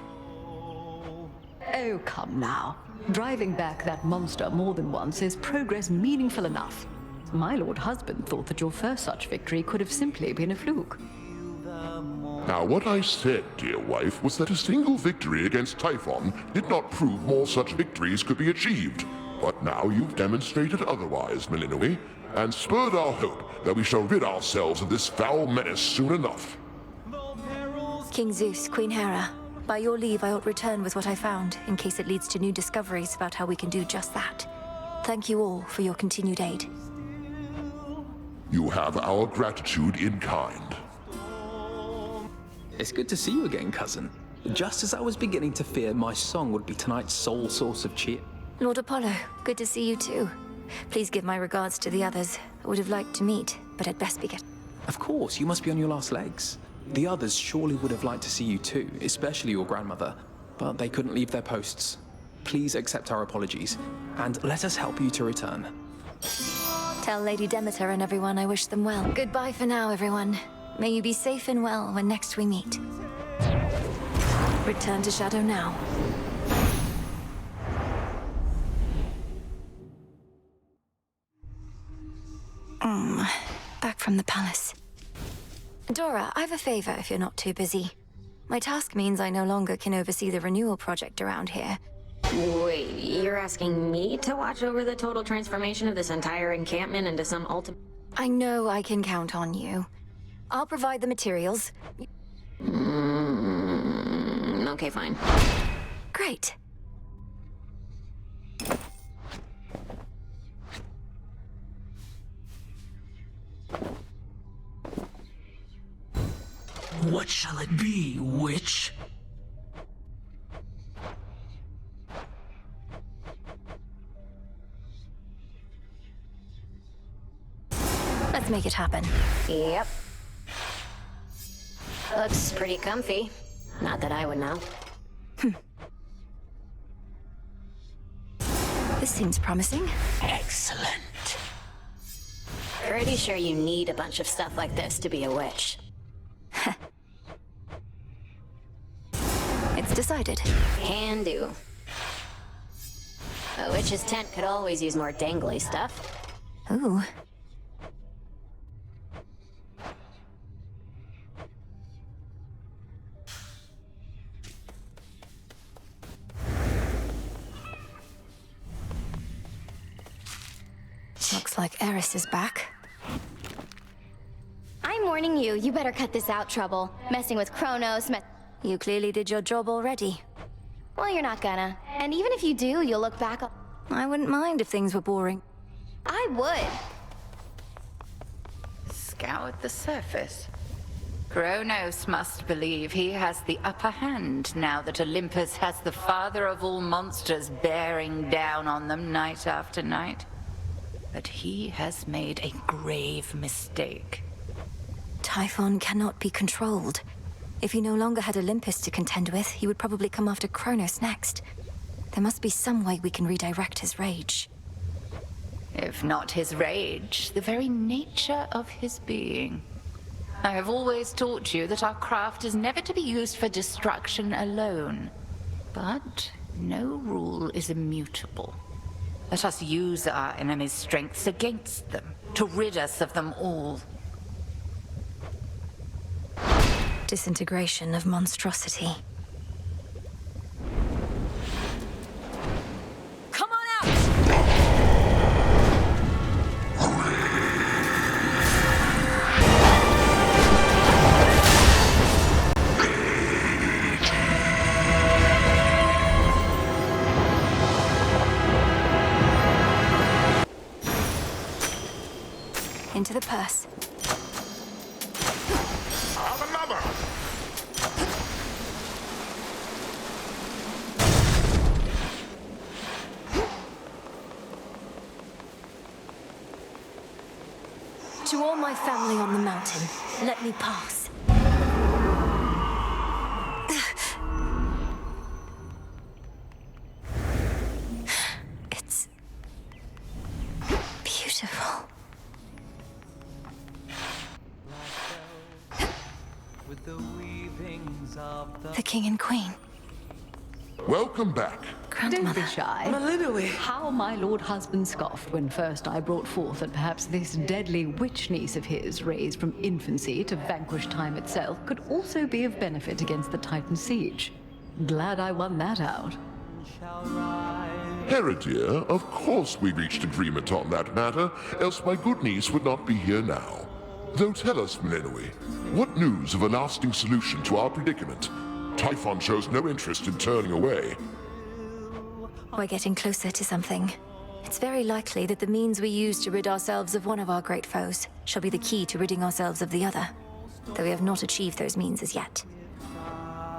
Oh, come now. Driving back that monster more than once is progress meaningful enough. My lord husband thought that your first such victory could have simply been a fluke. Now, what I said, dear wife, was that a single victory against Typhon did not prove more such victories could be achieved. But now you've demonstrated otherwise, Melinoë, and spurred our hope that we shall rid ourselves of this foul menace soon enough. King Zeus, Queen Hera, by your leave I ought return with what I found, in case it leads to new discoveries about how we can do just that. Thank you all for your continued aid. You have our gratitude in kind. It's good to see you again, cousin. Just as I was beginning to fear my song would be tonight's sole source of cheer. Lord Apollo, good to see you too. Please give my regards to the others. I would have liked to meet, but I'd best be getting... Of course, you must be on your last legs. The others surely would have liked to see you too, especially your grandmother, but they couldn't leave their posts. Please accept our apologies, and let us help you to return. Tell Lady Demeter and everyone I wish them well. Goodbye for now, everyone. May you be safe and well when next we meet. Return to Shadow now. Back from the palace. Dora, I've a favor if you're not too busy. My task means I no longer can oversee the renewal project around here. Wait, you're asking me to watch over the total transformation of this entire encampment into some ultimate... I know I can count on you. I'll provide the materials. Okay, fine. Great. What shall it be, witch? Let's make it happen. Yep. Looks pretty comfy. Not that I would know. This seems promising. Excellent. Pretty sure you need a bunch of stuff like this to be a witch. It's decided. Can do. A witch's tent could always use more dangly stuff. Ooh. Looks like Eris is back. I'm warning you. You better cut this out, Trouble. Messing with Kronos, You clearly did your job already. Well, you're not gonna. And even if you do, you'll look back on... I wouldn't mind if things were boring. I would. Scoured the surface. Kronos must believe he has the upper hand now that Olympus has the father of all monsters bearing down on them night after night. But he has made a grave mistake. Typhon cannot be controlled. If he no longer had Olympus to contend with, he would probably come after Kronos next. There must be some way we can redirect his rage. If not his rage, the very nature of his being. I have always taught you that our craft is never to be used for destruction alone. But no rule is immutable. Let us use our enemy's strengths against them, to rid us of them all. Disintegration of monstrosity. Into the purse. Have another! To all my family on the mountain, let me pass. It's beautiful. The king and queen. Welcome back. Don't be shy. Melinoë. How my lord husband scoffed when first I brought forth that perhaps this deadly witch niece of his, raised from infancy to vanquish time itself, could also be of benefit against the Titan siege. Glad I won that out. Hera, dear, of course we reached agreement on that matter, else my good niece would not be here now. Though tell us, Melinoë, what news of a lasting solution to our predicament? Typhon shows no interest in turning away. We're getting closer to something. It's very likely that the means we use to rid ourselves of one of our great foes shall be the key to ridding ourselves of the other, though we have not achieved those means as yet.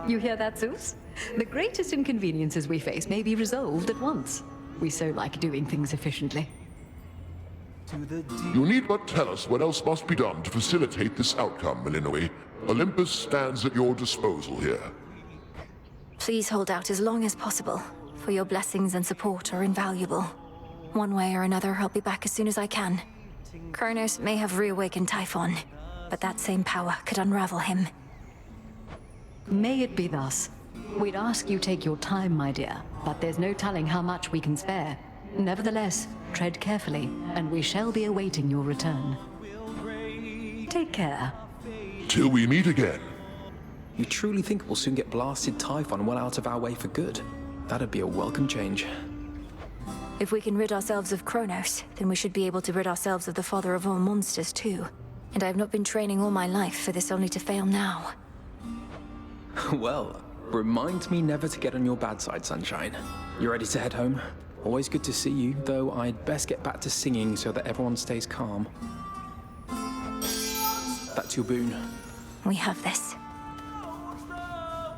You hear that, Zeus? The greatest inconveniences we face may be resolved at once. We so like doing things efficiently. You need but tell us what else must be done to facilitate this outcome, Melinoë. Olympus stands at your disposal here. Please hold out as long as possible, for your blessings and support are invaluable. One way or another, I'll be back as soon as I can. Cronos may have reawakened Typhon, but that same power could unravel him. May it be thus. We'd ask you take your time, my dear, but there's no telling how much we can spare. Nevertheless, tread carefully, and we shall be awaiting your return. Take care. Till we meet again. You truly think we'll soon get blasted Typhon well out of our way for good? That'd be a welcome change. If we can rid ourselves of Cronos, then we should be able to rid ourselves of the father of all monsters too. And I've not been training all my life for this only to fail now. Well, remind me never to get on your bad side, Sunshine. You ready to head home? Always good to see you, though I'd best get back to singing so that everyone stays calm. That's your boon. We have this.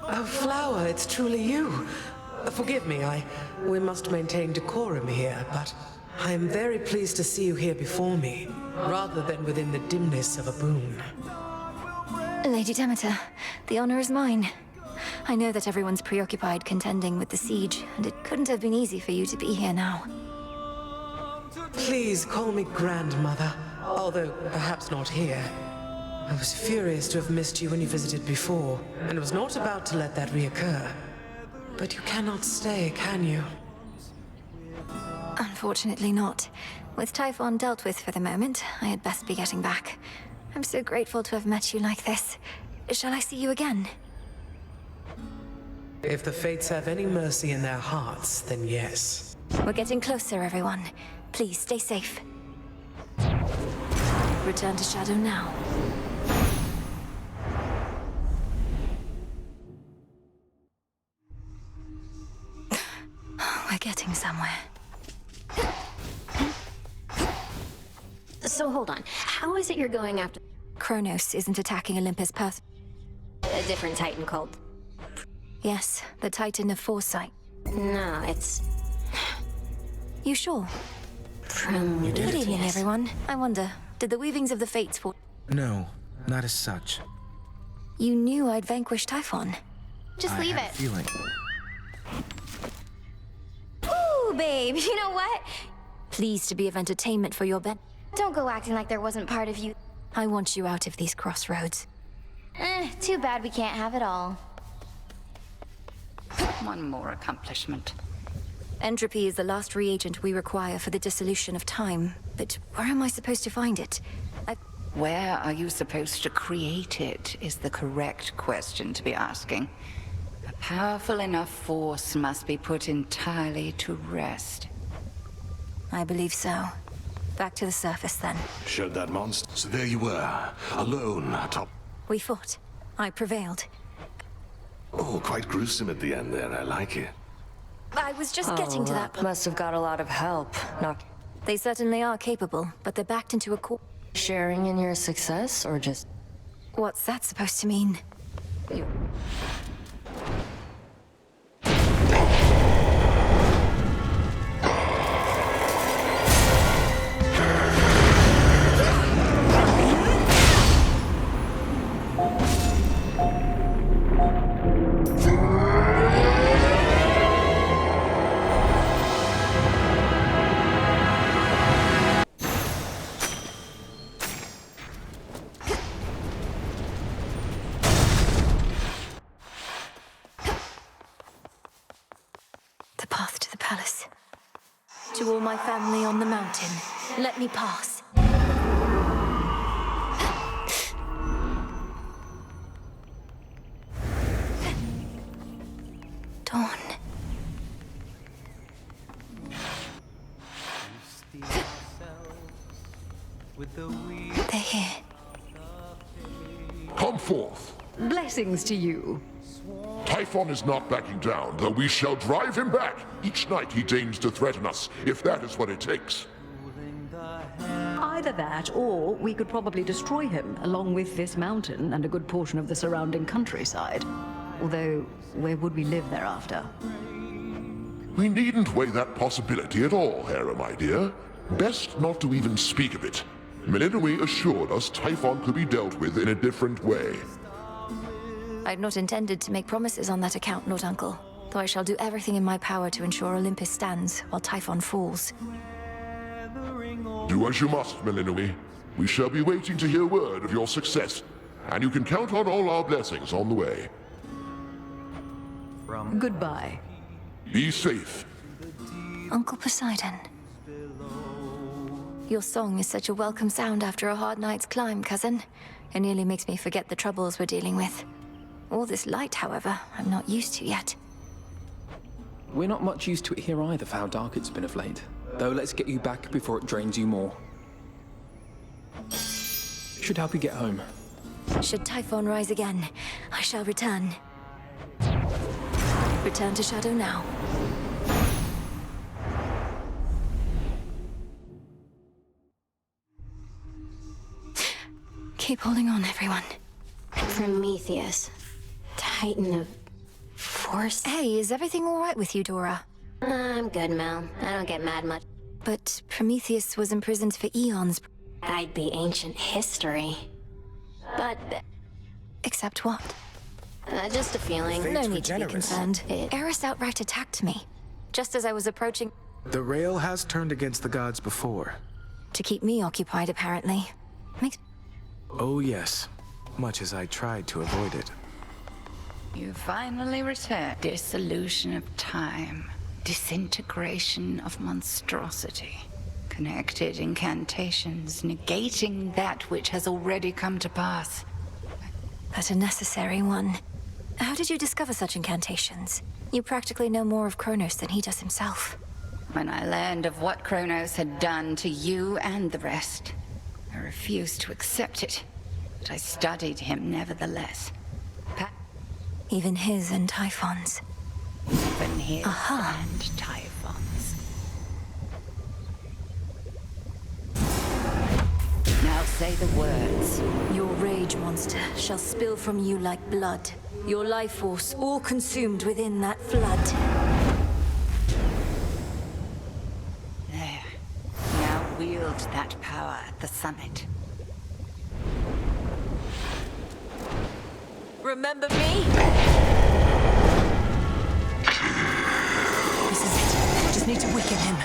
Oh, Flower, it's truly you. Forgive me, we must maintain decorum here, but I'm very pleased to see you here before me, rather than within the dimness of a boon. Lady Demeter, the honor is mine. I know that everyone's preoccupied contending with the siege, and it couldn't have been easy for you to be here now. Please call me grandmother, although perhaps not here. I was furious to have missed you when you visited before, and was not about to let that reoccur. But you cannot stay, can you? Unfortunately not. With Typhon dealt with for the moment, I had best be getting back. I'm so grateful to have met you like this. Shall I see you again? If the fates have any mercy in their hearts, then yes. We're getting closer, everyone. Please stay safe. Return to Shadow now. We're getting somewhere. So hold on. How is it you're going after... Cronos isn't attacking Olympus A different Titan called... Yes, the Titan of Foresight. No, it's... You sure? Good evening, everyone. I wonder, did the weavings of the fates for... No, not as such. You knew I'd vanquish Typhon. Just leave it. Feeling. Ooh, babe, you know what? Pleased to be of entertainment for your bed. Don't go acting like there wasn't part of you. I want you out of these crossroads. Too bad we can't have it all. One more accomplishment. Entropy is the last reagent we require for the dissolution of time. But where am I supposed to find it? Where are you supposed to create it is the correct question to be asking. A powerful enough force must be put entirely to rest. I believe so. Back to the surface, then. Showed that monster. So there you were, alone atop... We fought. I prevailed. Oh, quite gruesome at the end there. I like it. I was just getting to that point. Must have got a lot of help. They certainly are capable, but they're backed into a Sharing in your success, or just... What's that supposed to mean? The path to the palace. To all my family on the mountain, let me pass. Dawn. They're here. Come forth. Blessings to you. Typhon is not backing down, though we shall drive him back. Each night he deigns to threaten us, if that is what it takes. Either that, or we could probably destroy him, along with this mountain and a good portion of the surrounding countryside. Although, where would we live thereafter? We needn't weigh that possibility at all, Hera, my dear. Best not to even speak of it. Melinoë assured us Typhon could be dealt with in a different way. I'd not intended to make promises on that account, Lord Uncle, though I shall do everything in my power to ensure Olympus stands while Typhon falls. Do as you must, Melinoë. We shall be waiting to hear word of your success, and you can count on all our blessings on the way. Goodbye. Be safe. Uncle Poseidon. Your song is such a welcome sound after a hard night's climb, cousin. It nearly makes me forget the troubles we're dealing with. All this light, however, I'm not used to yet. We're not much used to it here either for how dark it's been of late. Though let's get you back before it drains you more. Should help you get home. Should Typhon rise again, I shall return. Return to Shadow now. Keep holding on, everyone. Prometheus. Titan of force. Hey, is everything all right with you, Dora? I'm good, Mel. I don't get mad much. But Prometheus was imprisoned for eons. I'd be ancient history. But... Except what? Just a feeling. No need to be concerned. Eris outright attacked me, just as I was approaching. The rail has turned against the gods before. To keep me occupied, apparently. Makes... Oh yes, much as I tried to avoid it. You finally return. Dissolution of time. Disintegration of monstrosity. Connected incantations, negating that which has already come to pass. But a necessary one. How did you discover such incantations? You practically know more of Cronos than he does himself. When I learned of what Cronos had done to you and the rest, I refused to accept it, but I studied him nevertheless. Even his and Typhon's. Even his and Typhon's. Now say the words. Your rage monster shall spill from you like blood. Your life force all consumed within that flood. There. Now wield that power at the summit. Remember me? This is it. Just need to weaken him.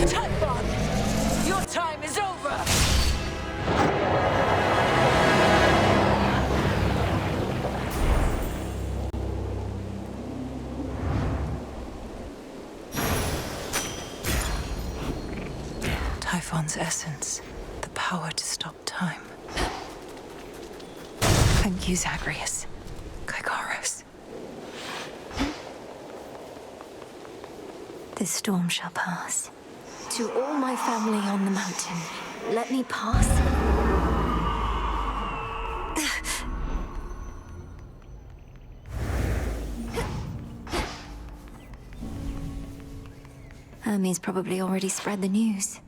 Typhon! Your time is over! Typhon's essence, the power to stop time. Thank you, Zagreus. Kykaros. This storm shall pass. To all my family on the mountain, let me pass? Hermes probably already spread the news.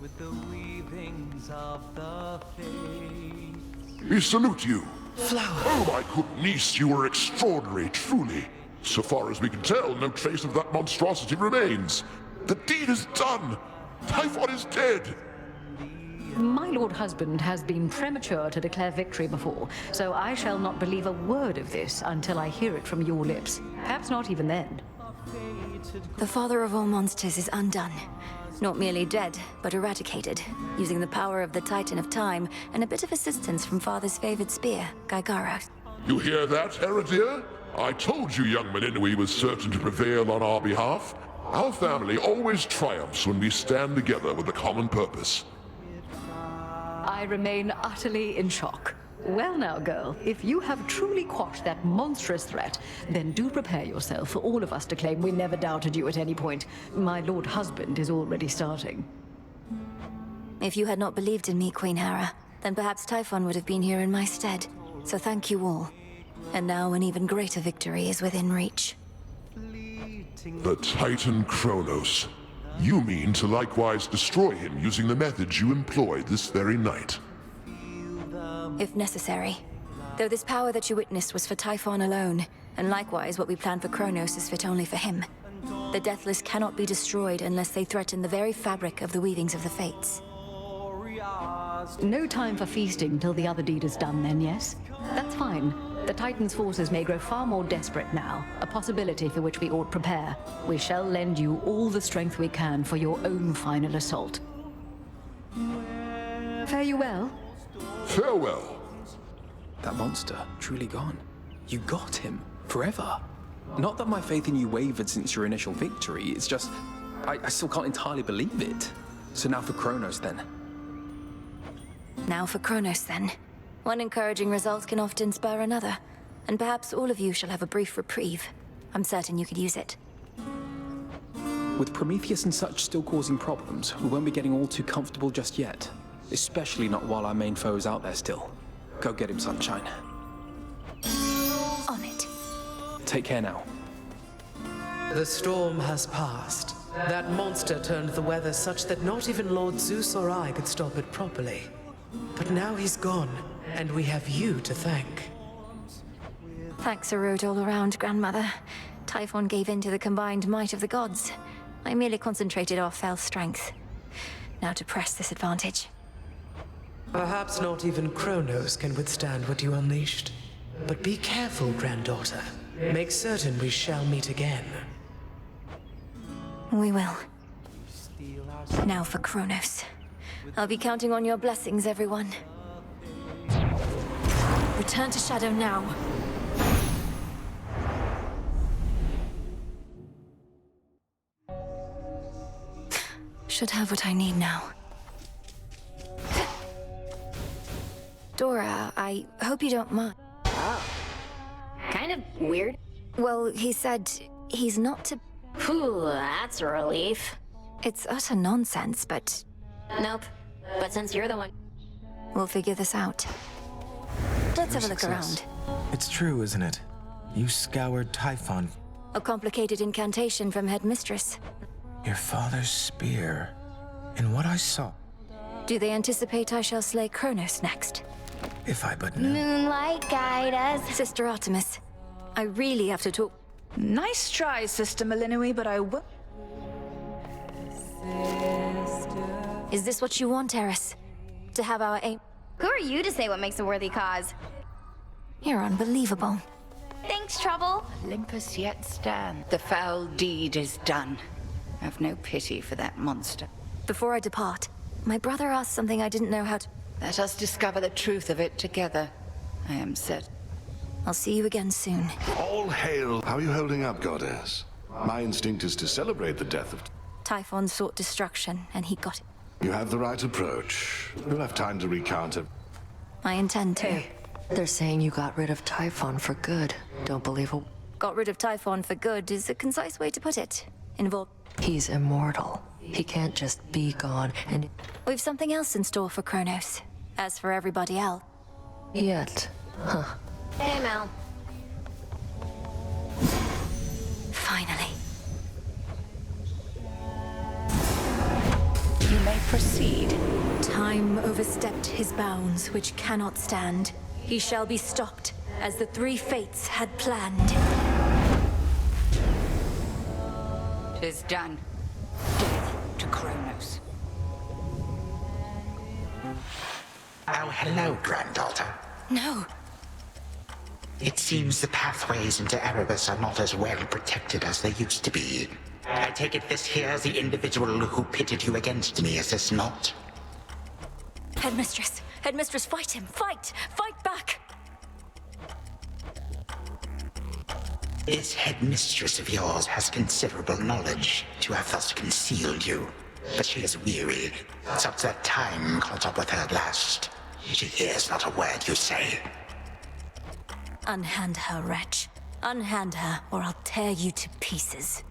With the weavings of the fates. We salute you. Flower. Oh, my good niece, you are extraordinary, truly. So far as we can tell, no trace of that monstrosity remains. The deed is done. Typhon is dead. My lord husband has been premature to declare victory before, so I shall not believe a word of this until I hear it from your lips. Perhaps not even then. The father of all monsters is undone. Not merely dead, but eradicated, using the power of the Titan of Time and a bit of assistance from father's favored spear, Gygaros. You hear that, Heredia? I told you young Melinoë was certain to prevail on our behalf. Our family always triumphs when we stand together with a common purpose. I remain utterly in shock. Well now, girl, if you have truly quashed that monstrous threat, then do prepare yourself for all of us to claim we never doubted you at any point. My lord husband is already starting. If you had not believed in me, Queen Hera, then perhaps Typhon would have been here in my stead. So thank you all. And now an even greater victory is within reach. The Titan Cronos. You mean to likewise destroy him using the methods you employed this very night? If necessary. Though this power that you witnessed was for Typhon alone, and likewise what we planned for Cronos is fit only for him. The Deathless cannot be destroyed unless they threaten the very fabric of the weavings of the Fates. No time for feasting till the other deed is done then, yes? That's fine. The Titan's forces may grow far more desperate now, a possibility for which we ought prepare. We shall lend you all the strength we can for your own final assault. Fare you well? Farewell. That monster, truly gone. You got him, forever. Not that my faith in you wavered since your initial victory, it's just, I still can't entirely believe it. So now for Cronos then. Now for Cronos then. One encouraging result can often spur another, and perhaps all of you shall have a brief reprieve. I'm certain you could use it. With Prometheus and such still causing problems, we won't be getting all too comfortable just yet. Especially not while our main foe is out there still. Go get him, Sunshine. On it. Take care now. The storm has passed. That monster turned the weather such that not even Lord Zeus or I could stop it properly. But now he's gone, and we have you to thank. Thanks a road all around, Grandmother. Typhon gave in to the combined might of the gods. I merely concentrated our fell strength. Now to press this advantage. Perhaps not even Cronos can withstand what you unleashed. But be careful, granddaughter. Make certain we shall meet again. We will. Now for Cronos. I'll be counting on your blessings, everyone. Return to Shadow now. Should have what I need now. Dora, I hope you don't mind. Oh. Kind of weird. Well, he said he's not to... Phew, that's a relief. It's utter nonsense, but... Nope. But since you're the one... We'll figure this out. Let's have a look around. It's true, isn't it? You scoured Typhon. A complicated incantation from Headmistress. Your father's spear. In what I saw. Do they anticipate I shall slay Cronos next? If I but knew. Moonlight, guide us. Sister Artemis, I really have to talk. Nice try, Sister Melinoë, but I will... Is this what you want, Eris? To have our aim? Who are you to say what makes a worthy cause? You're unbelievable. Thanks, Trouble. Olympus yet stand. The foul deed is done. Have no pity for that monster. Before I depart, my brother asked something I didn't know how to... Let us discover the truth of it together. I am certain. I'll see you again soon. All hail. How are you holding up, Goddess? My instinct is to celebrate the death of... Typhon sought destruction, and he got it. You have the right approach. We'll have time to recount it. I intend to. Hey, they're saying you got rid of Typhon for good. Don't believe Got rid of Typhon for good is a concise way to put it. He's immortal. He can't just be gone, and... We've something else in store for Cronos. As for everybody else... Yet. Huh. Hey, Mel. Finally. You may proceed. Time overstepped his bounds, which cannot stand. He shall be stopped, as the three fates had planned. 'Tis done. Death to Cronos. Oh, hello, granddaughter. No. It seems the pathways into Erebus are not as well protected as they used to be. I take it this here's the individual who pitted you against me, is this not? Headmistress! Headmistress, fight him! Fight! Fight back! This headmistress of yours has considerable knowledge to have thus concealed you. But she is weary. Since that time caught up with her last, she hears not a word you say. Unhand her, wretch. Unhand her, or I'll tear you to pieces.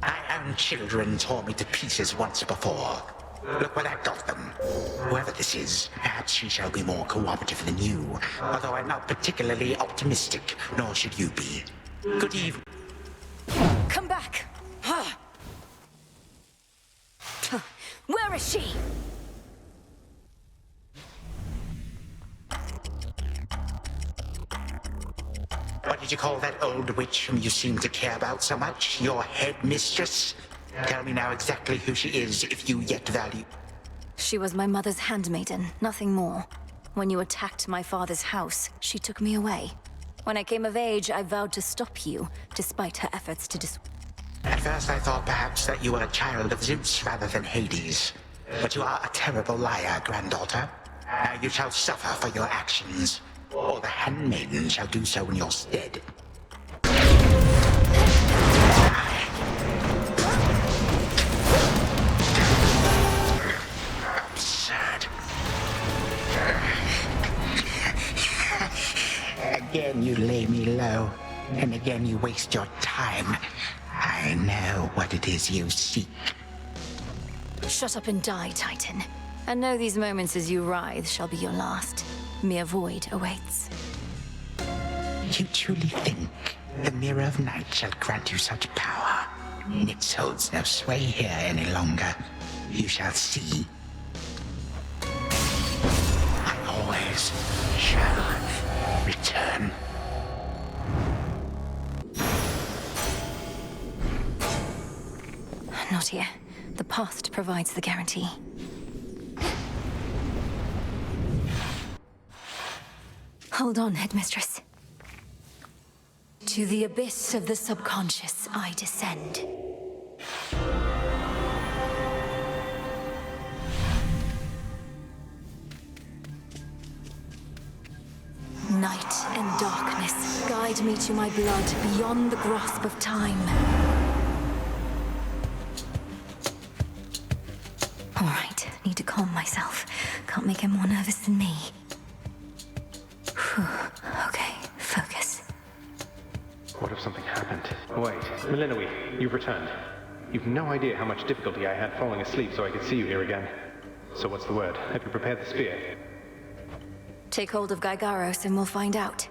My own children tore me to pieces once before. Look where that got them. Whoever this is, perhaps she shall be more cooperative than you, although I'm not particularly optimistic, nor should you be. Good evening. Come back! Where is she? What did you call that old witch whom you seem to care about so much? Your headmistress? Tell me now exactly who she is, if you yet value... She was my mother's handmaiden, nothing more. When you attacked my father's house, she took me away. When I came of age, I vowed to stop you, despite her efforts to At first I thought perhaps that you were a child of Zeus rather than Hades. But you are a terrible liar, granddaughter. Now you shall suffer for your actions, or the handmaiden shall do so in your stead. Absurd. Again you lay me low, and again you waste your time. I know what it is you seek. Shut up and die, Titan. And know these moments as you writhe shall be your last. Mere void awaits. You truly think the Mirror of Night shall grant you such power? It holds no sway here any longer. You shall see. I always shall return. Not here. The past provides the guarantee. Hold on, Headmistress. To the abyss of the subconscious, I descend. Night and darkness guide me to my blood beyond the grasp of time. All right, need to calm myself. Can't make him more nervous than me. Whew. Okay, focus. What if something happened? Wait, Melinoë, you've returned. You've no idea how much difficulty I had falling asleep so I could see you here again. So what's the word? Have you prepared the spear? Take hold of Gygaros and we'll find out.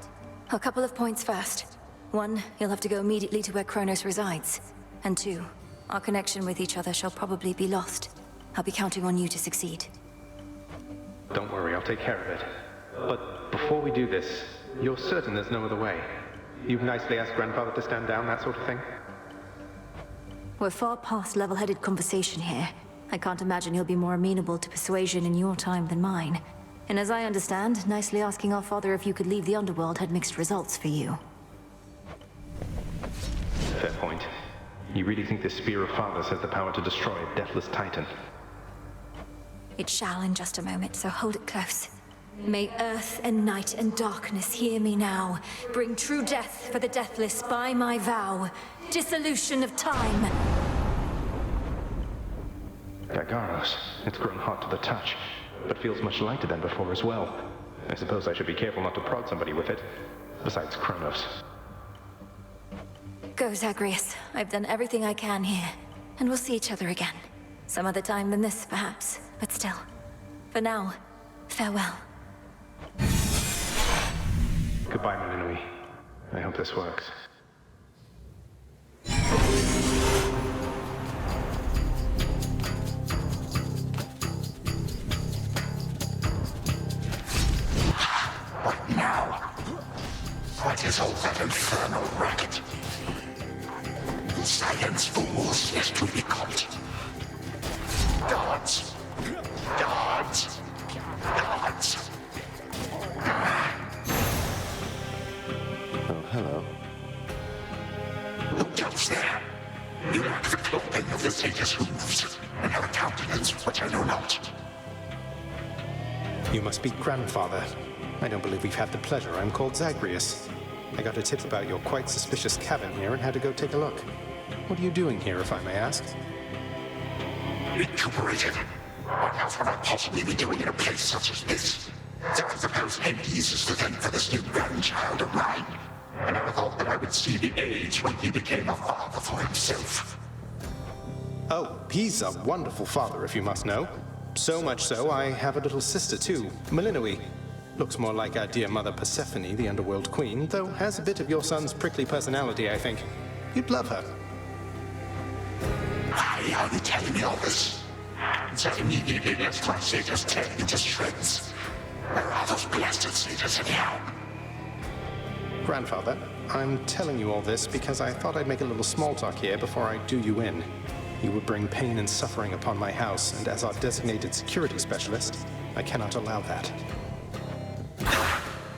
A couple of points first. 1, you'll have to go immediately to where Cronos resides. And 2, our connection with each other shall probably be lost. I'll be counting on you to succeed. Don't worry, I'll take care of it. But before we do this, you're certain there's no other way? You've nicely asked Grandfather to stand down, that sort of thing? We're far past level-headed conversation here. I can't imagine he'll be more amenable to persuasion in your time than mine. And as I understand, nicely asking our father if you could leave the underworld had mixed results for you. Fair point. You really think this spear of Father's has the power to destroy a deathless Titan? It shall in just a moment, so hold it close. May earth and night and darkness hear me now. Bring true death for the deathless by my vow. Dissolution of time. Gygaros, it's grown hot to the touch, but feels much lighter than before as well. I suppose I should be careful not to prod somebody with it. Besides Cronos. Go, Zagreus. I've done everything I can here. And we'll see each other again. Some other time than this, perhaps. But still, for now, farewell. Goodbye, Melinoë. I hope this works. What now? What is all that infernal racket? Silence, fools, lest we be caught. Guards! Guards! Guards! Oh, hello. Who goes there? You lack the clothing of the sage's hooves, and have a countenance which I know not. You must be grandfather. I don't believe we've had the pleasure. I'm called Zagreus. I got a tip about your quite suspicious cabin here and had to go take a look. What are you doing here, if I may ask? Recuperated. What else would I possibly be doing in a place such as this? So I suppose Hades is to thank for this new grandchild of mine. I never thought that I would see the age when he became a father for himself. Oh, he's a wonderful father, if you must know. So much so, I have a little sister too, Melinoë. Looks more like our dear mother Persephone, the underworld queen, though has a bit of your son's prickly personality, I think. You'd love her. Why are you telling me all this? So immediately lets my satyrs tear into shreds. Where are those blasted satyrs anyhow? Grandfather, I'm telling you all this because I thought I'd make a little small talk here before I do you in. You would bring pain and suffering upon my house, and as our designated security specialist, I cannot allow that.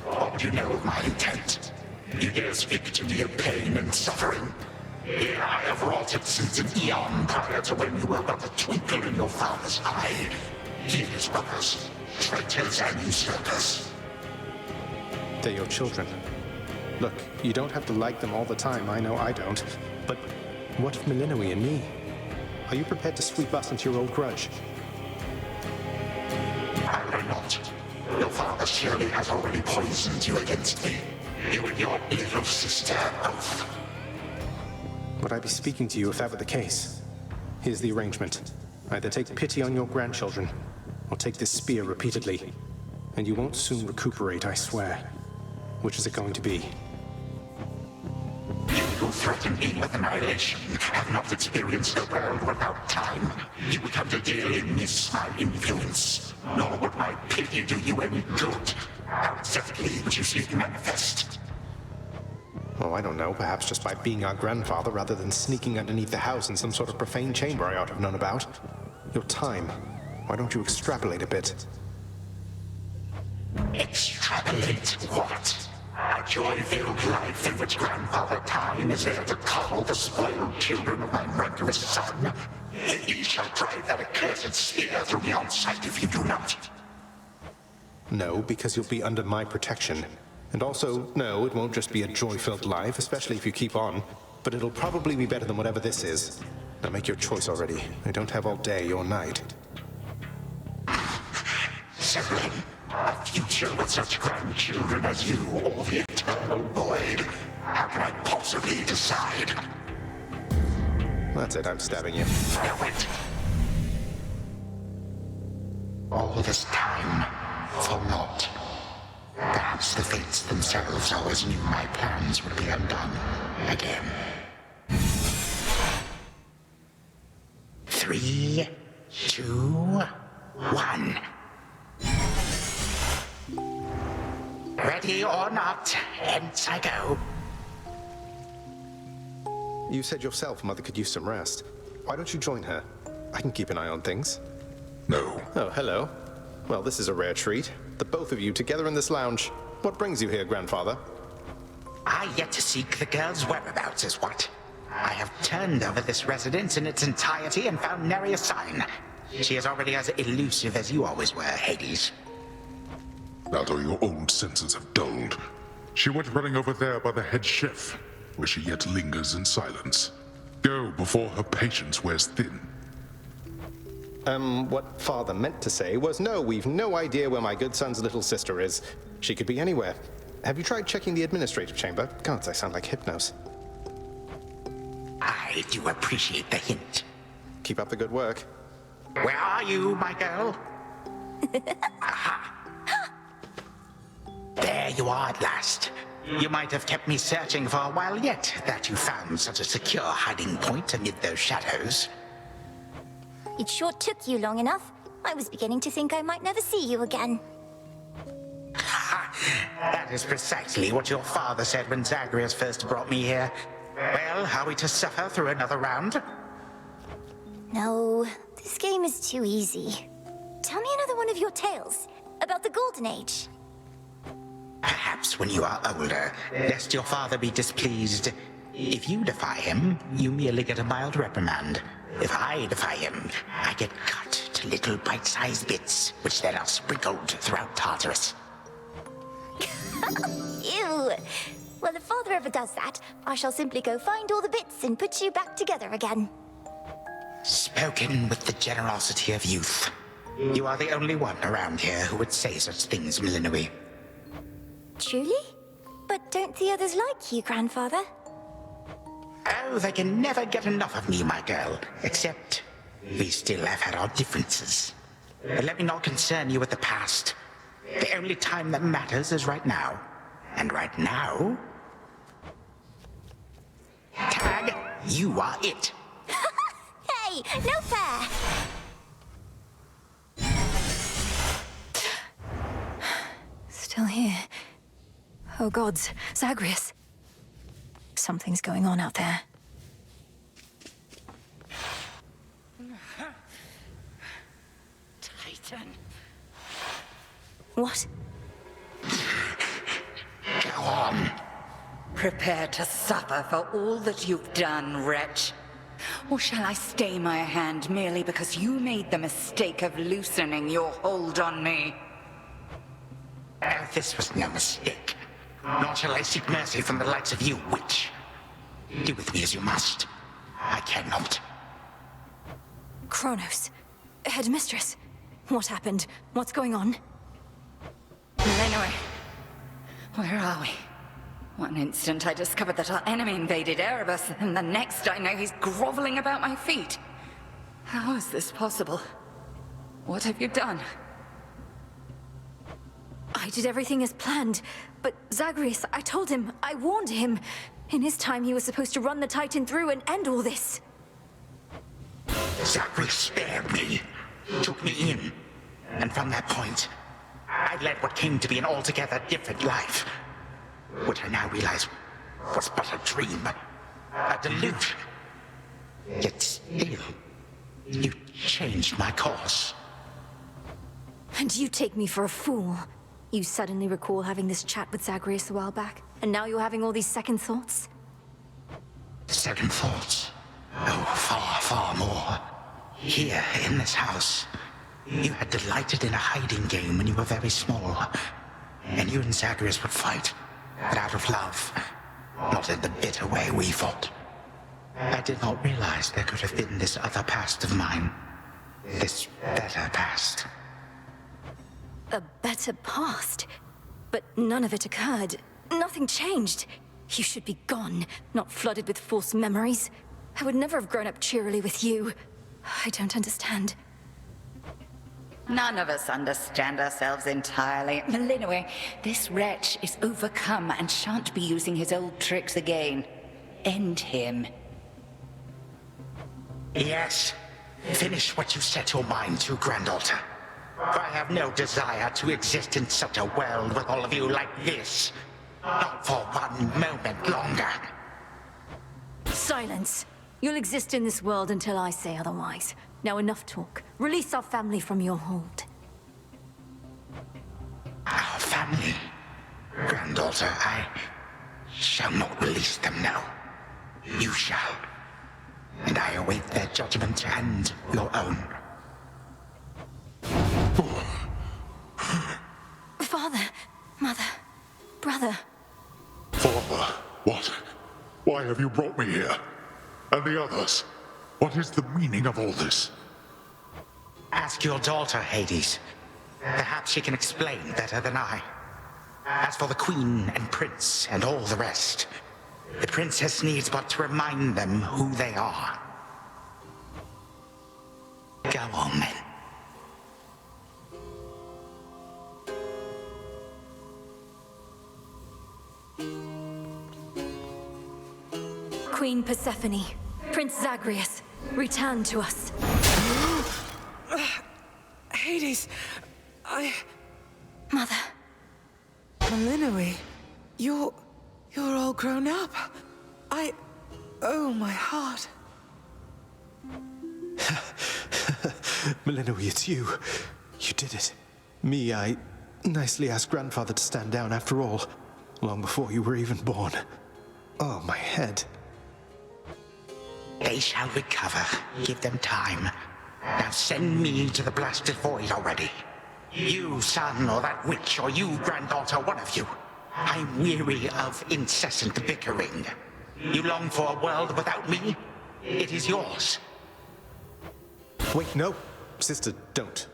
What do you know of my intent? You dare speak to me of pain and suffering? Here I have wrought it since an eon prior to when you were but a twinkle in your father's eye. He and his brothers, traitors and usurpers. They're your children. Look, you don't have to like them all the time, I know I don't. But what of Melinoë and me? Are you prepared to sweep us into your old grudge? I will not. Your father surely has already poisoned you against me. You and your little sister both. Would I be speaking to you if that were the case? Here's the arrangement. Either take pity on your grandchildren, or take this spear repeatedly. And you won't soon recuperate, I swear. Which is it going to be? You who threaten me with annihilation have not experienced the world without time. You would come to dearly miss my influence. Nor would my pity do you any good. How exactly would you see it manifest? Oh, I don't know. Perhaps just by being our grandfather rather than sneaking underneath the house in some sort of profane chamber I ought to have known about. Your time. Why don't you extrapolate a bit? Extrapolate what? A joy-filled life in which Grandfather Time is there to coddle the spoiled children of my murderous son. He shall drive that accursed spear through beyond sight if you do not. No, because you'll be under my protection. And also, no, it won't just be a joy-filled life, especially if you keep on. But it'll probably be better than whatever this is. Now make your choice already. I don't have all day or night. Sibling, a future with such grandchildren as you, or the eternal void. How can I possibly decide? That's it, I'm stabbing you. Now wait. All this time, for naught. Perhaps the fates themselves always knew my plans would be undone again. 3, 2, 1. Ready or not, hence I go. You said yourself Mother could use some rest. Why don't you join her? I can keep an eye on things. No. Oh, hello. Well, this is a rare treat. The both of you together in this lounge. What brings you here, Grandfather? I yet to seek the girl's whereabouts is what. I have turned over this residence in its entirety and found nary a sign. She is already as elusive as you always were, Hades. That or your old senses have dulled. She went running over there by the head chef, where she yet lingers in silence. Go before her patience wears thin. What Father meant to say was no, we've no idea where my good son's little sister is. She could be anywhere. Have you tried checking the administrative chamber? Gods, I sound like Hypnos. I do appreciate the hint. Keep up the good work. Where are you, my girl? Aha! There you are at last. You might have kept me searching for a while yet, that you found such a secure hiding point amid those shadows. It sure took you long enough. I was beginning to think I might never see you again. That is precisely what your father said when Zagreus first brought me here. Well, are we to suffer through another round? No, this game is too easy. Tell me another one of your tales about the Golden Age. Perhaps when you are older, lest your father be displeased. If you defy him, you merely get a mild reprimand. If I defy him, I get cut to little bite-sized bits, which then are sprinkled throughout Tartarus. Ew! Well, if father ever does that, I shall simply go find all the bits and put you back together again. Spoken with the generosity of youth. You are the only one around here who would say such things, Melinoë. Truly? But don't the others like you, grandfather? Oh, they can never get enough of me, my girl. Except, we still have had our differences. But let me not concern you with the past. The only time that matters is right now. And right now... Tag, you are it. Hey, no fair! Still here. Oh gods, Zagreus. Something's going on out there. Titan. What? Go on. Prepare to suffer for all that you've done, wretch. Or shall I stay my hand merely because you made the mistake of loosening your hold on me? This was no mistake. Nor shall I seek mercy from the likes of you, witch. Do with me as you must. I cannot. Cronos. Headmistress. What happened? What's going on? Melinoë. Where are we? One instant I discovered that our enemy invaded Érebo, and the next I know he's groveling about my feet. How is this possible? What have you done? I did everything as planned, but Zagreus, I told him, I warned him. In his time, he was supposed to run the Titan through and end all this. Zagreus spared me, took me in, and from that point, I led what came to be an altogether different life. Which I now realize was but a dream, a delusion. Yet still, you changed my course. And you take me for a fool. You suddenly recall having this chat with Zagreus a while back, and now you're having all these second thoughts? Second thoughts? Oh, far, far more. Here, in this house, you had delighted in a hiding game when you were very small. And you and Zagreus would fight, but out of love, not in the bitter way we fought. I did not realize there could have been this other past of mine. This better past. A better past? But none of it occurred. Nothing changed. You should be gone, not flooded with false memories. I would never have grown up cheerily with you. I don't understand. None of us understand ourselves entirely. Melinoë, this wretch is overcome and shan't be using his old tricks again. End him. Yes. Finish what you set your mind to, granddaughter. For I have no desire to exist in such a world with all of you like this. Not for one moment longer. Silence. You'll exist in this world until I say otherwise. Now enough talk. Release our family from your hold. Our family? Granddaughter, I shall not release them now. You shall. And I await their judgment and your own. Father, mother, brother. Father, what? Why have you brought me here? And the others? What is the meaning of all this? Ask your daughter, Hades. Perhaps she can explain better than I. As for the Queen and Prince and all the rest, the Princess needs but to remind them who they are. Go on, then. Queen Persephone, Prince Zagreus, return to us. Hades, Mother. Melinoë, you're all grown up. Oh, my heart. Melinoë, it's you. You did it. Me, I nicely asked Grandfather to stand down after all, long before you were even born. Oh, my head. They shall recover. Give them time. Now send me to the blasted void already. You, son, or that witch, or you, granddaughter, one of you. I'm weary of incessant bickering. You long for a world without me? It is yours. Wait, no. Sister, don't.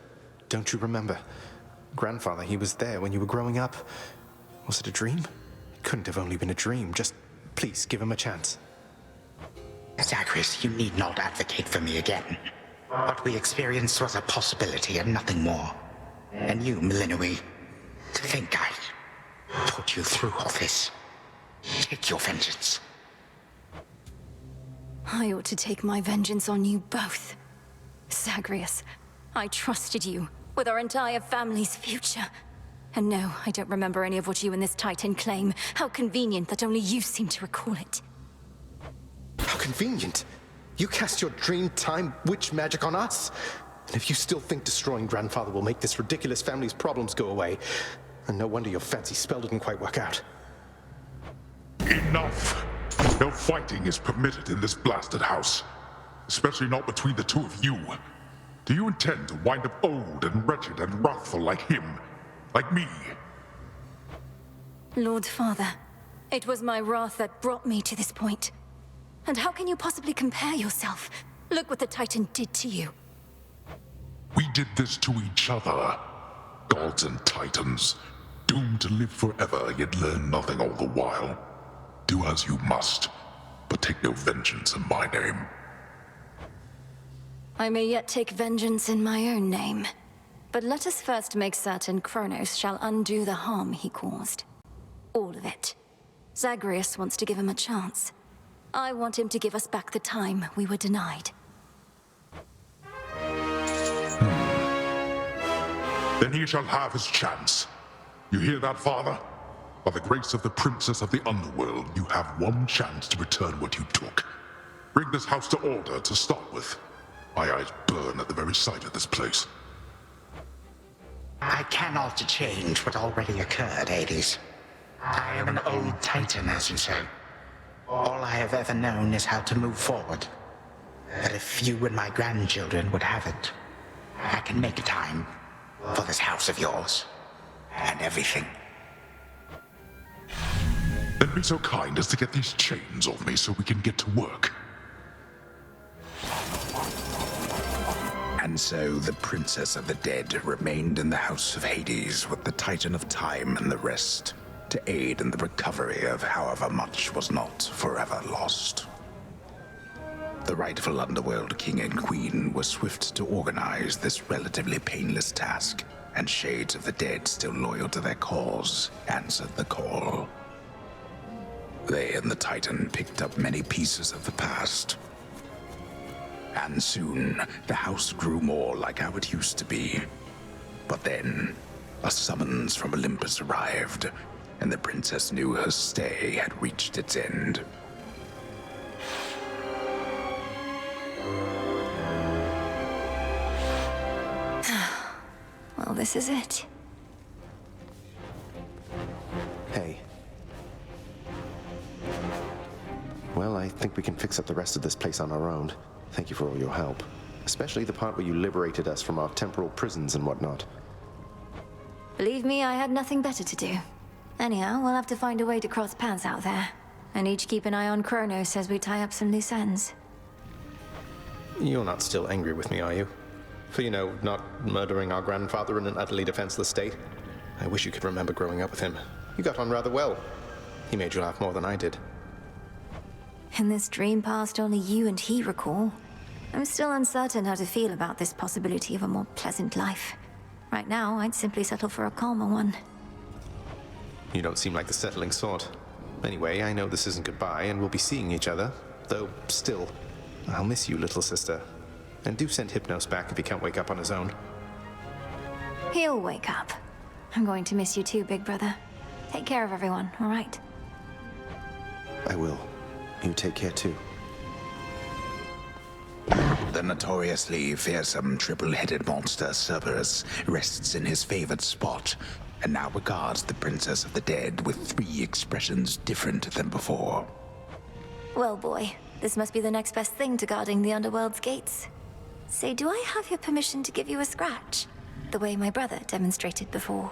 Don't you remember? Grandfather, he was there when you were growing up. Was it a dream? It couldn't have only been a dream. Just, please, give him a chance. Zagreus, you need not advocate for me again. What we experienced was a possibility and nothing more. And you, Melinoë, to think I put you through all this. Take your vengeance. I ought to take my vengeance on you both. Zagreus, I trusted you with our entire family's future. And no, I don't remember any of what you and this Titan claim. How convenient that only you seem to recall it. How convenient. You cast your dream time witch magic on us. And if you still think destroying Grandfather will make this ridiculous family's problems go away, then no wonder your fancy spell didn't quite work out. Enough! No fighting is permitted in this blasted house. Especially not between the two of you. Do you intend to wind up old and wretched and wrathful like him? Like me? Lord Father, it was my wrath that brought me to this point. And how can you possibly compare yourself? Look what the Titan did to you. We did this to each other. Gods and Titans, doomed to live forever, yet learn nothing all the while. Do as you must, but take no vengeance in my name. I may yet take vengeance in my own name. But let us first make certain Cronos shall undo the harm he caused. All of it. Zagreus wants to give him a chance. I want him to give us back the time we were denied. Then he shall have his chance. You hear that, Father? By the grace of the Princess of the Underworld, you have one chance to return what you took. Bring this house to order to start with. My eyes burn at the very sight of this place. I cannot change what already occurred, Hades. I am an old Titan, as you say. All I have ever known is how to move forward. But if you and my grandchildren would have it, I can make a time for this house of yours. And everything. Then be so kind as to get these chains off me so we can get to work. And so the Princess of the Dead remained in the House of Hades with the Titan of Time and the rest, to aid in the recovery of however much was not forever lost. The rightful Underworld King and Queen were swift to organize this relatively painless task, and shades of the dead still loyal to their cause answered the call. They and the Titan picked up many pieces of the past. And soon, the house grew more like how it used to be. But then, a summons from Olympus arrived, and the princess knew her stay had reached its end. Well, this is it. Hey. Well, I think we can fix up the rest of this place on our own. Thank you for all your help. Especially the part where you liberated us from our temporal prisons and whatnot. Believe me, I had nothing better to do. Anyhow, we'll have to find a way to cross paths out there. And each keep an eye on Cronos as we tie up some loose ends. You're not still angry with me, are you? For, not murdering our grandfather in an utterly defenseless state? I wish you could remember growing up with him. You got on rather well. He made you laugh more than I did. In this dream past only you and he recall. I'm still uncertain how to feel about this possibility of a more pleasant life. Right now, I'd simply settle for a calmer one. You don't seem like the settling sort. Anyway, I know this isn't goodbye, and we'll be seeing each other. Though, still, I'll miss you, little sister. And do send Hypnos back if he can't wake up on his own. He'll wake up. I'm going to miss you too, big brother. Take care of everyone, all right? I will. You take care too. The notoriously fearsome triple-headed monster Cerberus rests in his favored spot, and now regards the Princess of the Dead with 3 expressions different than before. Well, boy, this must be the next best thing to guarding the Underworld's gates. Say, do I have your permission to give you a scratch? The way my brother demonstrated before.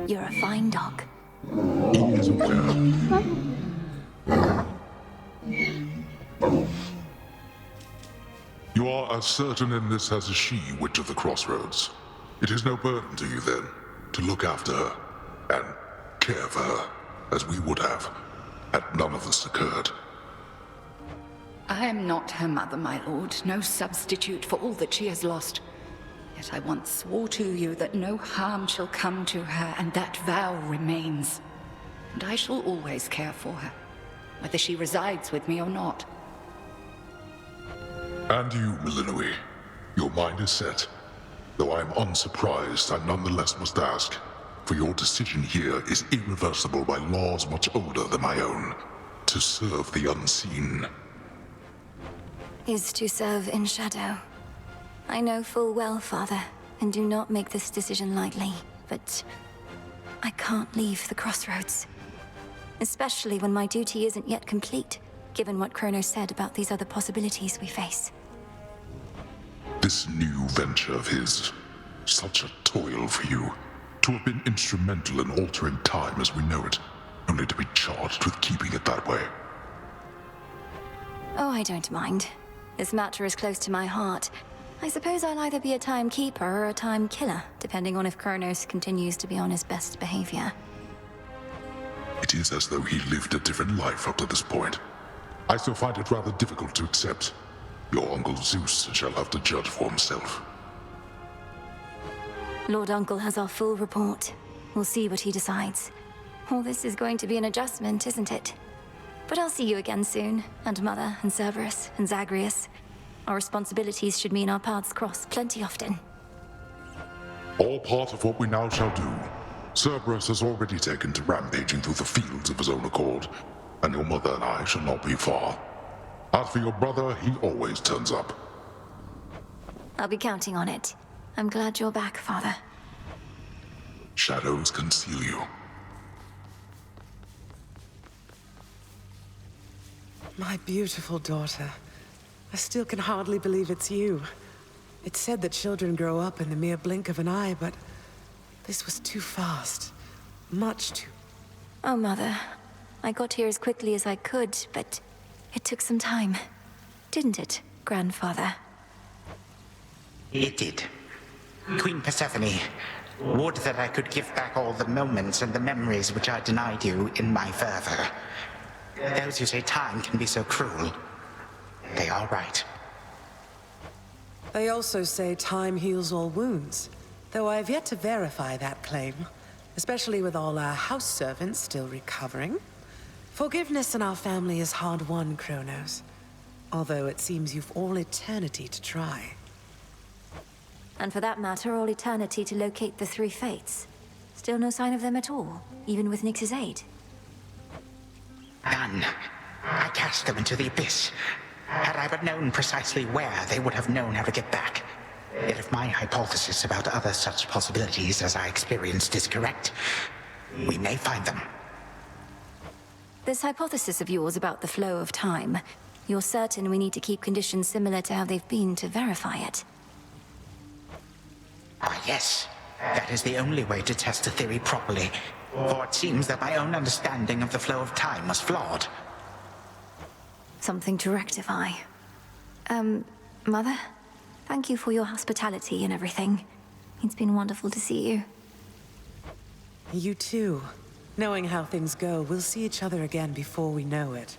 You're a fine dog. He is aware. You are as certain in this as is she, Witch of the Crossroads. It is no burden to you, then, to look after her and care for her, as we would have, had none of this occurred. I am not her mother, my lord, no substitute for all that she has lost. Yet I once swore to you that no harm shall come to her, and that vow remains. And I shall always care for her, whether she resides with me or not. And you, Melinoë, your mind is set. Though I am unsurprised, I nonetheless must ask, for your decision here is irreversible by laws much older than my own. To serve the unseen. Is to serve in shadow. I know full well, Father, and do not make this decision lightly, but I can't leave the crossroads. Especially when my duty isn't yet complete, given what Cronos said about these other possibilities we face. This new venture of his, such a toil for you. To have been instrumental in altering time as we know it, only to be charged with keeping it that way. Oh, I don't mind. This matter is close to my heart. I suppose I'll either be a timekeeper or a time killer, depending on if Cronos continues to be on his best behavior. It is as though he lived a different life up to this point. I still find it rather difficult to accept. Your Uncle Zeus shall have to judge for himself. Lord Uncle has our full report. We'll see what he decides. All this is going to be an adjustment, isn't it? But I'll see you again soon, and Mother, and Cerberus, and Zagreus. Our responsibilities should mean our paths cross plenty often. All part of what we now shall do. Cerberus has already taken to rampaging through the fields of his own accord, and your mother and I shall not be far. As for your brother, he always turns up. I'll be counting on it. I'm glad you're back, Father. Shadows conceal you. My beautiful daughter. I still can hardly believe it's you. It's said that children grow up in the mere blink of an eye, but this was too fast. Much too... Oh, Mother. I got here as quickly as I could, but it took some time. Didn't it, Grandfather? It did. Queen Persephone, would that I could give back all the moments and the memories which I denied you in my fervor. Those who say time can be so cruel, they are right. They also say time heals all wounds, though I have yet to verify that claim, especially with all our house servants still recovering. Forgiveness in our family is hard-won, Cronos, although it seems you've all eternity to try. And for that matter, all eternity to locate the 3 fates. Still no sign of them at all, even with Nyx's aid. None. I cast them into the abyss. Had I but known precisely where, they would have known how to get back. Yet if my hypothesis about other such possibilities as I experienced is correct, we may find them. This hypothesis of yours about the flow of time, you're certain we need to keep conditions similar to how they've been to verify it? Ah, yes. That is the only way to test the theory properly. For it seems that my own understanding of the flow of time was flawed. Something to rectify. Mother? Thank you for your hospitality and everything. It's been wonderful to see you. You too. Knowing how things go, we'll see each other again before we know it.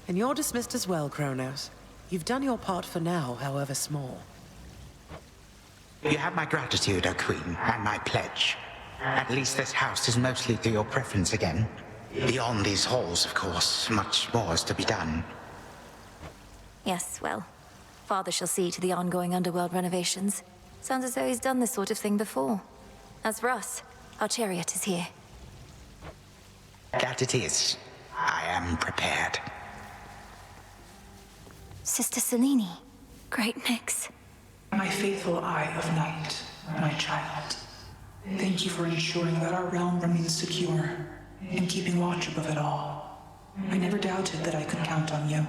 And you're dismissed as well, Cronos. You've done your part for now, however small. You have my gratitude, O Queen, and my pledge. At least this house is mostly to your preference again. Beyond these halls, of course, much more is to be done. Yes, well, Father shall see to the ongoing underworld renovations. Sounds as though he's done this sort of thing before. As for us, our chariot is here. That it is. I am prepared. Sister Selene, great mix. My faithful Eye of Night, my child. Thank you for ensuring that our realm remains secure and keeping watch above it all. I never doubted that I could count on you.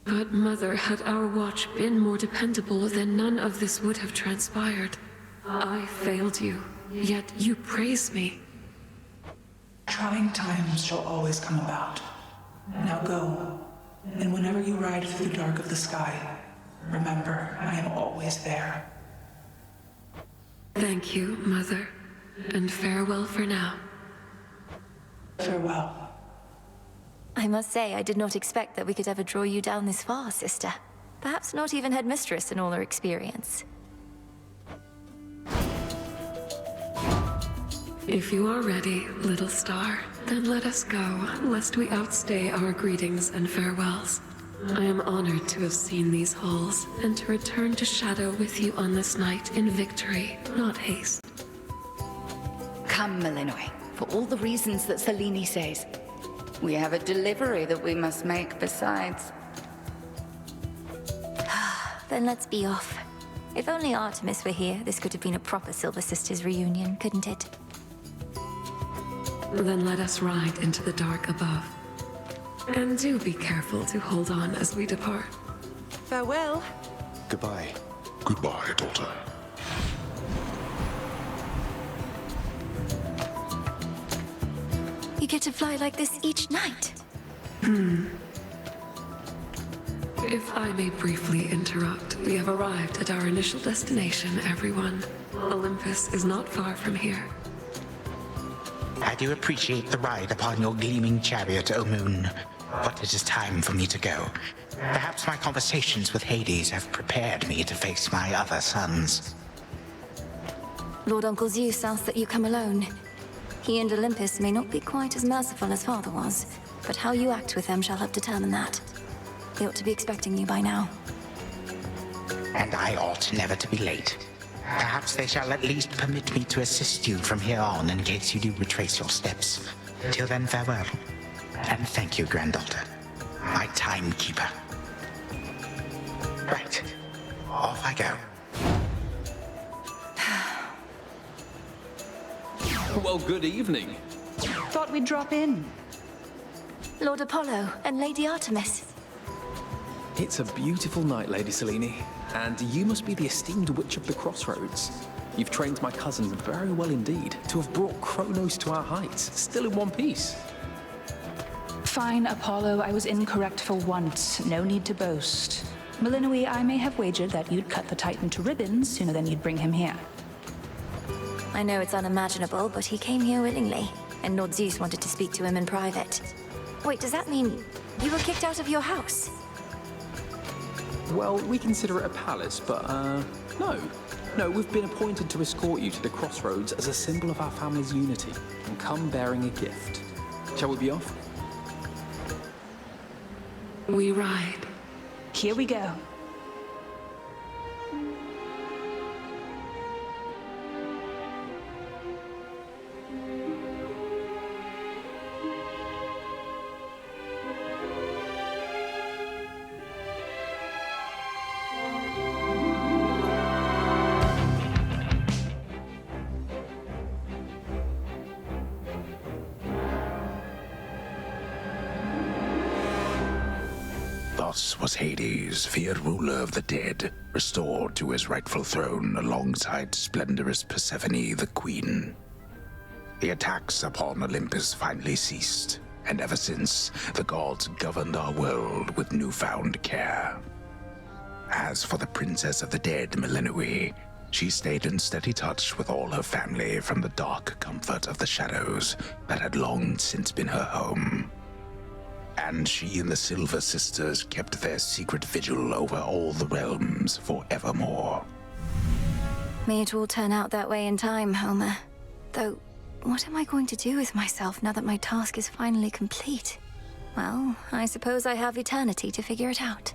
But Mother, had our watch been more dependable, then none of this would have transpired. I failed you, yet you praise me. Trying times shall always come about. Now go, and whenever you ride through the dark of the sky, remember, I am always there. Thank you, Mother, and farewell for now. Farewell. I must say, I did not expect that we could ever draw you down this far, sister. Perhaps not even headmistress in all her experience. If you are ready, little star, then let us go, lest we outstay our greetings and farewells. I am honored to have seen these halls, and to return to Shadow with you on this night in victory, not haste. Come, Melinoë, for all the reasons that Selene says. We have a delivery that we must make besides. Then let's be off. If only Artemis were here, this could have been a proper Silver Sisters reunion, couldn't it? Then let us ride into the dark above. And do be careful to hold on as we depart. Farewell. Goodbye. Goodbye, daughter. You get to fly like this each night. If I may briefly interrupt, we have arrived at our initial destination, everyone. Olympus is not far from here. I do appreciate the ride upon your gleaming chariot, O Moon, but it is time for me to go. Perhaps my conversations with Hades have prepared me to face my other sons. Lord Uncle Zeus asks that you come alone. He and Olympus may not be quite as merciful as Father was, but how you act with them shall help determine that. They ought to be expecting you by now. And I ought never to be late. Perhaps they shall at least permit me to assist you from here on in case you do retrace your steps. Till then, farewell. And thank you, granddaughter. My timekeeper. Right. Off I go. Well, good evening. Thought we'd drop in. Lord Apollo and Lady Artemis. It's a beautiful night, Lady Selene, and you must be the esteemed witch of the crossroads. You've trained my cousin very well indeed to have brought Cronos to our heights, still in one piece. Fine, Apollo, I was incorrect for once. No need to boast. Melinoë, I may have wagered that you'd cut the Titan to ribbons sooner than you'd bring him here. I know it's unimaginable, but he came here willingly, and Lord Zeus wanted to speak to him in private. Wait, does that mean you were kicked out of your house? Well, we consider it a palace, but, no. No, we've been appointed to escort you to the crossroads as a symbol of our family's unity, and come bearing a gift. Shall we be off? We ride. Here we go. Thus was Hades, feared ruler of the dead, restored to his rightful throne alongside splendorous Persephone, the queen. The attacks upon Olympus finally ceased, and ever since, the gods governed our world with newfound care. As for the princess of the dead, Melinoë, she stayed in steady touch with all her family from the dark comfort of the shadows that had long since been her home. And she and the Silver Sisters kept their secret vigil over all the realms forevermore. May it all turn out that way in time, Homer. Though, what am I going to do with myself now that my task is finally complete? Well, I suppose I have eternity to figure it out.